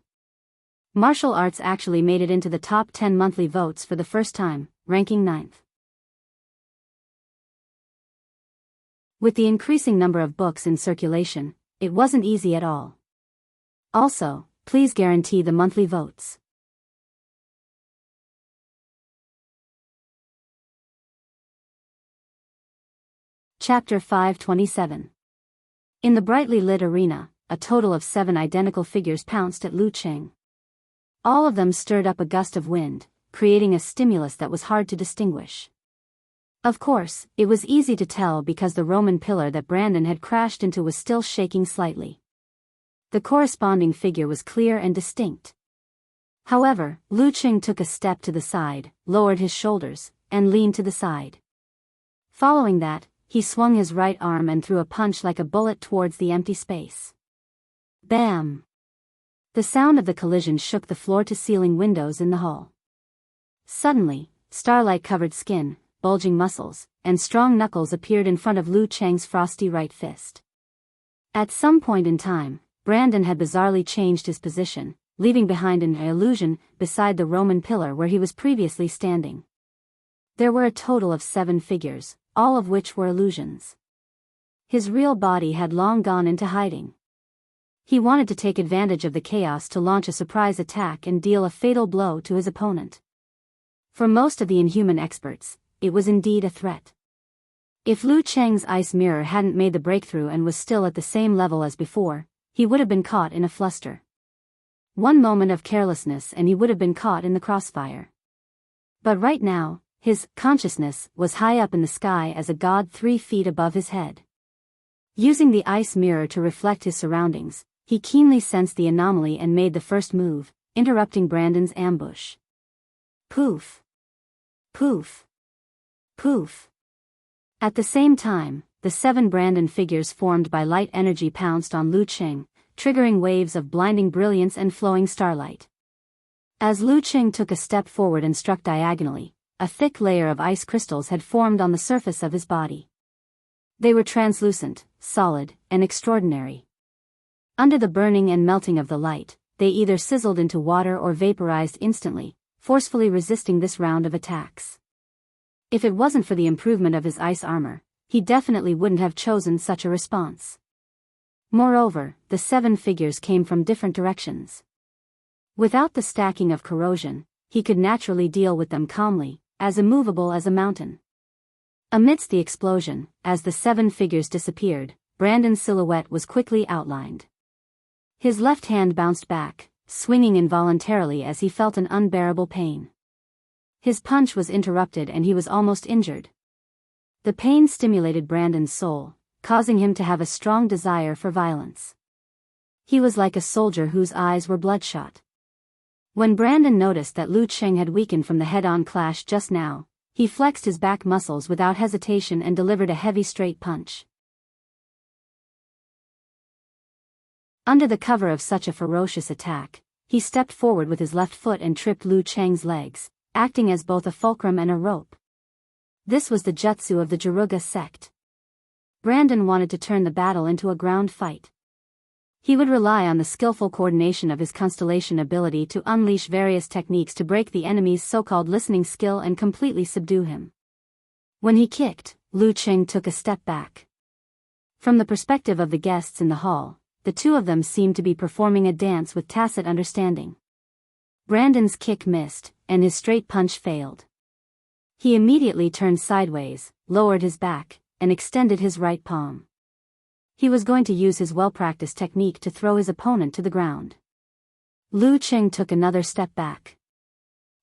Martial arts actually made it into the top 10 monthly votes for the first time, ranking 9th. With the increasing number of books in circulation, it wasn't easy at all. Also, please guarantee the monthly votes. Chapter 527. In the brightly lit arena, a total of 7 identical figures pounced at Lu Cheng. All of them stirred up a gust of wind, creating a stimulus that was hard to distinguish. Of course, it was easy to tell because the Roman pillar that Brandon had crashed into was still shaking slightly. The corresponding figure was clear and distinct. However, Lu Cheng took a step to the side, lowered his shoulders, and leaned to the side. Following that, he swung his right arm and threw a punch like a bullet towards the empty space. Bam! The sound of the collision shook the floor-to-ceiling windows in the hall. Suddenly, starlight-covered skin, bulging muscles, and strong knuckles appeared in front of Lu Cheng's frosty right fist. At some point in time, Brandon had bizarrely changed his position, leaving behind an illusion beside the Roman pillar where he was previously standing. There were a total of 7 figures, all of which were illusions. His real body had long gone into hiding. He wanted to take advantage of the chaos to launch a surprise attack and deal a fatal blow to his opponent. For most of the inhuman experts, it was indeed a threat. If Lu Cheng's ice mirror hadn't made the breakthrough and was still at the same level as before, he would have been caught in a fluster. One moment of carelessness and he would have been caught in the crossfire. But right now, his consciousness was high up in the sky as a god 3 feet above his head. Using the ice mirror to reflect his surroundings, he keenly sensed the anomaly and made the first move, interrupting Brandon's ambush. Poof! Poof! Poof! At the same time, the 7 Brandon figures formed by light energy pounced on Lu Cheng, triggering waves of blinding brilliance and flowing starlight. As Lu Cheng took a step forward and struck diagonally, a thick layer of ice crystals had formed on the surface of his body. They were translucent, solid, and extraordinary. Under the burning and melting of the light, they either sizzled into water or vaporized instantly, forcefully resisting this round of attacks. If it wasn't for the improvement of his ice armor, he definitely wouldn't have chosen such a response. Moreover, the 7 figures came from different directions. Without the stacking of corrosion, he could naturally deal with them calmly, as immovable as a mountain. Amidst the explosion, as the 7 figures disappeared, Brandon's silhouette was quickly outlined. His left hand bounced back, swinging involuntarily as he felt an unbearable pain. His punch was interrupted and he was almost injured. The pain stimulated Brandon's soul, causing him to have a strong desire for violence. He was like a soldier whose eyes were bloodshot. When Brandon noticed that Lu Cheng had weakened from the head-on clash just now, he flexed his back muscles without hesitation and delivered a heavy straight punch. Under the cover of such a ferocious attack, he stepped forward with his left foot and tripped Lu Cheng's legs, acting as both a fulcrum and a rope. This was the jutsu of the Jaruga sect. Brandon wanted to turn the battle into a ground fight. He would rely on the skillful coordination of his constellation ability to unleash various techniques to break the enemy's so-called listening skill and completely subdue him. When he kicked, Lu Qing took a step back. From the perspective of the guests in the hall, the two of them seemed to be performing a dance with tacit understanding. Brandon's kick missed, and his straight punch failed. He immediately turned sideways, lowered his back, and extended his right palm. He was going to use his well-practiced technique to throw his opponent to the ground. Lu Qing took another step back.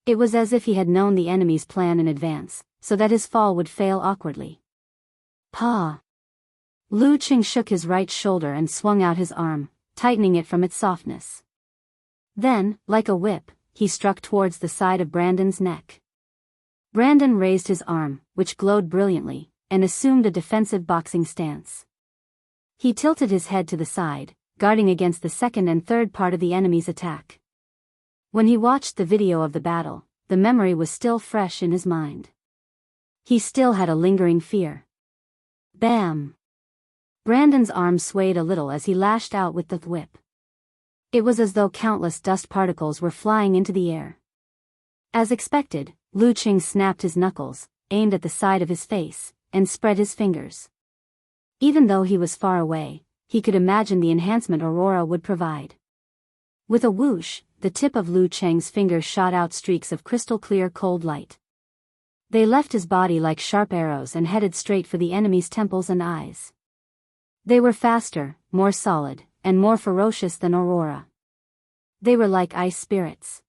It was as if he had known the enemy's plan in advance, so that his fall would fail awkwardly. Pa! Lu Qing shook his right shoulder and swung out his arm, tightening it from its softness. Then, like a whip, he struck towards the side of Brandon's neck. Brandon raised his arm, which glowed brilliantly, and assumed a defensive boxing stance. He tilted his head to the side, guarding against the second and third part of the enemy's attack. When he watched the video of the battle, the memory was still fresh in his mind. He still had a lingering fear. Bam! Brandon's arm swayed a little as he lashed out with the whip. It was as though countless dust particles were flying into the air. As expected, Lu Qing snapped his knuckles, aimed at the side of his face, and spread his fingers. Even though he was far away, he could imagine the enhancement Aurora would provide. With a whoosh, the tip of Lu Qing's fingers shot out streaks of crystal-clear cold light. They left his body like sharp arrows and headed straight for the enemy's temples and eyes. They were faster, more solid, and more ferocious than Aurora. They were like ice spirits.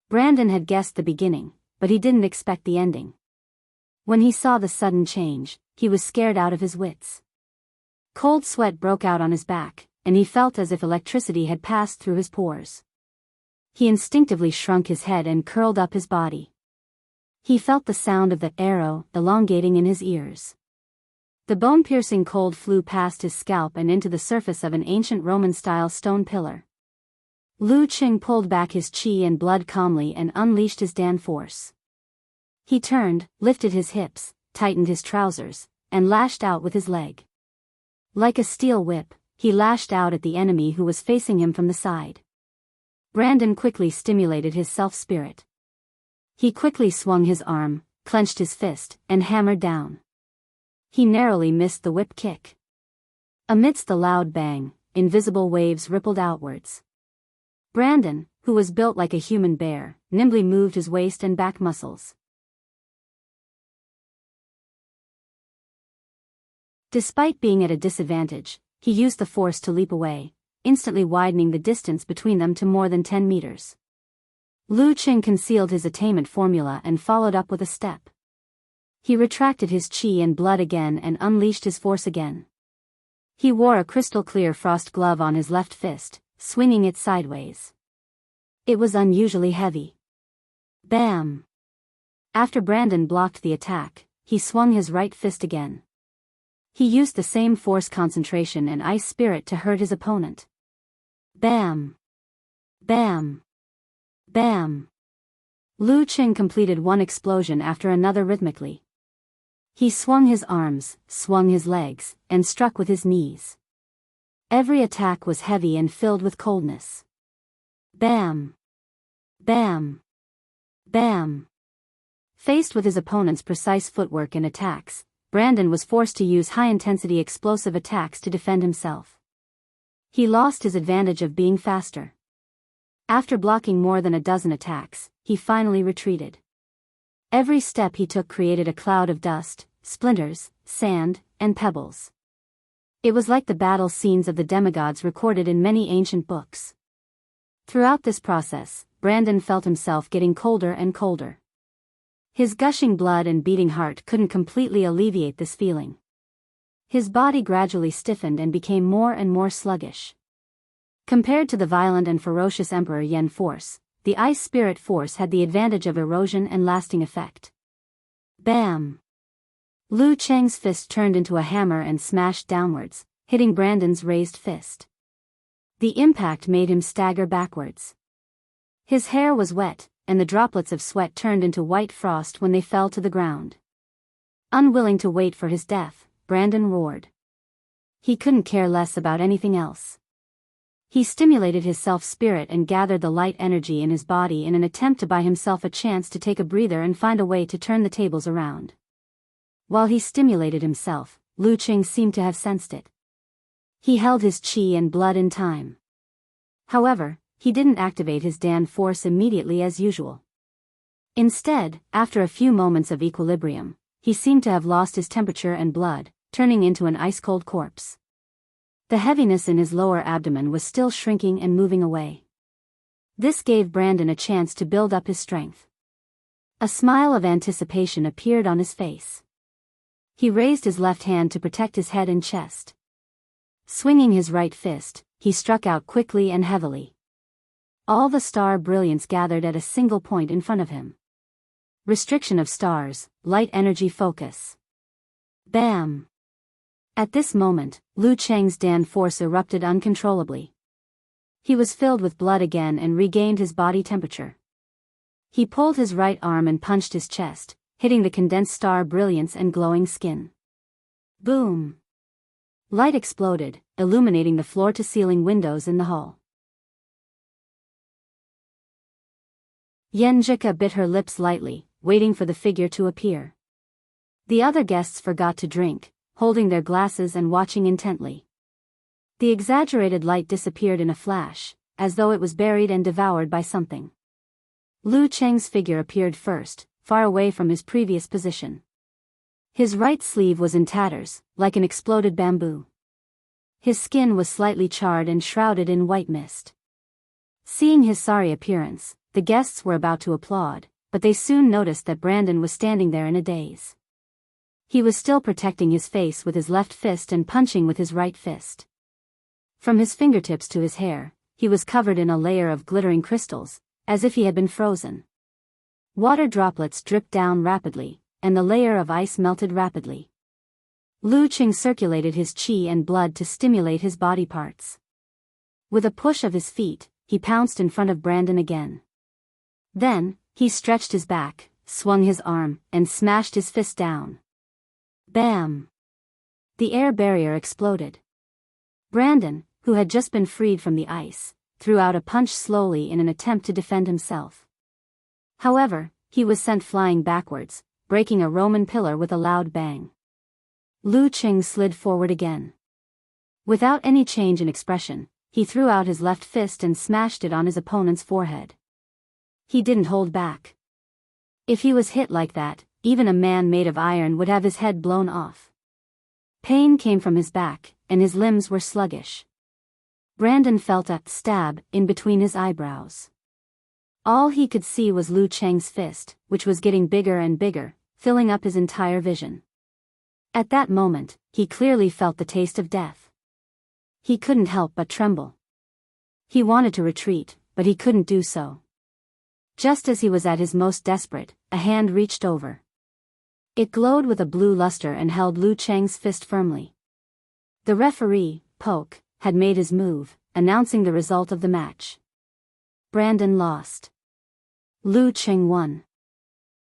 Brandon had guessed the beginning, but he didn't expect the ending. When he saw the sudden change, he was scared out of his wits. Cold sweat broke out on his back, and he felt as if electricity had passed through his pores. He instinctively shrunk his head and curled up his body. He felt the sound of the arrow elongating in his ears. The bone-piercing cold flew past his scalp and into the surface of an ancient Roman-style stone pillar. Lu Qing pulled back his chi and blood calmly and unleashed his Dan force. He turned, lifted his hips, tightened his trousers, and lashed out with his leg. Like a steel whip, he lashed out at the enemy who was facing him from the side. Brandon quickly stimulated his self-spirit. He quickly swung his arm, clenched his fist, and hammered down. He narrowly missed the whip kick. Amidst the loud bang, invisible waves rippled outwards. Brandon, who was built like a human bear, nimbly moved his waist and back muscles. Despite being at a disadvantage, he used the force to leap away, instantly widening the distance between them to more than 10 meters. Lu Qing concealed his attainment formula and followed up with a step. He retracted his chi and blood again and unleashed his force again. He wore a crystal-clear frost glove on his left fist, swinging it sideways. It was unusually heavy. Bam! After Brandon blocked the attack, he swung his right fist again. He used the same force concentration and ice spirit to hurt his opponent. Bam! Bam! Bam! Lu Qing completed one explosion after another rhythmically. He swung his arms, swung his legs, and struck with his knees. Every attack was heavy and filled with coldness. Bam! Bam! Bam! Faced with his opponent's precise footwork and attacks, Brandon was forced to use high-intensity explosive attacks to defend himself. He lost his advantage of being faster. After blocking more than a dozen attacks, he finally retreated. Every step he took created a cloud of dust, splinters, sand, and pebbles. It was like the battle scenes of the demigods recorded in many ancient books. Throughout this process, Brandon felt himself getting colder and colder. His gushing blood and beating heart couldn't completely alleviate this feeling. His body gradually stiffened and became more and more sluggish. Compared to the violent and ferocious Emperor Yen force, the Ice Spirit force had the advantage of erosion and lasting effect. Bam! Lu Qing's fist turned into a hammer and smashed downwards, hitting Brandon's raised fist. The impact made him stagger backwards. His hair was wet, and the droplets of sweat turned into white frost when they fell to the ground. Unwilling to wait for his death, Brandon roared. He couldn't care less about anything else. He stimulated his self-spirit and gathered the light energy in his body in an attempt to buy himself a chance to take a breather and find a way to turn the tables around. While he stimulated himself, Lu Qing seemed to have sensed it. He held his qi and blood in time. However, he didn't activate his Dan force immediately as usual. Instead, after a few moments of equilibrium, he seemed to have lost his temperature and blood, turning into an ice-cold corpse. The heaviness in his lower abdomen was still shrinking and moving away. This gave Brandon a chance to build up his strength. A smile of anticipation appeared on his face. He raised his left hand to protect his head and chest. Swinging his right fist, he struck out quickly and heavily. All the star brilliance gathered at a single point in front of him. Restriction of stars, light energy focus. Bam! At this moment, Lu Cheng's Dan force erupted uncontrollably. He was filled with blood again and regained his body temperature. He pulled his right arm and punched his chest, hitting the condensed star brilliance and glowing skin. Boom! Light exploded, illuminating the floor-to-ceiling windows in the hall. Yenjika bit her lips lightly, waiting for the figure to appear. The other guests forgot to drink, holding their glasses and watching intently. The exaggerated light disappeared in a flash, as though it was buried and devoured by something. Lu Cheng's figure appeared first, far away from his previous position. His right sleeve was in tatters, like an exploded bamboo. His skin was slightly charred and shrouded in white mist. Seeing his sorry appearance, the guests were about to applaud, but they soon noticed that Brandon was standing there in a daze. He was still protecting his face with his left fist and punching with his right fist. From his fingertips to his hair, he was covered in a layer of glittering crystals, as if he had been frozen. Water droplets dripped down rapidly, and the layer of ice melted rapidly. Lu Qing circulated his qi and blood to stimulate his body parts. With a push of his feet, he pounced in front of Brandon again. Then, he stretched his back, swung his arm, and smashed his fist down. Bam! The air barrier exploded. Brandon, who had just been freed from the ice, threw out a punch slowly in an attempt to defend himself. However, he was sent flying backwards, breaking a Roman pillar with a loud bang. Lu Qing slid forward again. Without any change in expression, he threw out his left fist and smashed it on his opponent's forehead. He didn't hold back. If he was hit like that, even a man made of iron would have his head blown off. Pain came from his back, and his limbs were sluggish. Brandon felt a stab in between his eyebrows. All he could see was Lu Cheng's fist, which was getting bigger and bigger, filling up his entire vision. At that moment, he clearly felt the taste of death. He couldn't help but tremble. He wanted to retreat, but he couldn't do so. Just as he was at his most desperate, a hand reached over. It glowed with a blue luster and held Lu Cheng's fist firmly. The referee, Poke, had made his move, announcing the result of the match. Brandon lost. Lu Qing won.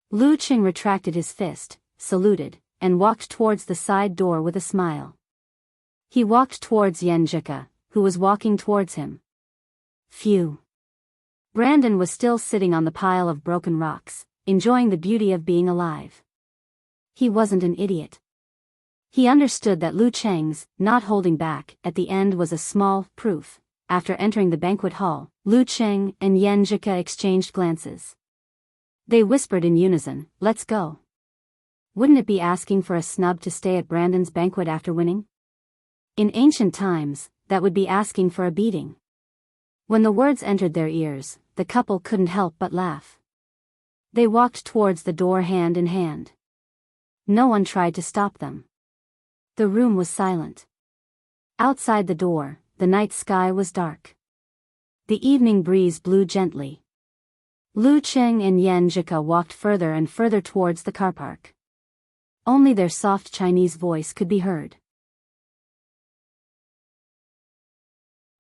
Lu Qing retracted his fist, saluted, and walked towards the side door with a smile. He walked towards Yenjika, who was walking towards him. Phew. Brandon was still sitting on the pile of broken rocks, enjoying the beauty of being alive. He wasn't an idiot. He understood that Lu Cheng's not holding back at the end was a small proof. After entering the banquet hall, Lu Cheng and Yenjika exchanged glances. They whispered in unison, "Let's go." Wouldn't it be asking for a snub to stay at Brandon's banquet after winning? In ancient times, that would be asking for a beating. When the words entered their ears, the couple couldn't help but laugh. They walked towards the door hand in hand. No one tried to stop them. The room was silent. Outside the door, the night sky was dark. The evening breeze blew gently. Lu Cheng and Yenjika walked further and further towards the car park. Only their soft Chinese voice could be heard.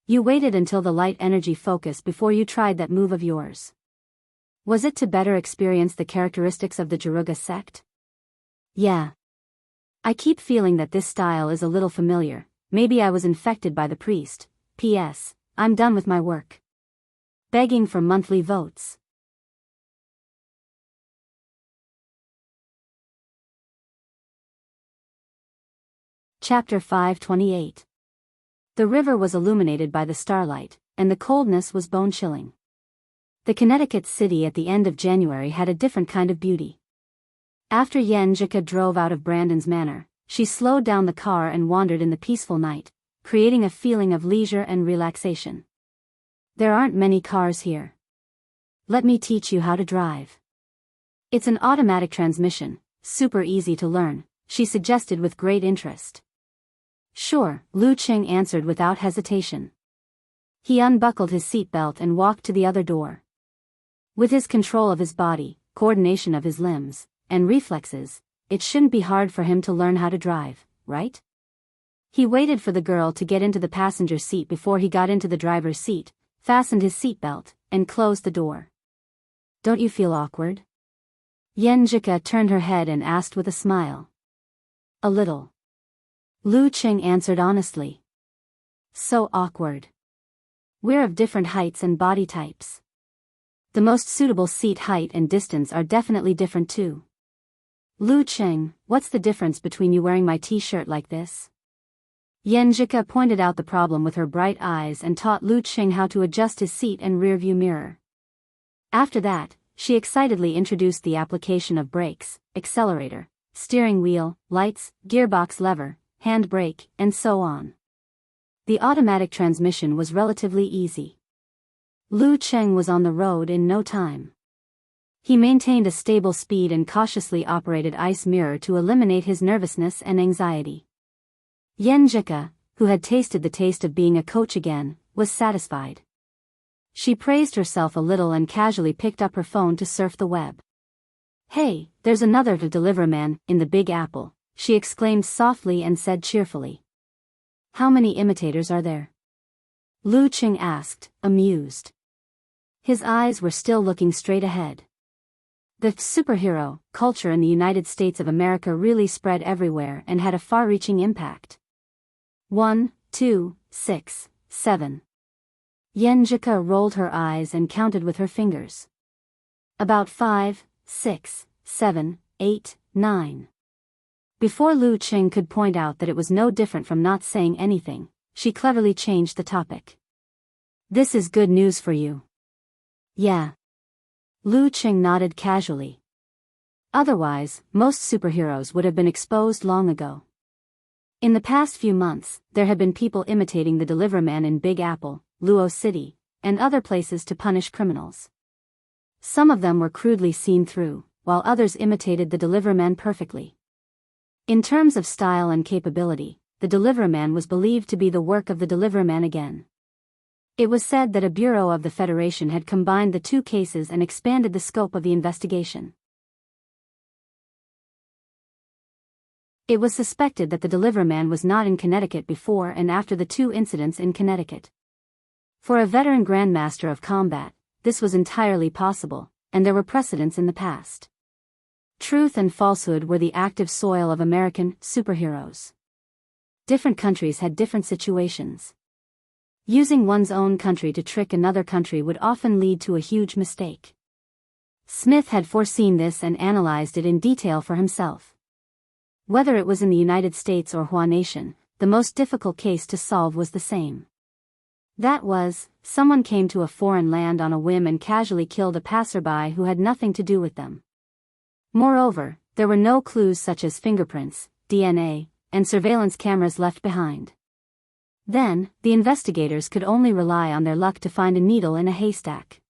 You waited until the light energy focus before you tried that move of yours. Was it to better experience the characteristics of the Jaruga sect? Yeah. I keep feeling that this style is a little familiar. Maybe I was infected by the priest. P.S. I'm done with my work. Begging for monthly votes. Chapter 528. The river was illuminated by the starlight, and the coldness was bone-chilling. The Connecticut city at the end of January had a different kind of beauty. After Yenjika drove out of Brandon's manor, she slowed down the car and wandered in the peaceful night, creating a feeling of leisure and relaxation. There aren't many cars here. Let me teach you how to drive. It's an automatic transmission, super easy to learn, she suggested with great interest. Sure, Lu Qing answered without hesitation. He unbuckled his seatbelt and walked to the other door. With his control of his body, coordination of his limbs, and reflexes, it shouldn't be hard for him to learn how to drive, right? He waited for the girl to get into the passenger seat before he got into the driver's seat, fastened his seatbelt, and closed the door. Don't you feel awkward? Yenjika turned her head and asked with a smile. A little. Lu Qing answered honestly. So awkward. We're of different heights and body types. The most suitable seat height and distance are definitely different too. Lu Qing, what's the difference between you wearing my t-shirt like this? Yenjika pointed out the problem with her bright eyes and taught Lu Qing how to adjust his seat and rearview mirror. After that, she excitedly introduced the application of brakes, accelerator, steering wheel, lights, gearbox lever, handbrake, and so on. The automatic transmission was relatively easy. Lu Qing was on the road in no time. He maintained a stable speed and cautiously operated ice mirror to eliminate his nervousness and anxiety. Yenjika, who had tasted the taste of being a coach again, was satisfied. She praised herself a little and casually picked up her phone to surf the web. Hey, there's another to deliver man in the Big Apple, she exclaimed softly and said cheerfully. How many imitators are there? Lu Qing asked, amused. His eyes were still looking straight ahead. The superhero culture in the United States of America really spread everywhere and had a far-reaching impact. 1, 2, 6, 7. Yenjika rolled her eyes and counted with her fingers. About 5, 6, 7, 8, 9. Before Lu Qing could point out that it was no different from not saying anything, she cleverly changed the topic. This is good news for you. Yeah. Lu Qing nodded casually. Otherwise, most superheroes would have been exposed long ago. In the past few months, there had been people imitating the Deliverman in Big Apple, Luo City, and other places to punish criminals. Some of them were crudely seen through, while others imitated the Deliverman perfectly. In terms of style and capability, the Deliverman was believed to be the work of the Deliverman again. It was said that a bureau of the Federation had combined the two cases and expanded the scope of the investigation. It was suspected that the Deliverman was not in Connecticut before and after the two incidents in Connecticut. For a veteran Grandmaster of combat, this was entirely possible, and there were precedents in the past. Truth and falsehood were the active soil of American superheroes. Different countries had different situations. Using one's own country to trick another country would often lead to a huge mistake. Smith had foreseen this and analyzed it in detail for himself. Whether it was in the United States or Hua Nation, the most difficult case to solve was the same. That was, someone came to a foreign land on a whim and casually killed a passerby who had nothing to do with them. Moreover, there were no clues such as fingerprints, DNA, and surveillance cameras left behind. Then, the investigators could only rely on their luck to find a needle in a haystack.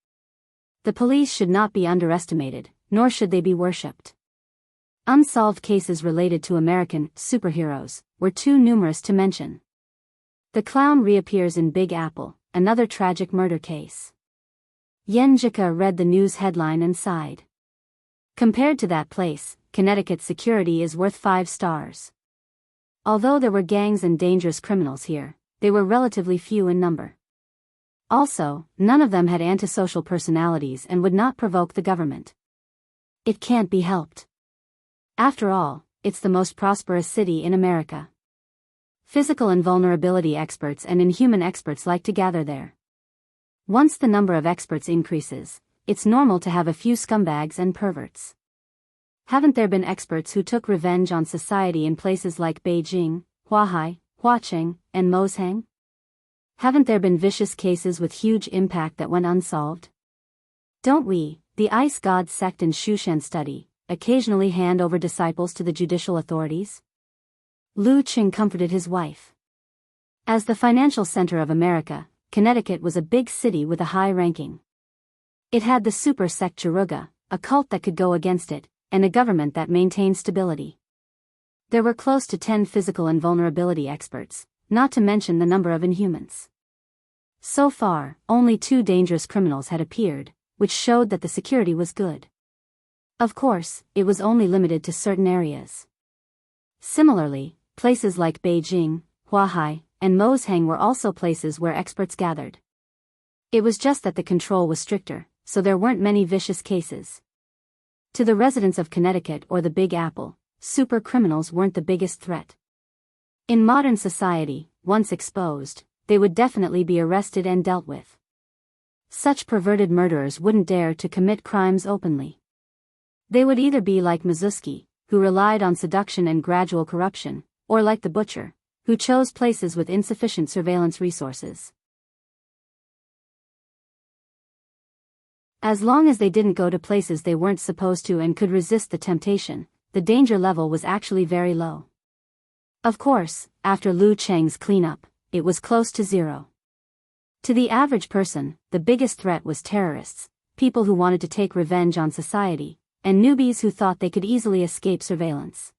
The police should not be underestimated, nor should they be worshipped. Unsolved cases related to American superheroes were too numerous to mention. The clown reappears in Big Apple, another tragic murder case. Yenjika read the news headline and sighed. Compared to that place, Connecticut's security is worth 5 stars. Although there were gangs and dangerous criminals here, they were relatively few in number. Also, none of them had antisocial personalities and would not provoke the government. It can't be helped. After all, it's the most prosperous city in America. Physical invulnerability experts and inhuman experts like to gather there. Once the number of experts increases, it's normal to have a few scumbags and perverts. Haven't there been experts who took revenge on society in places like Beijing, Huahai, Huacheng, and Mosheng? Haven't there been vicious cases with huge impact that went unsolved? Don't we, the ice god sect in Shushan study, occasionally hand over disciples to the judicial authorities? Lu Qing comforted his wife. As the financial center of America, Connecticut was a big city with a high ranking. It had the super sect Chiruga, a cult that could go against it, and a government that maintained stability. There were close to 10 physical and vulnerability experts, not to mention the number of Inhumans. So far, only 2 dangerous criminals had appeared, which showed that the security was good. Of course, it was only limited to certain areas. Similarly, places like Beijing, Huahai, and Mosheng were also places where experts gathered. It was just that the control was stricter, so there weren't many vicious cases. To the residents of Connecticut or the Big Apple, super criminals weren't the biggest threat. In modern society, once exposed, they would definitely be arrested and dealt with. Such perverted murderers wouldn't dare to commit crimes openly. They would either be like Mizuski, who relied on seduction and gradual corruption, or like the butcher, who chose places with insufficient surveillance resources. As long as they didn't go to places they weren't supposed to and could resist the temptation, the danger level was actually very low. Of course, after Lu Cheng's cleanup, it was close to zero. To the average person, the biggest threat was terrorists, people who wanted to take revenge on society, and newbies who thought they could easily escape surveillance.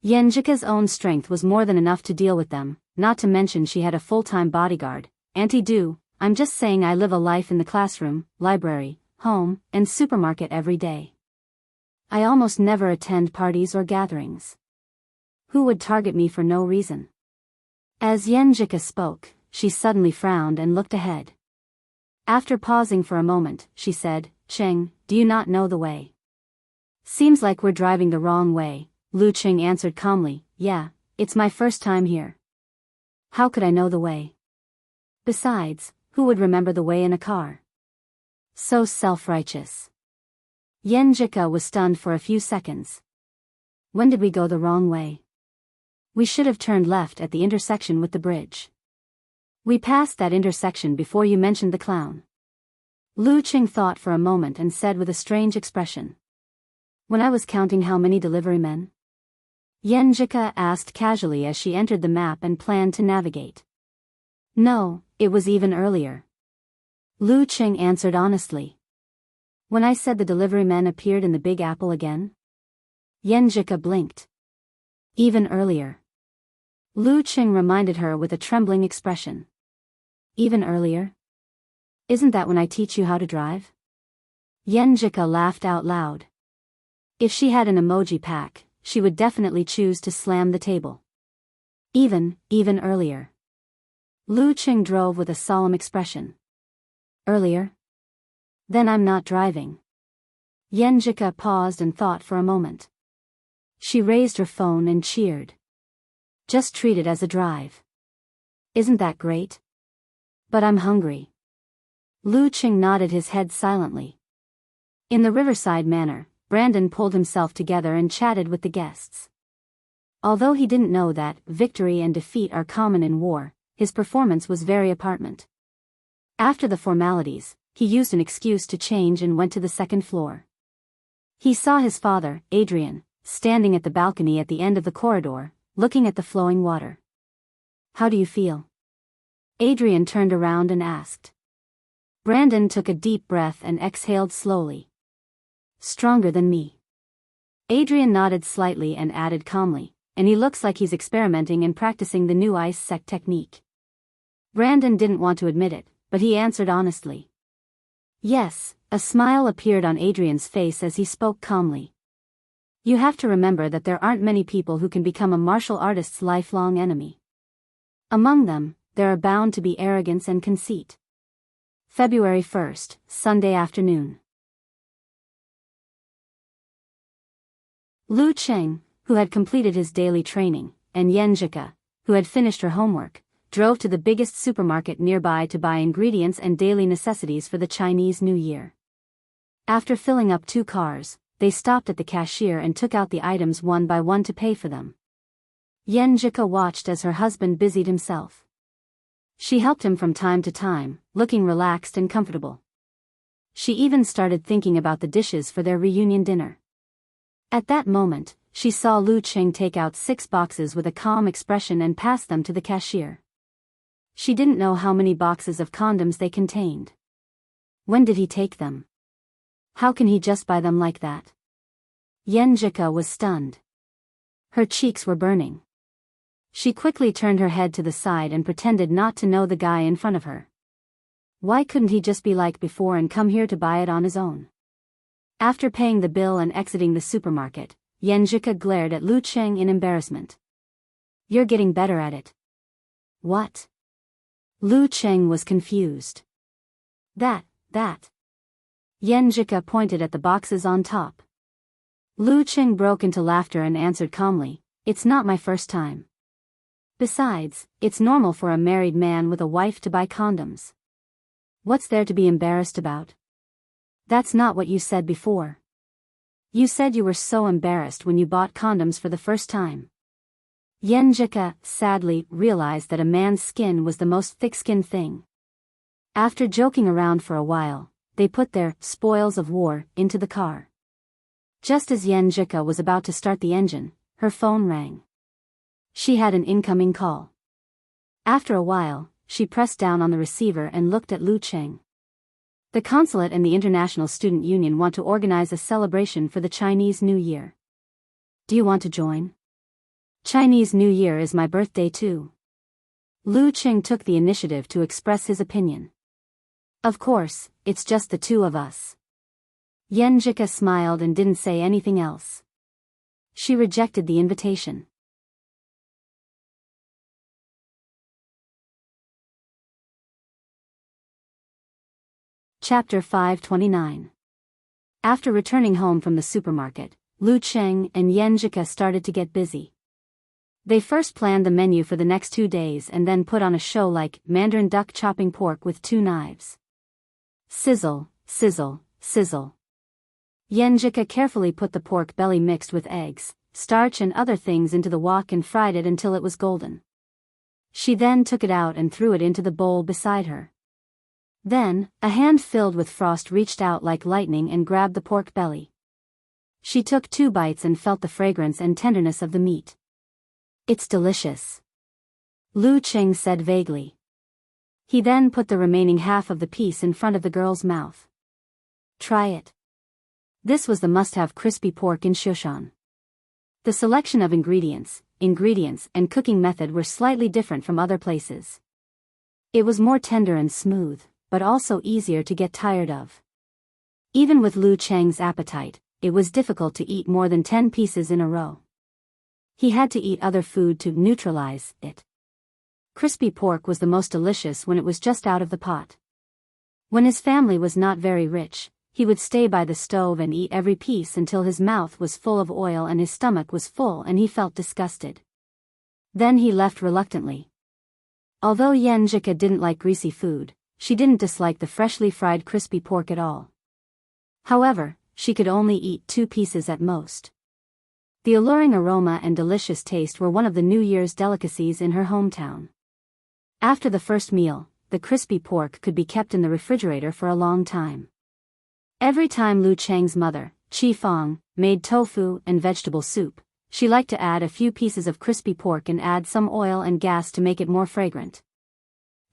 Yenjika's own strength was more than enough to deal with them, not to mention she had a full-time bodyguard. Auntie Do, I'm just saying I live a life in the classroom, library, home, and supermarket every day. I almost never attend parties or gatherings. Who would target me for no reason? As Yenjika spoke, she suddenly frowned and looked ahead. After pausing for a moment, she said, Cheng, do you not know the way? Seems like we're driving the wrong way. Lu Qing answered calmly, yeah, it's my first time here. How could I know the way? Besides, who would remember the way in a car? So self-righteous. Yenjika was stunned for a few seconds. When did we go the wrong way? We should have turned left at the intersection with the bridge. We passed that intersection before you mentioned the clown. Lu Qing thought for a moment and said with a strange expression. When I was counting how many delivery men? Yenjika asked casually as she entered the map and planned to navigate. No, it was even earlier. Lu Qing answered honestly. When I said the delivery men appeared in the Big Apple again? Yenjika blinked. Even earlier. Lu Qing reminded her with a trembling expression. Even earlier? Isn't that when I teach you how to drive? Yenjika laughed out loud. If she had an emoji pack, she would definitely choose to slam the table. Even earlier. Lu Qing drove with a solemn expression. Earlier? Then I'm not driving. Yenjika paused and thought for a moment. She raised her phone and cheered. Just treat it as a drive. Isn't that great? But I'm hungry. Lu Qing nodded his head silently. In the Riverside manor, Brandon pulled himself together and chatted with the guests. Although he didn't know that victory and defeat are common in war, his performance was very apartment. After the formalities, he used an excuse to change and went to the second floor. He saw his father, Adrian, standing at the balcony at the end of the corridor, looking at the flowing water. How do you feel? Adrian turned around and asked. Brandon took a deep breath and exhaled slowly. Stronger than me. Adrian nodded slightly and added calmly, and he looks like he's experimenting and practicing the new ice sect technique. Brandon didn't want to admit it, but he answered honestly. Yes, a smile appeared on Adrian's face as he spoke calmly. You have to remember that there aren't many people who can become a martial artist's lifelong enemy. Among them, there are bound to be arrogance and conceit. February 1st, Sunday afternoon. Lu Cheng, who had completed his daily training, and Yenjika, who had finished her homework, drove to the biggest supermarket nearby to buy ingredients and daily necessities for the Chinese New Year. After filling up 2 cars, they stopped at the cashier and took out the items one by one to pay for them. Yenjika watched as her husband busied himself. She helped him from time to time, looking relaxed and comfortable. She even started thinking about the dishes for their reunion dinner. At that moment, she saw Lu Qing take out 6 boxes with a calm expression and pass them to the cashier. She didn't know how many boxes of condoms they contained. When did he take them? How can he just buy them like that? Yenjika was stunned. Her cheeks were burning. She quickly turned her head to the side and pretended not to know the guy in front of her. Why couldn't he just be like before and come here to buy it on his own? After paying the bill and exiting the supermarket, Yenjika glared at Lu Qing in embarrassment. You're getting better at it. What? Lu Qing was confused. That. Yenjika pointed at the boxes on top. Lu Qing broke into laughter and answered calmly, it's not my first time. Besides, it's normal for a married man with a wife to buy condoms. What's there to be embarrassed about? That's not what you said before. You said you were so embarrassed when you bought condoms for the first time. Yenjika, sadly, realized that a man's skin was the most thick-skinned thing. After joking around for a while, they put their spoils of war into the car. Just as Yenjika was about to start the engine, her phone rang. She had an incoming call. After a while, she pressed down on the receiver and looked at Lu Qing. The consulate and the International Student Union want to organize a celebration for the Chinese New Year. Do you want to join? Chinese New Year is my birthday too. Lu Qing took the initiative to express his opinion. Of course, it's just the two of us. Yenjika smiled and didn't say anything else. She rejected the invitation. Chapter 529. After returning home from the supermarket, Lu Qing and Yenjika started to get busy. They first planned the menu for the next 2 days and then put on a show like Mandarin duck chopping pork with 2 knives. Sizzle, sizzle, sizzle. Yenjika carefully put the pork belly mixed with eggs, starch and other things into the wok and fried it until it was golden. She then took it out and threw it into the bowl beside her. Then, a hand filled with frost reached out like lightning and grabbed the pork belly. She took 2 bites and felt the fragrance and tenderness of the meat. It's delicious, Lu Qing said vaguely. He then put the remaining half of the piece in front of the girl's mouth. Try it. This was the must-have crispy pork in Shushan. The selection of ingredients, and cooking method were slightly different from other places. It was more tender and smooth, but also easier to get tired of. Even with Lu Qing's appetite, it was difficult to eat more than 10 pieces in a row. He had to eat other food to neutralize it. Crispy pork was the most delicious when it was just out of the pot. When his family was not very rich, he would stay by the stove and eat every piece until his mouth was full of oil and his stomach was full and he felt disgusted. Then he left reluctantly. Although Yenjika didn't like greasy food, she didn't dislike the freshly fried crispy pork at all. However, she could only eat 2 pieces at most. The alluring aroma and delicious taste were one of the New Year's delicacies in her hometown. After the first meal, the crispy pork could be kept in the refrigerator for a long time. Every time Lu Qing's mother, Qi Fang, made tofu and vegetable soup, she liked to add a few pieces of crispy pork and add some oil and gas to make it more fragrant.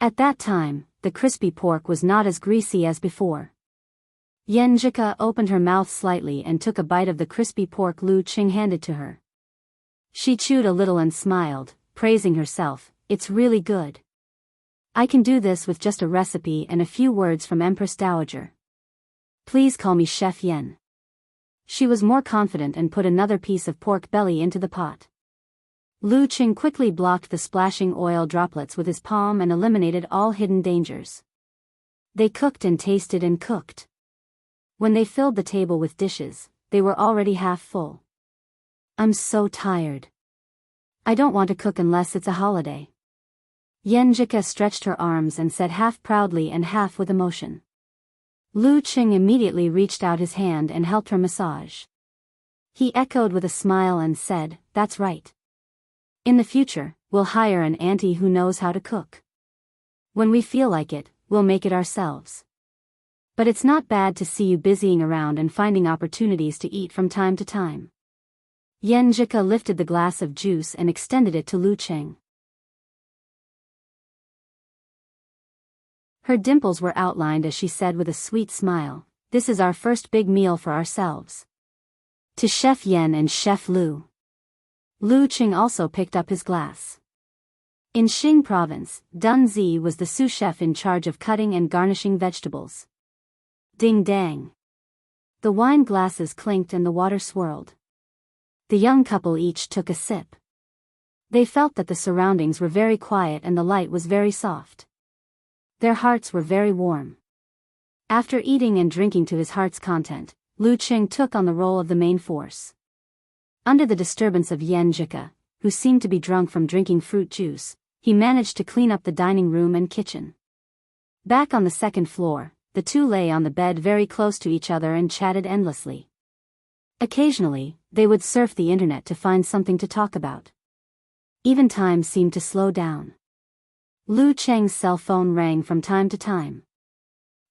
At that time, the crispy pork was not as greasy as before. Yenjika opened her mouth slightly and took a bite of the crispy pork Lu Qing handed to her. She chewed a little and smiled, praising herself, it's really good. I can do this with just a recipe and a few words from Empress Dowager. Please call me Chef Yen. She was more confident and put another piece of pork belly into the pot. Lu Qing quickly blocked the splashing oil droplets with his palm and eliminated all hidden dangers. They cooked and tasted and cooked. When they filled the table with dishes, they were already half full. I'm so tired. I don't want to cook unless it's a holiday. Yenjika stretched her arms and said half proudly and half with emotion. Lu Qing immediately reached out his hand and helped her massage. He echoed with a smile and said, that's right. In the future, we'll hire an auntie who knows how to cook. When we feel like it, we'll make it ourselves. But it's not bad to see you busying around and finding opportunities to eat from time to time. Yenjika lifted the glass of juice and extended it to Lu Cheng. Her dimples were outlined as she said with a sweet smile, "This is our first big meal for ourselves." To Chef Yen and Chef Lu. Lu Cheng also picked up his glass. In Xing province, Dun Zi was the sous chef in charge of cutting and garnishing vegetables. Ding dang. The wine glasses clinked and the water swirled. The young couple each took a sip. They felt that the surroundings were very quiet and the light was very soft. Their hearts were very warm. After eating and drinking to his heart's content, Lu Cheng took on the role of the main force. Under the disturbance of Yenjika, who seemed to be drunk from drinking fruit juice, he managed to clean up the dining room and kitchen. Back on the second floor, the two lay on the bed very close to each other and chatted endlessly. Occasionally, they would surf the internet to find something to talk about. Even time seemed to slow down. Lu Cheng's cell phone rang from time to time.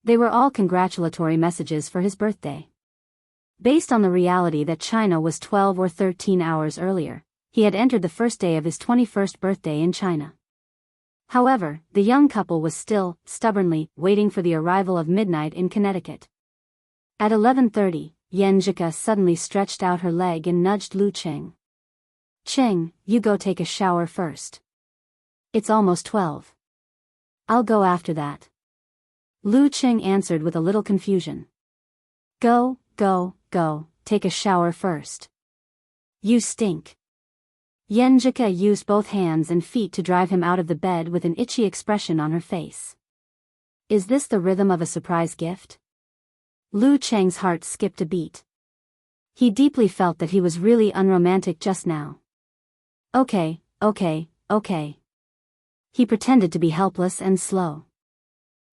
They were all congratulatory messages for his birthday. Based on the reality that China was 12 or 13 hours earlier, he had entered the first day of his 21st birthday in China. However, the young couple was still, stubbornly, waiting for the arrival of midnight in Connecticut. At 11:30, Yenjika suddenly stretched out her leg and nudged Lu Cheng. "Cheng, you go take a shower first. It's almost 12. I'll go after that." Lu Cheng answered with a little confusion. Go, take a shower first. You stink." Yenjika used both hands and feet to drive him out of the bed with an itchy expression on her face. Is this the rhythm of a surprise gift? Lu Cheng's heart skipped a beat. He deeply felt that he was really unromantic just now. Okay. He pretended to be helpless and slow.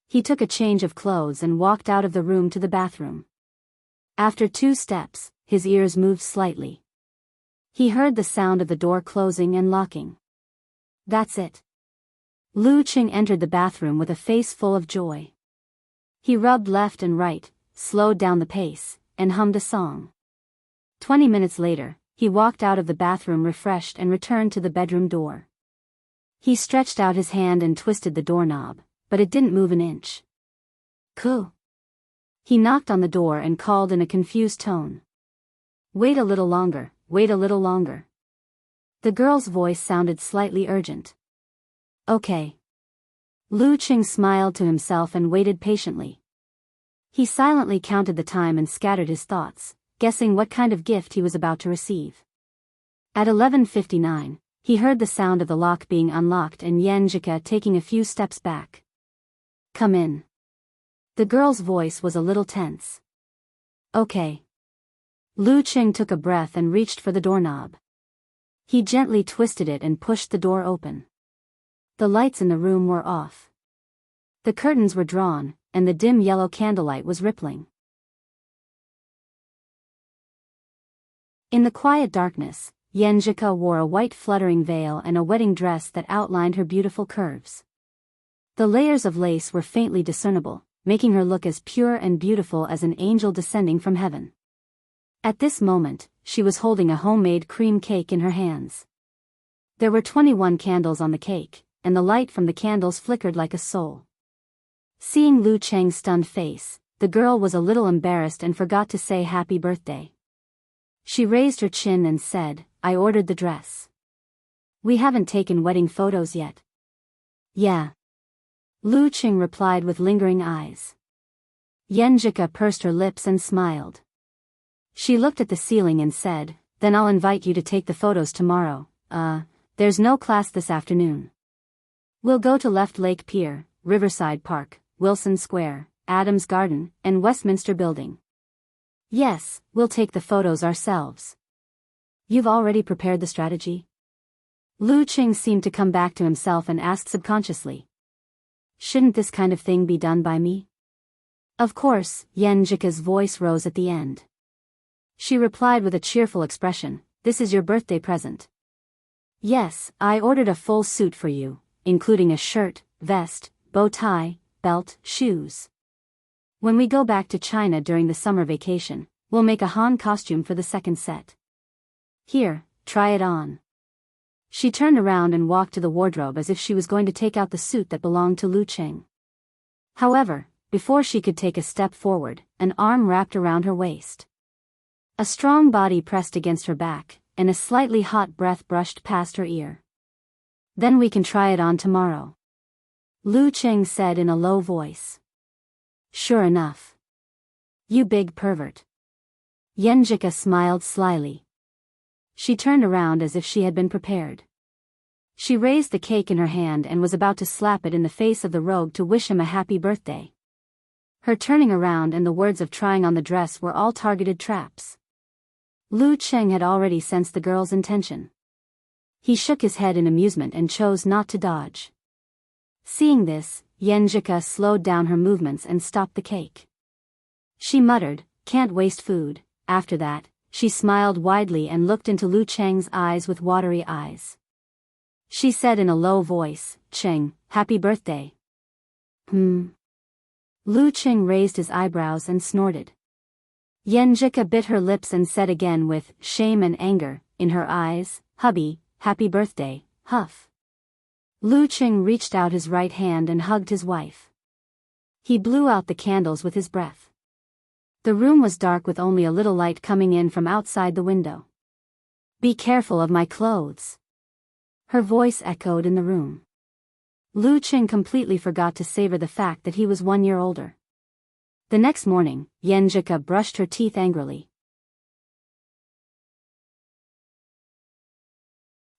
He took a change of clothes and walked out of the room to the bathroom. After 2 steps, his ears moved slightly. He heard the sound of the door closing and locking. That's it. Lu Cheng entered the bathroom with a face full of joy. He rubbed left and right, slowed down the pace, and hummed a song. 20 minutes later, he walked out of the bathroom refreshed and returned to the bedroom door. He stretched out his hand and twisted the doorknob, but it didn't move an inch. "Ku." He knocked on the door and called in a confused tone. Wait a little longer. The girl's voice sounded slightly urgent. Okay. Lu Cheng smiled to himself and waited patiently. He silently counted the time and scattered his thoughts, guessing what kind of gift he was about to receive. At 11:59, he heard the sound of the lock being unlocked and Yenjika taking a few steps back. "Come in." The girl's voice was a little tense. Okay. Lu Cheng took a breath and reached for the doorknob. He gently twisted it and pushed the door open. The lights in the room were off. The curtains were drawn, and the dim yellow candlelight was rippling. In the quiet darkness, Yenjika wore a white fluttering veil and a wedding dress that outlined her beautiful curves. The layers of lace were faintly discernible, making her look as pure and beautiful as an angel descending from heaven. At this moment, she was holding a homemade cream cake in her hands. There were 21 candles on the cake, and the light from the candles flickered like a soul. Seeing Lu Cheng's stunned face, the girl was a little embarrassed and forgot to say happy birthday. She raised her chin and said, "I ordered the dress. We haven't taken wedding photos yet." "Yeah." Lu Cheng replied with lingering eyes. Yenjika pursed her lips and smiled. She looked at the ceiling and said, "Then I'll invite you to take the photos tomorrow. There's no class this afternoon. We'll go to Left Lake Pier, Riverside Park, Wilson Square, Adams Garden, and Westminster Building." "Yes, we'll take the photos ourselves." "You've already prepared the strategy?" Lu Cheng seemed to come back to himself and asked subconsciously. "Shouldn't this kind of thing be done by me?" "Of course," Yenjika's voice rose at the end. She replied with a cheerful expression, "This is your birthday present." Yes, I ordered a full suit for you, including a shirt, vest, bow tie, belt, shoes. When we go back to China during the summer vacation, we'll make a Han costume for the second set. Here, try it on. She turned around and walked to the wardrobe as if she was going to take out the suit that belonged to Lu Cheng. However, before she could take a step forward, an arm wrapped around her waist. A strong body pressed against her back, and a slightly hot breath brushed past her ear. Then we can try it on tomorrow, Lu Cheng said in a low voice. Sure enough. You big pervert. Yenjika smiled slyly. She turned around as if she had been prepared. She raised the cake in her hand and was about to slap it in the face of the rogue to wish him a happy birthday. Her turning around and the words of trying on the dress were all targeted traps. Lu Cheng had already sensed the girl's intention. He shook his head in amusement and chose not to dodge. Seeing this, Yenjika slowed down her movements and stopped the cake. She muttered, "Can't waste food." After that, she smiled widely and looked into Lu Cheng's eyes with watery eyes. She said in a low voice, "Cheng, happy birthday." Lu Cheng raised his eyebrows and snorted. Yenjika bit her lips and said again with shame and anger in her eyes, "Hubby, happy birthday, huff." Lu Cheng reached out his right hand and hugged his wife. He blew out the candles with his breath. The room was dark with only a little light coming in from outside the window. "Be careful of my clothes." Her voice echoed in the room. Lu Cheng completely forgot to savor the fact that he was 1 year older. The next morning, Yenjika brushed her teeth angrily.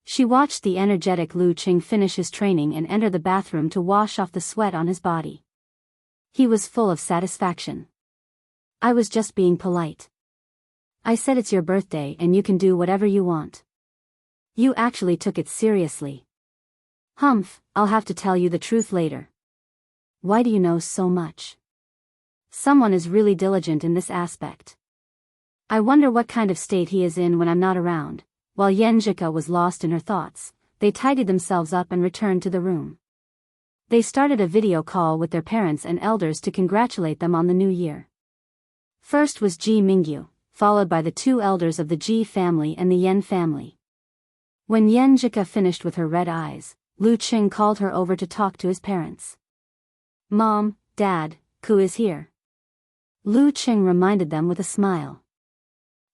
She watched the energetic Lu Cheng finish his training and enter the bathroom to wash off the sweat on his body. He was full of satisfaction. "I was just being polite. I said it's your birthday and you can do whatever you want. You actually took it seriously." "Humph, I'll have to tell you the truth later." "Why do you know so much?" "Someone is really diligent in this aspect. I wonder what kind of state he is in when I'm not around." While Yenjika was lost in her thoughts, they tidied themselves up and returned to the room. They started a video call with their parents and elders to congratulate them on the new year. First was Ji Mingyu, followed by the 2 elders of the Ji family and the Yen family. When Yenjika finished with her red eyes, Lu Cheng called her over to talk to his parents. "Mom, Dad, Ku is here." Lu Cheng reminded them with a smile.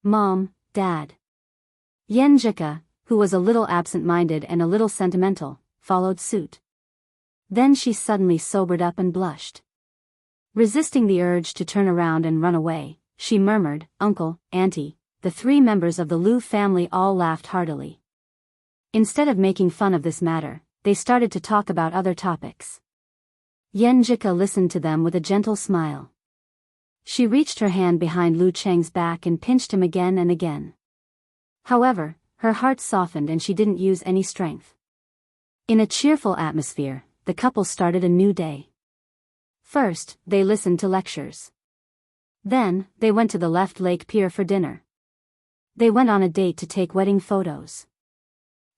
"Mom, Dad." Yenjika, who was a little absent-minded and a little sentimental, followed suit. Then she suddenly sobered up and blushed. Resisting the urge to turn around and run away, she murmured, "Uncle, Auntie." The 3 members of the Lu family all laughed heartily. Instead of making fun of this matter, they started to talk about other topics. Yenjika listened to them with a gentle smile. She reached her hand behind Lu Cheng's back and pinched him again and again. However, her heart softened and she didn't use any strength. In a cheerful atmosphere, the couple started a new day. First, they listened to lectures. Then, they went to the Left Lake Pier for dinner. They went on a date to take wedding photos.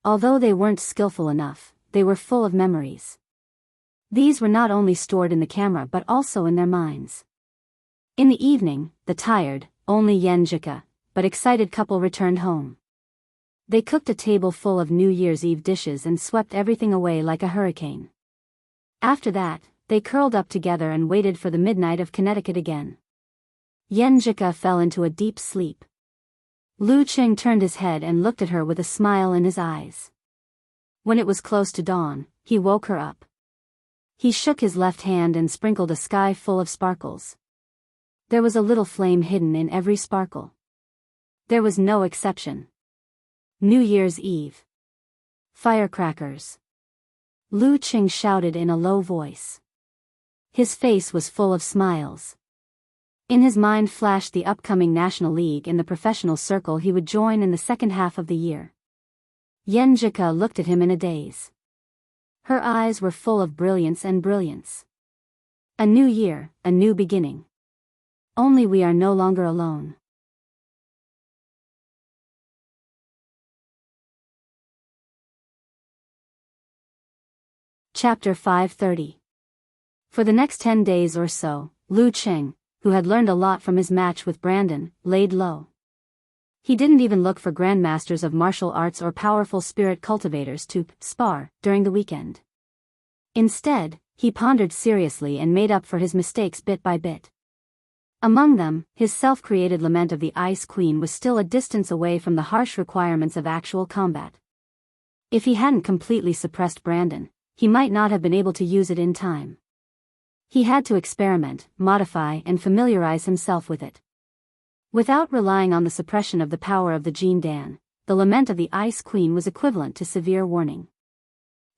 Although they weren't skillful enough, they were full of memories. These were not only stored in the camera but also in their minds. In the evening, the tired, only Yenjika, but excited couple returned home. They cooked a table full of New Year's Eve dishes and swept everything away like a hurricane. After that, they curled up together and waited for the midnight of Connecticut again. Yenjika fell into a deep sleep. Lu Cheng turned his head and looked at her with a smile in his eyes. When it was close to dawn, he woke her up. He shook his left hand and sprinkled a sky full of sparkles. There was a little flame hidden in every sparkle. There was no exception. New Year's Eve. Firecrackers. Lu Cheng shouted in a low voice. His face was full of smiles. In his mind flashed the upcoming National League in the professional circle he would join in the second half of the year. Yenjika looked at him in a daze. Her eyes were full of brilliance and brilliance. A new year, a new beginning. Only we are no longer alone. Chapter 530. For the next 10 days or so, Lu Cheng, who had learned a lot from his match with Brandon, laid low. He didn't even look for grandmasters of martial arts or powerful spirit cultivators to spar during the weekend. Instead, he pondered seriously and made up for his mistakes bit by bit. Among them, his self-created lament of the Ice Queen was still a distance away from the harsh requirements of actual combat. If he hadn't completely suppressed Brandon, he might not have been able to use it in time. He had to experiment, modify, and familiarize himself with it. Without relying on the suppression of the power of the Jean Dan, the lament of the Ice Queen was equivalent to severe warning.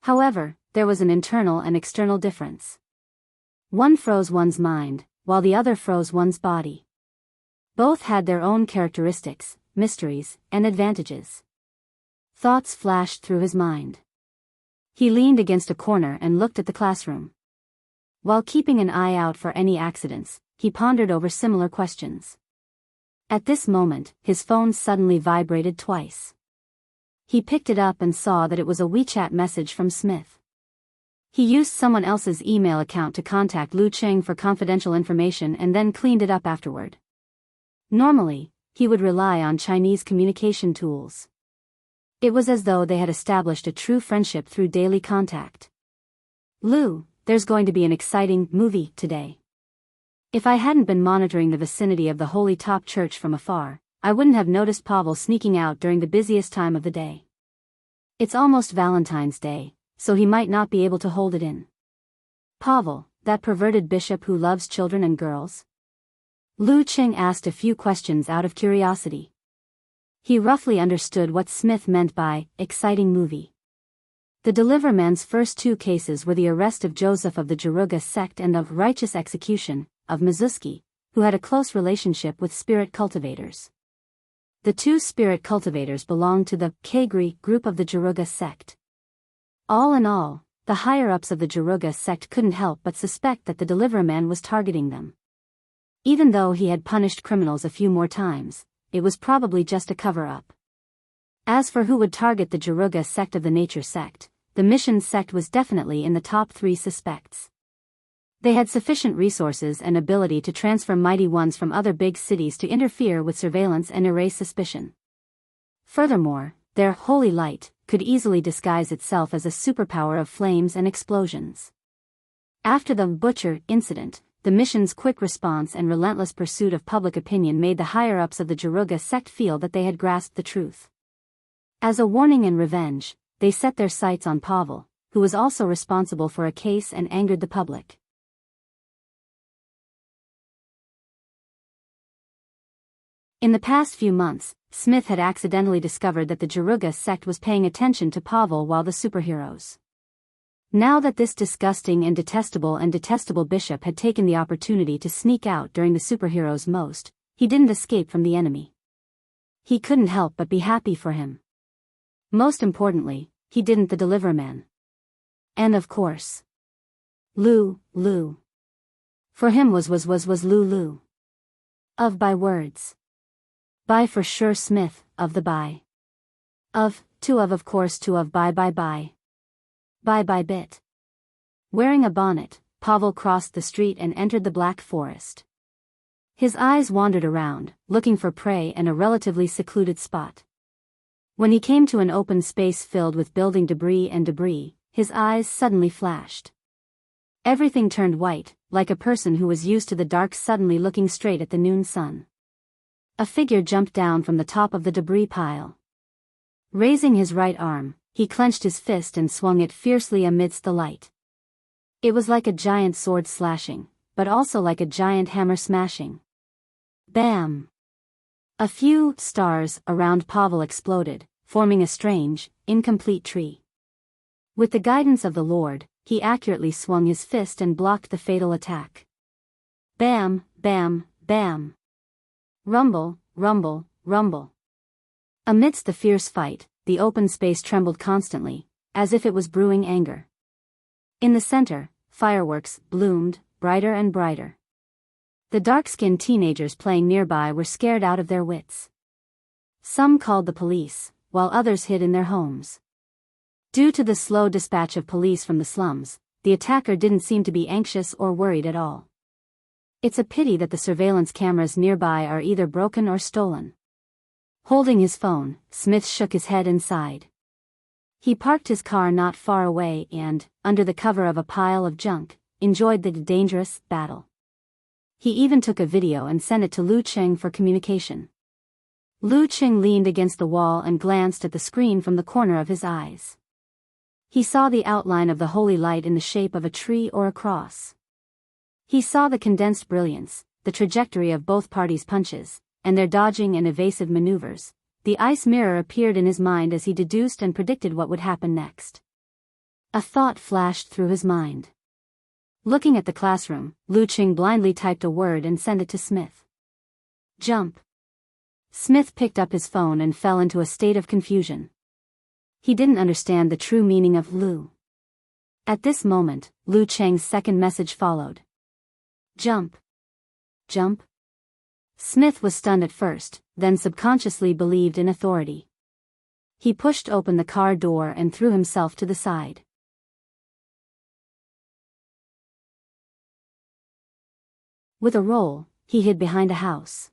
However, there was an internal and external difference. One froze one's mind, while the other froze one's body. Both had their own characteristics, mysteries, and advantages. Thoughts flashed through his mind. He leaned against a corner and looked at the classroom. While keeping an eye out for any accidents, he pondered over similar questions. At this moment, his phone suddenly vibrated twice. He picked it up and saw that it was a WeChat message from Smith. He used someone else's email account to contact Lu Cheng for confidential information and then cleaned it up afterward. Normally, he would rely on Chinese communication tools. It was as though they had established a true friendship through daily contact. Lu, there's going to be an exciting movie today. If I hadn't been monitoring the vicinity of the Holy Top Church from afar, I wouldn't have noticed Pavel sneaking out during the busiest time of the day. It's almost Valentine's Day, so he might not be able to hold it in. Pavel, that perverted bishop who loves children and girls? Lu Cheng asked a few questions out of curiosity. He roughly understood what Smith meant by exciting movie. The Deliverman's first two cases were the arrest of Joseph of the Jaruga sect and of righteous execution of Mizuski, who had a close relationship with spirit cultivators. The two spirit cultivators belonged to the Kagri group of the Jaruga sect. All in all, the higher-ups of the Jaruga sect couldn't help but suspect that the Deliverman was targeting them. Even though he had punished criminals a few more times, it was probably just a cover-up. As for who would target the Jaruga sect of the Nature sect, the Mission sect was definitely in the top 3 suspects. They had sufficient resources and ability to transfer mighty ones from other big cities to interfere with surveillance and erase suspicion. Furthermore, their holy light could easily disguise itself as a superpower of flames and explosions. After the Butcher incident, the Mission's quick response and relentless pursuit of public opinion made the higher-ups of the Jaruga sect feel that they had grasped the truth. As a warning and revenge, they set their sights on Pavel, who was also responsible for a case and angered the public. In the past few months, Smith had accidentally discovered that the Jaruga sect was paying attention to Pavel while the superheroes. Now that this disgusting and detestable bishop had taken the opportunity to sneak out during the superheroes' most, he didn't escape from the enemy. He couldn't help but be happy for him. Most importantly, he didn't the Deliverman. And of course, Lu. For him was Lu. Of by words. By for sure Smith, of the by. Of course to of by. By bit. Wearing a bonnet, Pavel crossed the street and entered the Black Forest. His eyes wandered around, looking for prey and a relatively secluded spot. When he came to an open space filled with building debris, his eyes suddenly flashed. Everything turned white, like a person who was used to the dark suddenly looking straight at the noon sun. A figure jumped down from the top of the debris pile. Raising his right arm, he clenched his fist and swung it fiercely amidst the light. It was like a giant sword slashing, but also like a giant hammer smashing. Bam! A few stars around Pavel exploded, forming a strange, incomplete tree. With the guidance of the Lord, he accurately swung his fist and blocked the fatal attack. Bam, bam, bam. Rumble, rumble, rumble. Amidst the fierce fight, the open space trembled constantly, as if it was brewing anger. In the center, fireworks bloomed, brighter and brighter. The dark-skinned teenagers playing nearby were scared out of their wits. Some called the police, while others hid in their homes. Due to the slow dispatch of police from the slums, the attacker didn't seem to be anxious or worried at all. It's a pity that the surveillance cameras nearby are either broken or stolen. Holding his phone, Smith shook his head and sighed. He parked his car not far away and, under the cover of a pile of junk, enjoyed the dangerous battle. He even took a video and sent it to Lu Cheng for communication. Lu Cheng leaned against the wall and glanced at the screen from the corner of his eyes. He saw the outline of the holy light in the shape of a tree or a cross. He saw the condensed brilliance, the trajectory of both parties' punches, and their dodging and evasive maneuvers. The ice mirror appeared in his mind as he deduced and predicted what would happen next. A thought flashed through his mind. Looking at the classroom, Lu Cheng blindly typed a word and sent it to Smith. Jump. Smith picked up his phone and fell into a state of confusion. He didn't understand the true meaning of Lu. At this moment, Lu Cheng's second message followed. Jump. Jump. Smith was stunned at first, then subconsciously believed in authority. He pushed open the car door and threw himself to the side. With a roll, he hid behind a house.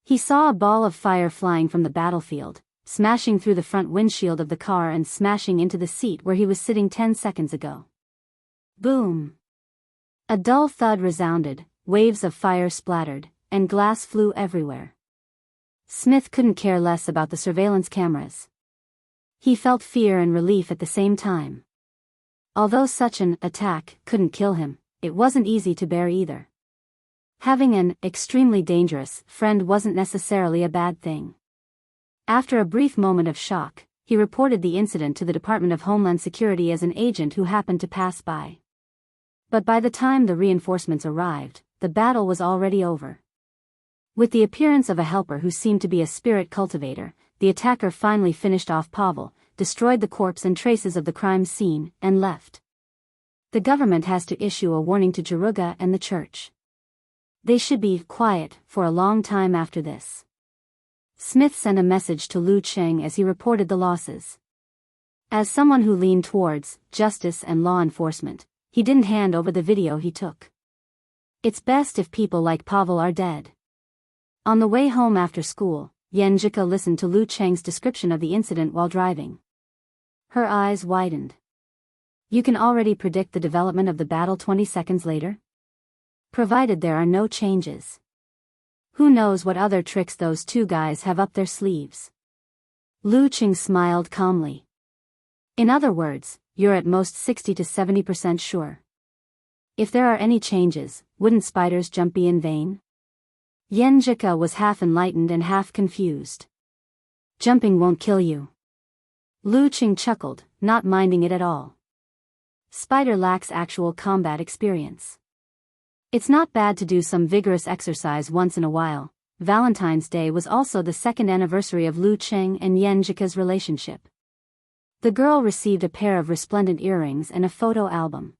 He saw a ball of fire flying from the battlefield, smashing through the front windshield of the car and smashing into the seat where he was sitting 10 seconds ago. Boom! A dull thud resounded, waves of fire splattered, and glass flew everywhere. Smith couldn't care less about the surveillance cameras. He felt fear and relief at the same time. Although such an attack couldn't kill him, it wasn't easy to bear either. Having an extremely dangerous friend wasn't necessarily a bad thing. After a brief moment of shock, he reported the incident to the Department of Homeland Security as an agent who happened to pass by. But by the time the reinforcements arrived, the battle was already over. With the appearance of a helper who seemed to be a spirit cultivator, the attacker finally finished off Pavel, destroyed the corpse and traces of the crime scene, and left. The government has to issue a warning to Jaruga and the church. They should be quiet for a long time after this. Smith sent a message to Lu Cheng as he reported the losses. As someone who leaned towards justice and law enforcement, he didn't hand over the video he took. It's best if people like Pavel are dead. On the way home after school, Yenjika listened to Lu Cheng's description of the incident while driving. Her eyes widened. You can already predict the development of the battle 20 seconds later? Provided there are no changes. Who knows what other tricks those two guys have up their sleeves? Lu Cheng smiled calmly. In other words, you're at most 60 to 70% sure. If there are any changes, wouldn't Spider's jump be in vain? Yenjika was half enlightened and half confused. Jumping won't kill you. Lu Cheng chuckled, not minding it at all. Spider lacks actual combat experience. It's not bad to do some vigorous exercise once in a while. Valentine's Day was also the second anniversary of Lu Cheng and Yenjika's relationship. The girl received a pair of resplendent earrings and a photo album.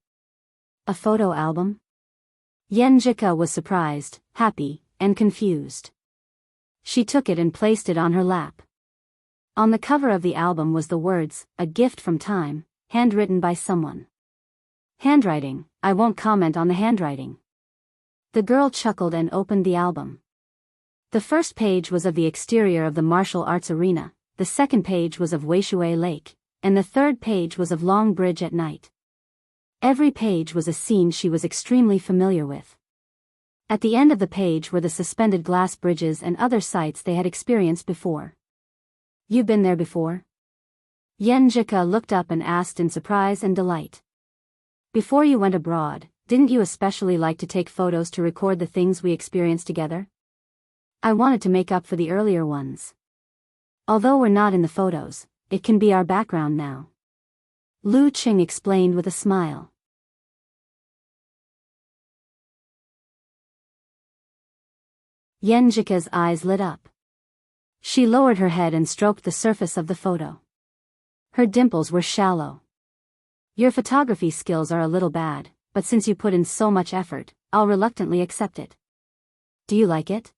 A photo album? Yenjika was surprised, happy, and confused. She took it and placed it on her lap. On the cover of the album was the words, "A gift from time," handwritten by someone. Handwriting, I won't comment on the handwriting. The girl chuckled and opened the album. The first page was of the exterior of the martial arts arena, the second page was of Weishui Lake, and the third page was of Long Bridge at night. Every page was a scene she was extremely familiar with. At the end of the page were the suspended glass bridges and other sights they had experienced before. You've been there before? Yenjika looked up and asked in surprise and delight. Before you went abroad, didn't you especially like to take photos to record the things we experienced together? I wanted to make up for the earlier ones. Although we're not in the photos, it can be our background now. Lu Cheng explained with a smile. Yenjika's eyes lit up. She lowered her head and stroked the surface of the photo. Her dimples were shallow. Your photography skills are a little bad, but since you put in so much effort, I'll reluctantly accept it. Do you like it?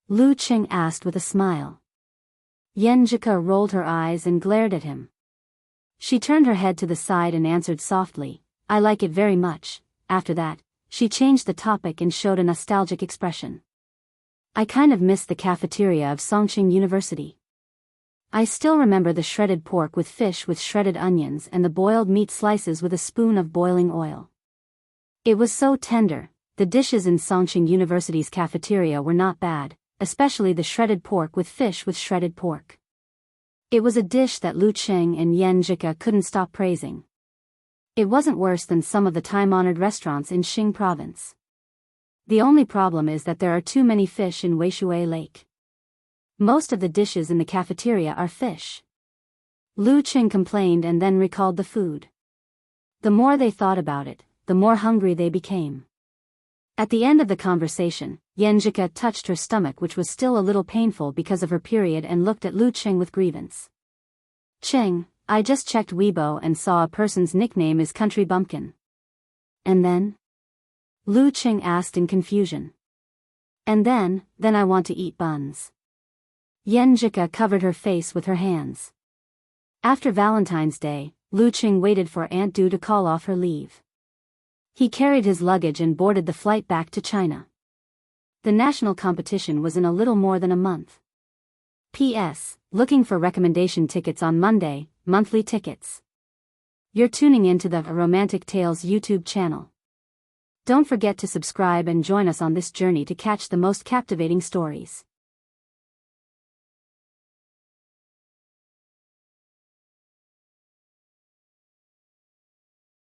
Lu Cheng asked with a smile. Yenjika rolled her eyes and glared at him. She turned her head to the side and answered softly, "I like it very much." After that, she changed the topic and showed a nostalgic expression. "I kind of miss the cafeteria of Songqing University. I still remember the shredded pork with fish with shredded onions and the boiled meat slices with a spoon of boiling oil. It was so tender." The dishes in Songqing University's cafeteria were not bad, especially the shredded pork with fish with shredded pork. It was a dish that Lu Qing and Yan Zhika couldn't stop praising. It wasn't worse than some of the time-honored restaurants in Xing province. The only problem is that there are too many fish in Weishui Lake. Most of the dishes in the cafeteria are fish. Lu Qing complained and then recalled the food. The more they thought about it, the more hungry they became. At the end of the conversation, Yanjika touched her stomach, which was still a little painful because of her period, and looked at Lu Qing with grievance. "Qing, I just checked Weibo and saw a person's nickname is Country Bumpkin." "And then?" Lu Qing asked in confusion. "And then I want to eat buns." Yanjika covered her face with her hands. After Valentine's Day, Lu Qing waited for Aunt Du to call off her leave. He carried his luggage and boarded the flight back to China. The national competition was in a little more than a month. P.S. Looking for recommendation tickets on Monday, monthly tickets. You're tuning into the Romantic Tales YouTube channel. Don't forget to subscribe and join us on this journey to catch the most captivating stories.